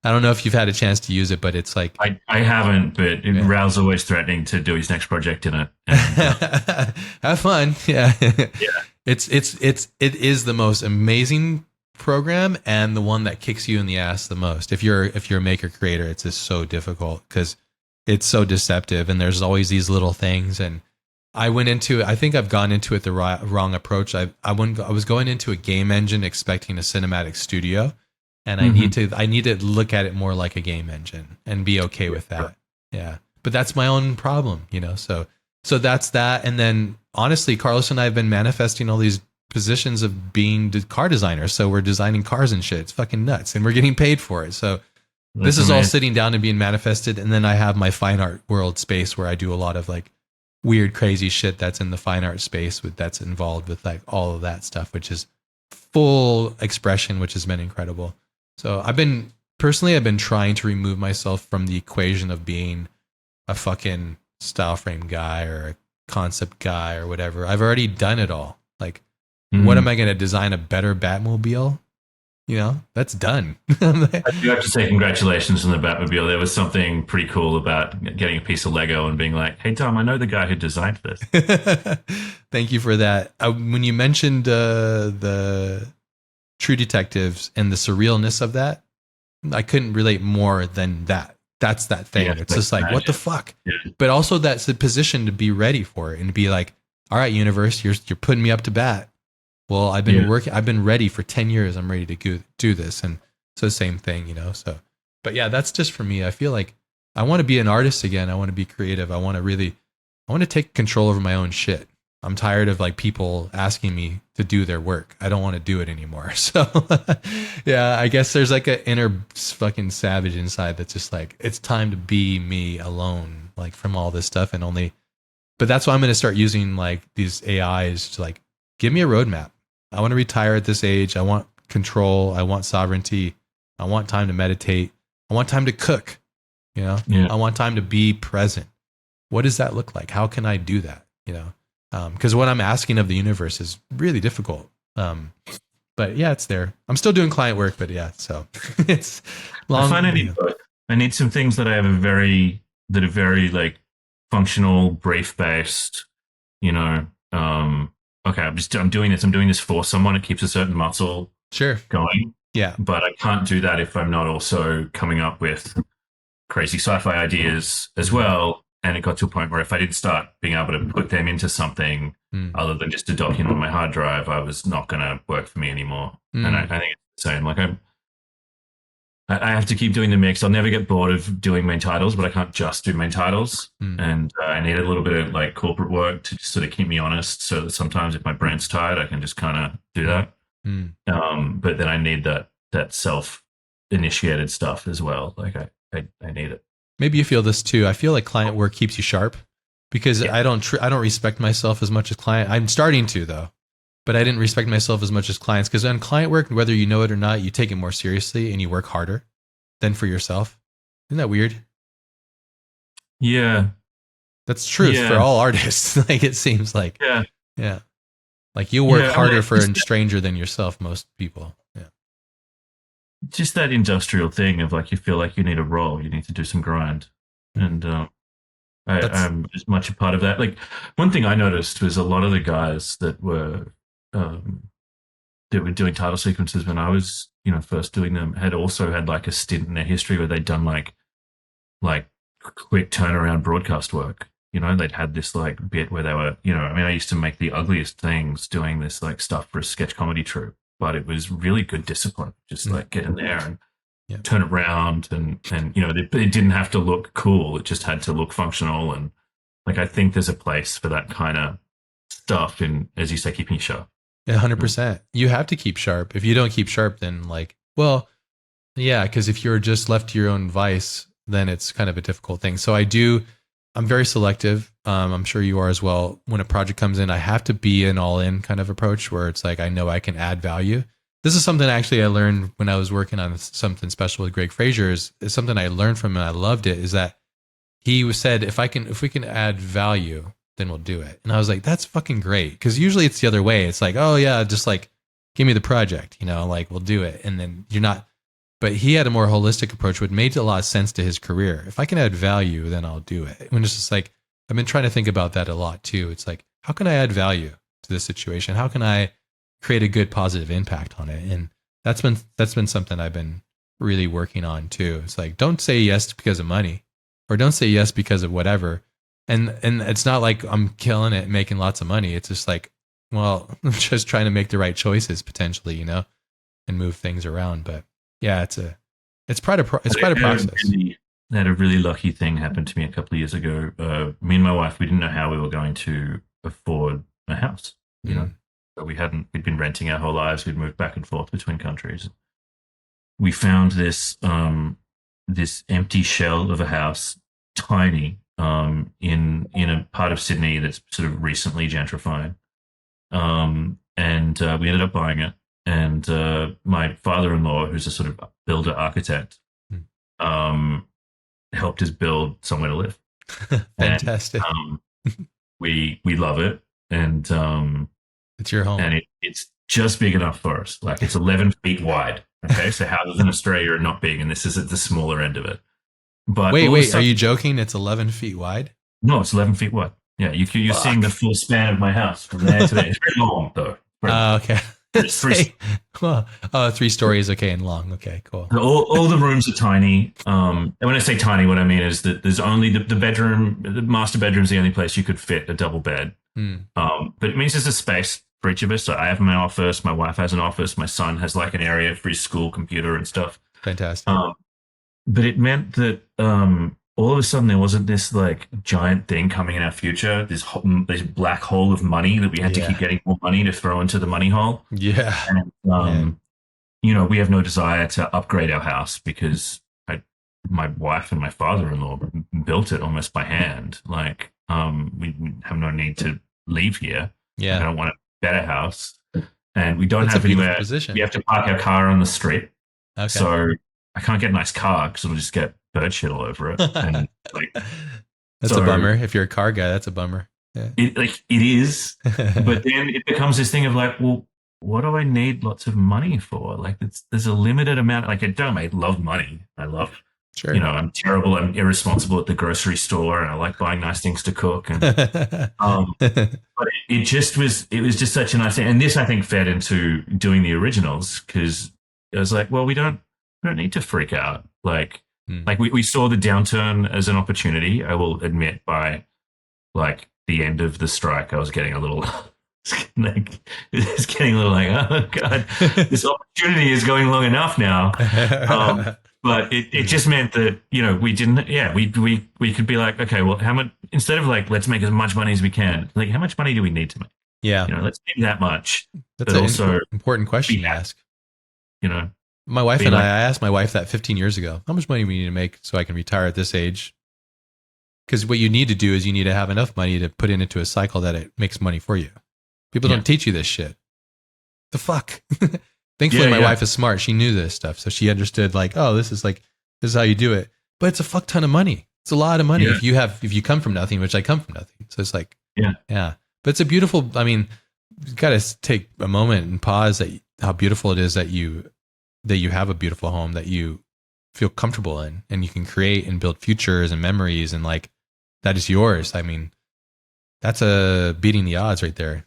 I don't know if you've had a chance to use it, but it's like I haven't, but Raoul's always threatening to do his next project in it. And, have fun, yeah. It is the most amazing program and the one that kicks you in the ass the most. If you're a maker creator, it's just so difficult because it's so deceptive, and there's always these little things, and I think I've gone into it the wrong approach. I was going into a game engine expecting a cinematic studio, and I need to look at it more like a game engine and be okay with that. Yeah. But that's my own problem, you know. So that's that. And then honestly, Carlos and I have been manifesting all these positions of being car designers. So we're designing cars and shit. It's fucking nuts, and we're getting paid for it. So this is all sitting down and being manifested. And then I have my fine art world space where I do a lot of like weird, crazy shit that's in the fine art space that's involved with like all of that stuff, which is full expression, which has been incredible. So I've been trying to remove myself from the equation of being a fucking style frame guy or a concept guy or whatever. I've already done it all. Like, what am I going to design a better Batmobile? You know, that's done. I do have to say congratulations on the Batmobile. There was something pretty cool about getting a piece of Lego and being like, hey, Tom, I know the guy who designed this. Thank you for that. When you mentioned the True Detectives and the surrealness of that, I couldn't relate more than that. That's that thing. Yeah, it's just like, what the fuck? Yeah. But also that's the position to be ready for it and to be like, all right, universe, you're putting me up to bat. Well, I've been working. I've been ready for 10 years. I'm ready to do this. And so same thing, you know. So, but yeah, that's just for me. I feel like I want to be an artist again. I want to be creative. I want to take control over my own shit. I'm tired of like people asking me to do their work. I don't want to do it anymore. So yeah, I guess there's like an inner fucking savage inside that's just like, it's time to be me alone, like from all this stuff but that's why I'm going to start using like these AIs to like, give me a roadmap. I want to retire at this age. I want control. I want sovereignty. I want time to meditate. I want time to cook. You know, I want time to be present. What does that look like? How can I do that? You know, because what I'm asking of the universe is really difficult. But yeah, it's there. I'm still doing client work, but yeah, so it's long. I find I need both. I need some things that are very like functional, brief based. You know, okay, I'm doing this for someone. It keeps a certain muscle going. Yeah. But I can't do that if I'm not also coming up with crazy sci-fi ideas as well. And it got to a point where if I didn't start being able to put them into something other than just a document on my hard drive, I was not going to work for me anymore. And I think it's the same. Like I have to keep doing the mix. I'll never get bored of doing main titles, but I can't just do main titles. And I need a little bit of like corporate work to sort of keep me honest. So that sometimes if my brain's tired, I can just kind of do that. But then I need that self-initiated stuff as well. Like I need it. Maybe you feel this too. I feel like client work keeps you sharp because I don't respect myself as much as client. I'm starting to though. But I didn't respect myself as much as clients because on client work, whether you know it or not, you take it more seriously and you work harder than for yourself. Isn't that weird? Yeah. That's truth for all artists. Like it seems like. Yeah. Like you work harder for a stranger than yourself, most people. Yeah. Just that industrial thing of like you feel like you need a role, you need to do some grind. And I'm as much a part of that. Like one thing I noticed was a lot of the guys that were doing title sequences when I was, you know, first doing them had also had like a stint in their history where they'd done like quick turnaround broadcast work. You know, they'd had this like bit where they were, you know, I mean, I used to make the ugliest things doing this like stuff for a sketch comedy troupe, but it was really good discipline. Just like get in there and turn it around and you know, it didn't have to look cool. It just had to look functional. And like, I think there's a place for that kind of stuff in, as you say, keeping you sharp. 100%. You have to keep sharp. If you don't keep sharp, then like, well, yeah, because if you're just left to your own vice, then it's kind of a difficult thing. So I'm very selective. I'm sure you are as well. When a project comes in, I have to be an all-in kind of approach where it's like, I know I can add value. This is something actually I learned when I was working on something special with Greg Fraser is something I learned from him and I loved it is that he said, if we can add value, then we'll do it. And I was like, that's fucking great. Because usually it's the other way. It's like, oh yeah, just like give me the project, you know, like we'll do it. And then you're not, but he had a more holistic approach, which made a lot of sense to his career. If I can add value, then I'll do it. When it's just like, I've been trying to think about that a lot too. It's like, how can I add value to this situation? How can I create a good positive impact on it? And that's been something I've been really working on too. It's like, don't say yes because of money or don't say yes because of whatever. And it's not like I'm killing it, making lots of money. It's just like, well, I'm just trying to make the right choices potentially, you know, and move things around. But yeah, it's quite a process. I had a really lucky thing happen to me a couple of years ago. Me and my wife, we didn't know how we were going to afford a house. You know, so we'd been renting our whole lives. We'd moved back and forth between countries. We found this empty shell of a house, tiny, in a part of Sydney that's sort of recently gentrified. And we ended up buying it. And my father-in-law, who's a sort of builder architect, helped us build somewhere to live. Fantastic. And, we love it, and it's your home, and it's just big enough for us. Like it's 11 feet wide. Okay, so houses in Australia are not big, and this is at the smaller end of it. But wait, are you joking? It's 11 feet wide? No, it's 11 feet wide. Yeah, you're seeing the full span of my house from there to there. It's very long, though. Okay. It's three stories. Okay, and long. Okay, cool. All the rooms are tiny. And when I say tiny, what I mean is that there's only the bedroom, the master bedroom is the only place you could fit a double bed. But it means there's a space for each of us. So I have my office, my wife has an office, my son has like an area for his school computer and stuff. Fantastic. But it meant that all of a sudden there wasn't this like giant thing coming in our future, this black hole of money that we had to keep getting more money to throw into the money hole. Yeah. And, you know, we have no desire to upgrade our house because my wife and my father-in-law built it almost by hand. Like, we have no need to leave here. Yeah. I don't want a better house. And we don't have anywhere. We have to park our car on the street. Okay. So I can't get a nice car because it'll just get bird shit all over it. And like, that's a bummer. If you're a car guy, that's a bummer. Yeah. It is. But then it becomes this thing of like, well, what do I need lots of money for? Like, there's a limited amount. Like, I love money. I love, you know, I'm terrible. I'm irresponsible at the grocery store, and I like buying nice things to cook. And but it was just such a nice thing. And this, I think, fed into doing the originals because it was like, well, we don't need to freak out. Like we saw the downturn as an opportunity. I will admit, by like the end of the strike, I was getting a little like, it's getting a little like, oh God, this opportunity is going long enough now. But it just meant that, you know, we could be like, okay, well, how much, instead of like, let's make as much money as we can, like, how much money do we need to make? Yeah. You know, let's make that much. That's an also important question to ask. You know, my wife and I asked my wife that 15 years ago, how much money we need to make so I can retire at this age? Because what you need to do is you need to have enough money to put into a cycle that it makes money for you. People don't teach you this shit. The fuck? Thankfully, my wife is smart. She knew this stuff. So she understood like, oh, this is how you do it. But it's a fuck ton of money. It's a lot of money if you come from nothing, which I come from nothing. So it's like, yeah. But it's a beautiful, I mean, you got to take a moment and pause at how beautiful it is that you have a beautiful home that you feel comfortable in, and you can create and build futures and memories, and like, that is yours. I mean, that's beating the odds right there.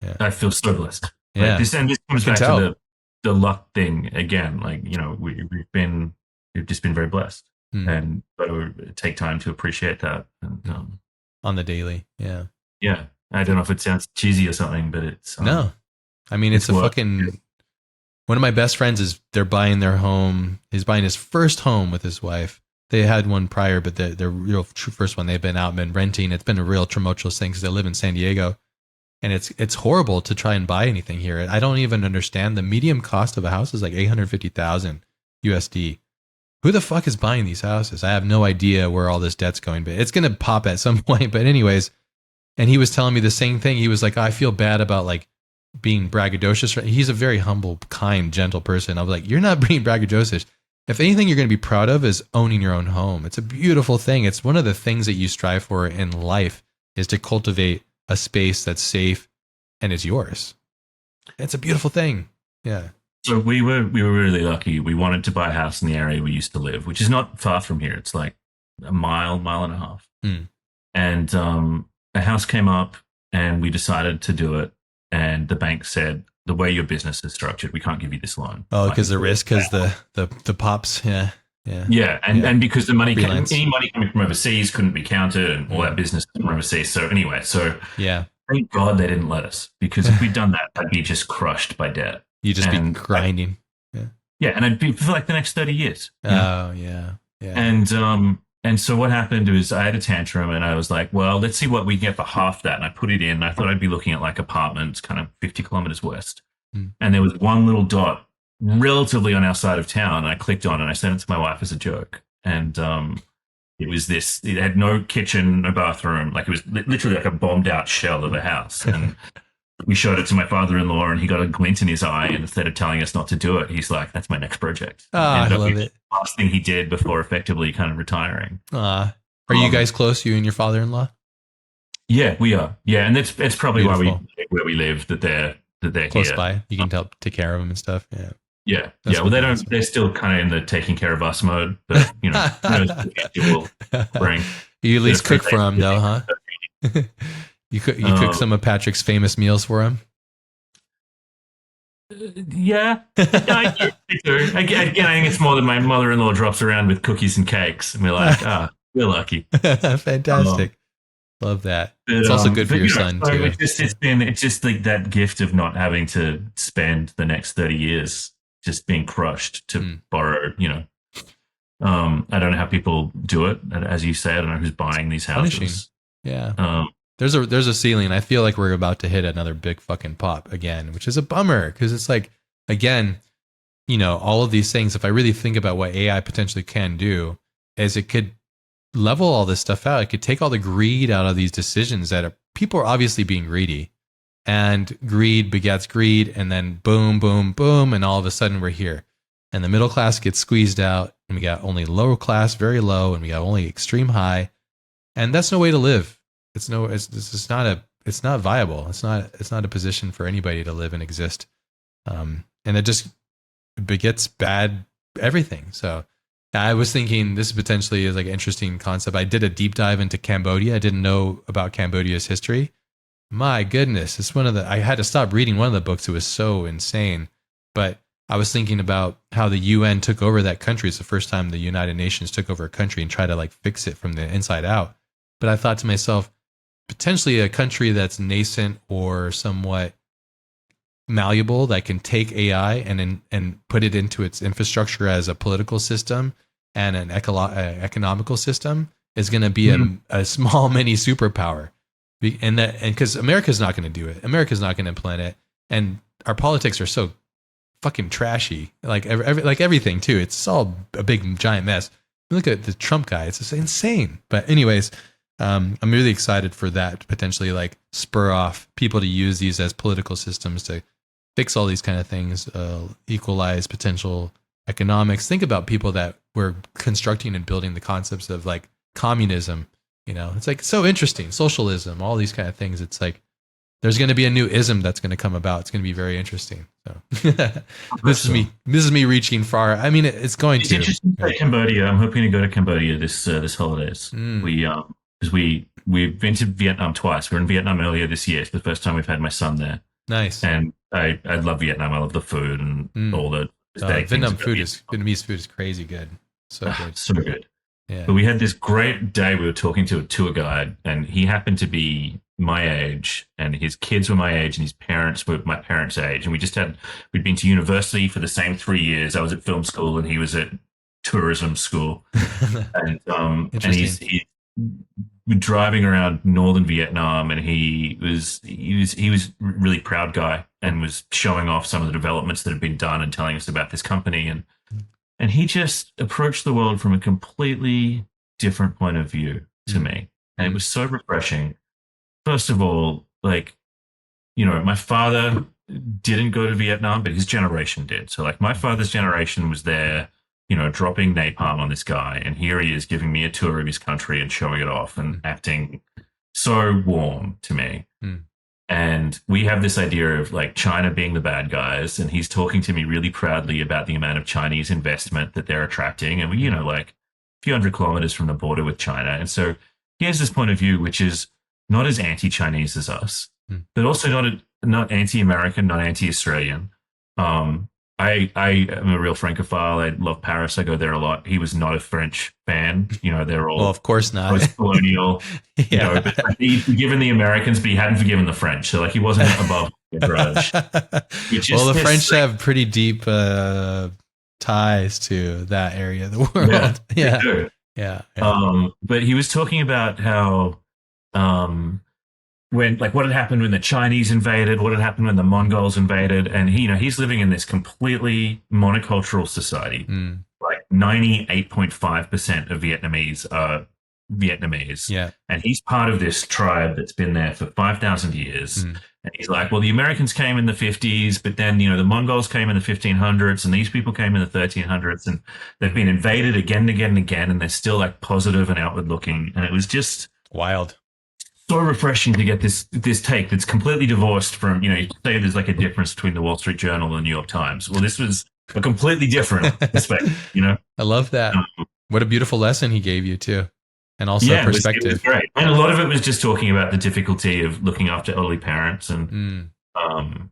Yeah. I feel so blessed. Yeah. Like this comes back to the luck thing again. Like, you know, we've just been very blessed, and but it take time to appreciate that. And, on the daily. Yeah. Yeah. I don't know if it sounds cheesy or something, but it's no. I mean, it's a fucking. One of my best friends they're buying their home. He's buying his first home with his wife. They had one prior, but the real true first one, they've been out and been renting. It's been a real tumultuous thing because they live in San Diego. And it's horrible to try and buy anything here. I don't even understand. The medium cost of a house is like $850,000 USD. Who the fuck is buying these houses? I have no idea where all this debt's going, but it's going to pop at some point. But anyways, and he was telling me the same thing. He was like, I feel bad about like being braggadocious. He's a very humble, kind, gentle person. I was like, you're not being braggadocious. If anything you're going to be proud of is owning your own home. It's a beautiful thing. It's one of the things that you strive for in life, is to cultivate a space that's safe and is yours. It's a beautiful thing. Yeah. So we were really lucky. We wanted to buy a house in the area we used to live, which is not far from here. It's like a mile and a half. And a house came up, and we decided to do it. And the bank said, the way your business is structured, we can't give you this loan. Oh, because the risk, because the pops. Yeah. Yeah. Yeah, Yeah. and because the money, Freelance. any money coming from overseas couldn't be counted, and all that business from overseas. So anyway, so Yeah. thank God they didn't let us, because if we'd done that, I'd be just crushed by debt, You just be and grinding. Yeah. yeah, and I'd be for like the next 30 years, you know. Oh, yeah. Yeah. And so what happened was I had a tantrum, and I was like, well, let's see what we can get for half that, and I put it in. I thought I'd be looking at like apartments, kind of 50 kilometers west, Mm. and there was one little dot relatively on our side of town. And I clicked on it and I sent it to my wife as a joke. And it was this, it had no kitchen, no bathroom. Like it was literally like a bombed out shell of a house. And we showed it to my father-in-law, and he got a glint in his eye. And instead of telling us not to do it, he's like, that's my next project. I Ended up love being it. the last thing he did before effectively kind of retiring. Are you guys close, you and your father-in-law? Yeah, we are. Yeah. And it's probably Beautiful. where we live, that they're Close here. by. You can help take care of them and stuff. Yeah. Yeah. That's Yeah. Well, they really don't, they're still kind of in the taking care of us mode, but you know, who knows what the future will bring. You at least cook for him though, huh? You cook some of Patrick's famous meals for him? Yeah, I do. Again, I think it's more that my mother-in-law drops around with cookies and cakes, and we're like, we're lucky. Fantastic. Love that. It's also good for your son so too. It's just like that gift of not having to spend the next 30 years just being crushed to borrow, you know. I don't know how people do it. As you say, I don't know who's buying these houses. Punishing. Yeah. There's a ceiling. I feel like we're about to hit another big fucking pop again, which is a bummer, because it's like, again, you know, all of these things, if I really think about what AI potentially can do, is it could level all this stuff out. It could take all the greed out of these decisions people are obviously being greedy, and greed begets greed, and then boom, boom, boom, and all of a sudden we're here, and the middle class gets squeezed out, and we got only lower class, very low, and we got only extreme high, and that's no way to live. It's not viable. It's not a position for anybody to live and exist. And it just begets bad everything. So I was thinking this potentially is like an interesting concept. I did a deep dive into Cambodia. I didn't know about Cambodia's history. My goodness, it's I had to stop reading one of the books. It was so insane. But I was thinking about how the UN took over that country. It's the first time the United Nations took over a country and tried to like fix it from the inside out. But I thought to myself, potentially a country that's nascent or somewhat malleable that can take AI and put it into its infrastructure as a political system and an economical system is going to be a small mini superpower. And because America's not going to do it. America's not going to implement it. And our politics are so fucking trashy. Like like everything too. It's all a big giant mess. Look at the Trump guy. It's just insane. But anyways, I'm really excited for that to potentially like spur off people to use these as political systems to fix all these kind of things, equalize potential economics. Think about people that were constructing and building the concepts of like communism. You know, it's like so interesting. Socialism, all these kind of things. It's like there's going to be a new ism that's going to come about. It's going to be very interesting. So this is me reaching far. I mean, it's going it's to. Interesting to Cambodia. I'm hoping to go to Cambodia this holidays. Because we've been to Vietnam twice. We were in Vietnam earlier this year. It's the first time we've had my son there. Nice. And I love Vietnam. I love the food and all the Vietnamese food is crazy good. So good. So good. Yeah. But we had this great day. We were talking to a tour guide, and he happened to be my age, and his kids were my age, and his parents were my parents' age. And we'd been to university for the same 3 years. I was at film school, and he was at tourism school. And he's driving around northern Vietnam, and he was a really proud guy and was showing off some of the developments that had been done and telling us about this company, and he just approached the world from a completely different point of view to me, and it was so refreshing. First of all, like, you know, my father didn't go to Vietnam, but his generation did. So like my father's generation was there, you know, dropping napalm on this guy. And here he is giving me a tour of his country and showing it off and acting so warm to me. And we have this idea of like China being the bad guys. And he's talking to me really proudly about the amount of Chinese investment that they're attracting. And we, you know, like a few hundred kilometers from the border with China. And so he has this point of view, which is not as anti-Chinese as us, but also not anti-American, not anti-Australian. I I am a real Francophile. I love Paris. I go there a lot. He was not a French fan. They're Well, all of course not. post-colonial. Yeah. But like, he'd forgiven the Americans, but he hadn't forgiven the French. So like he wasn't above the grudge. Which Well, is the this French have pretty deep ties to that area of the yeah, world. they Yeah. do. Yeah. Yeah. But he was talking about how um when like what had happened when the Chinese invaded, what had happened when the Mongols invaded, and he's living in this completely monocultural society. Mm, Like 98.5% of Vietnamese are Vietnamese, yeah. and he's part of this tribe that's been there for 5,000 years. Mm. And he's like, well, the Americans came in the 50s, but then the Mongols came in the 1500s, and these people came in the 1300s, and they've been invaded again and again and again, and they're still like positive and outward looking. And it was just Wild. so refreshing to get this take that's completely divorced from you say there's like a difference between the Wall Street Journal and the New York Times. Well, this was a completely different perspective. I love that. What a beautiful lesson he gave you too. And also Yeah, it was perspective. great. And a lot of it was just talking about the difficulty of looking after elderly parents and Mm.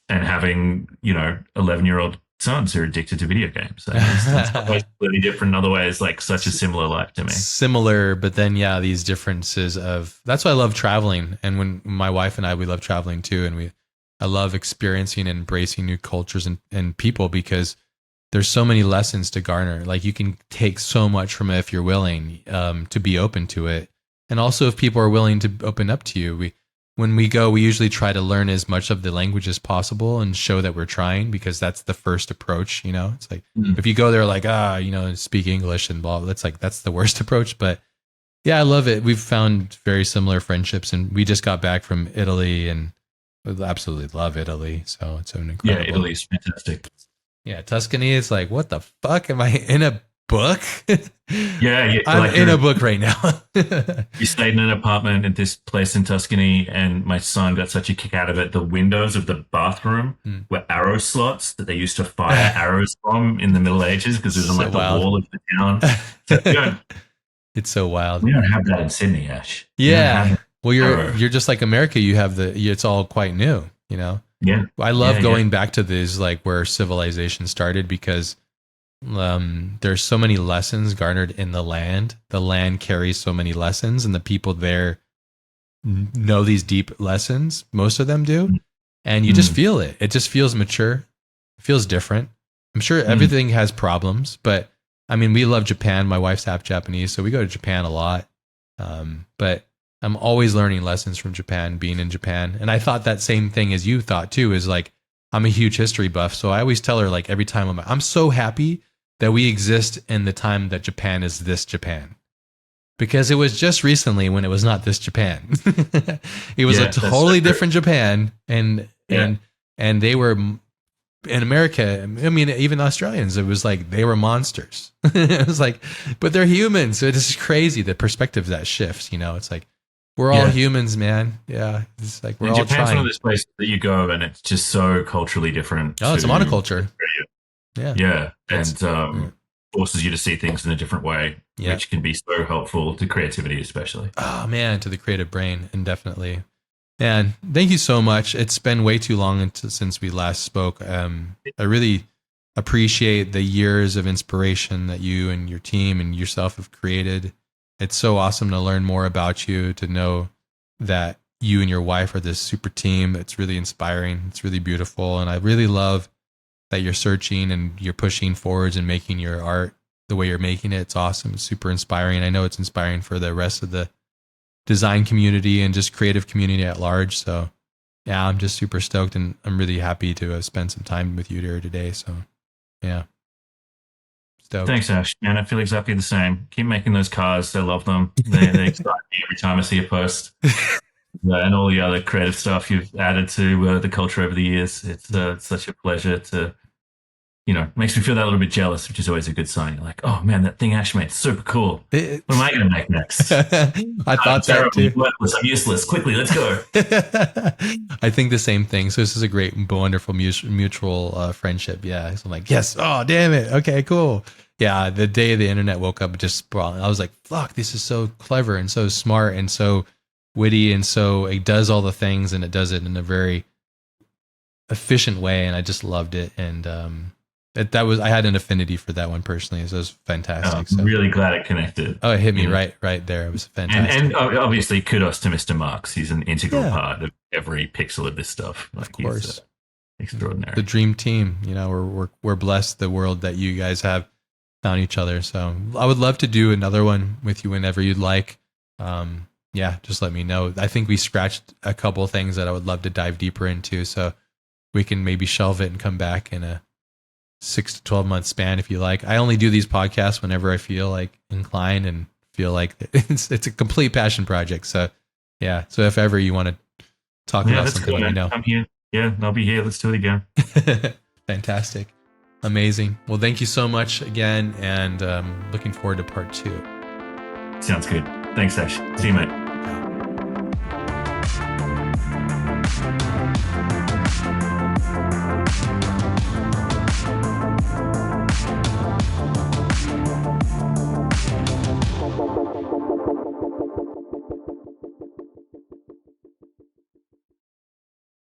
having 11-year-old sons who are addicted to video games. So it's completely different in other ways, like such a similar life to me. Similar, but then these differences of that's why I love traveling. And when my wife and we love traveling too, and I love experiencing and embracing new cultures and people because there's so many lessons to garner. Like you can take so much from it if you're willing to be open to it. And also if people are willing to open up to you. When we go, we usually try to learn as much of the language as possible and show that we're trying because that's the first approach. It's like if you go there like, speak English and blah, that's the worst approach. But yeah, I love it. We've found very similar friendships and we just got back from Italy and we absolutely love Italy. So it's an incredible. Yeah, Italy is fantastic. Yeah, Tuscany is like, what the fuck? Am I in a book? Yeah, I'm like in a book right now. We stayed in an apartment at this place in Tuscany, and my son got such a kick out of it. The windows of the bathroom were arrow slots that they used to fire arrows from in the Middle Ages because it was on So like the wild. wall of the town. So, It's so wild. we don't have that in Sydney, Ash. Yeah. Well, you're just like America. You have it's all quite new, Yeah. I love going back to these, like where civilization started because there's so many lessons garnered in the land. The land carries so many lessons and the people there know these deep lessons. Most of them do. And you just feel it. It just feels mature. It feels different. I'm sure everything has problems, but I mean, we love Japan. My wife's half Japanese, so we go to Japan a lot. But I'm always learning lessons from Japan, being in Japan. And I thought that same thing as you thought too, is like, I'm a huge history buff. So I always tell her, like, every time I'm so happy that we exist in the time that Japan is this Japan. Because it was just recently when it was not this Japan. It was a totally different Japan. And they were in America, I mean, even Australians, it was like they were monsters. It was like, but they're humans. So it's just crazy the perspective that shifts, It's like, we're all humans, man. Yeah. It's like we're all Japan's trying. one of those places that you go and it's just so culturally different. Oh, it's a monoculture. Yeah. Yeah. And forces you to see things in a different way, which can be so helpful to creativity, especially. Oh, man, to the creative brain, indefinitely. Man, thank you so much. It's been way too long since we last spoke. I really appreciate the years of inspiration that you and your team and yourself have created. It's so awesome to learn more about you, to know that you and your wife are this super team. It's really inspiring. It's really beautiful. And I really love that you're searching and you're pushing forwards and making your art the way you're making it. It's awesome. It's super inspiring. I know it's inspiring for the rest of the design community and just creative community at large. So yeah, I'm just super stoked and I'm really happy to have spent some time with you here today. So yeah. Stoked. Thanks, Ash. Man, I feel exactly the same. Keep making those cars. I love them. They excite me every time I see a post. And all the other creative stuff you've added to the culture over the years. It's such a pleasure to, makes me feel that little bit jealous, which is always a good sign. You're like, oh man, that thing Ash made, super cool. What am I going to make next? I thought that too. Worthless. I'm useless. Quickly, let's go. I think the same thing. So this is a great, wonderful mutual friendship. Yeah. So I'm like, yes. Oh, damn it. Okay, cool. Yeah. The day the internet woke up, I was like, fuck, this is so clever and so smart and so witty. And so it does all the things and it does it in a very efficient way. And I just loved it. And I had an affinity for that one personally. So it was fantastic. I'm So really glad it connected. it hit me right there. It was fantastic. And obviously, kudos to Mr. Marks. He's an integral Yeah. part of every pixel of this stuff. Of course, he's extraordinary. The dream team. You know, we're blessed the world that you guys have found each other. So I would love to do another one with you whenever you'd like. Yeah, just let me know. I think we scratched a couple of things that I would love to dive deeper into. So we can maybe shelve it and come back in a 6 to 12 month span if you like. I only do these podcasts whenever I feel like inclined and feel like it's a complete passion project. So yeah. So if ever you want to talk about something, let me know. I'm here. Yeah, I'll be here. Let's do it again. Fantastic. Amazing. Well, thank you so much again, and looking forward to part 2. Sounds good. Thanks, Ash. See you, mate.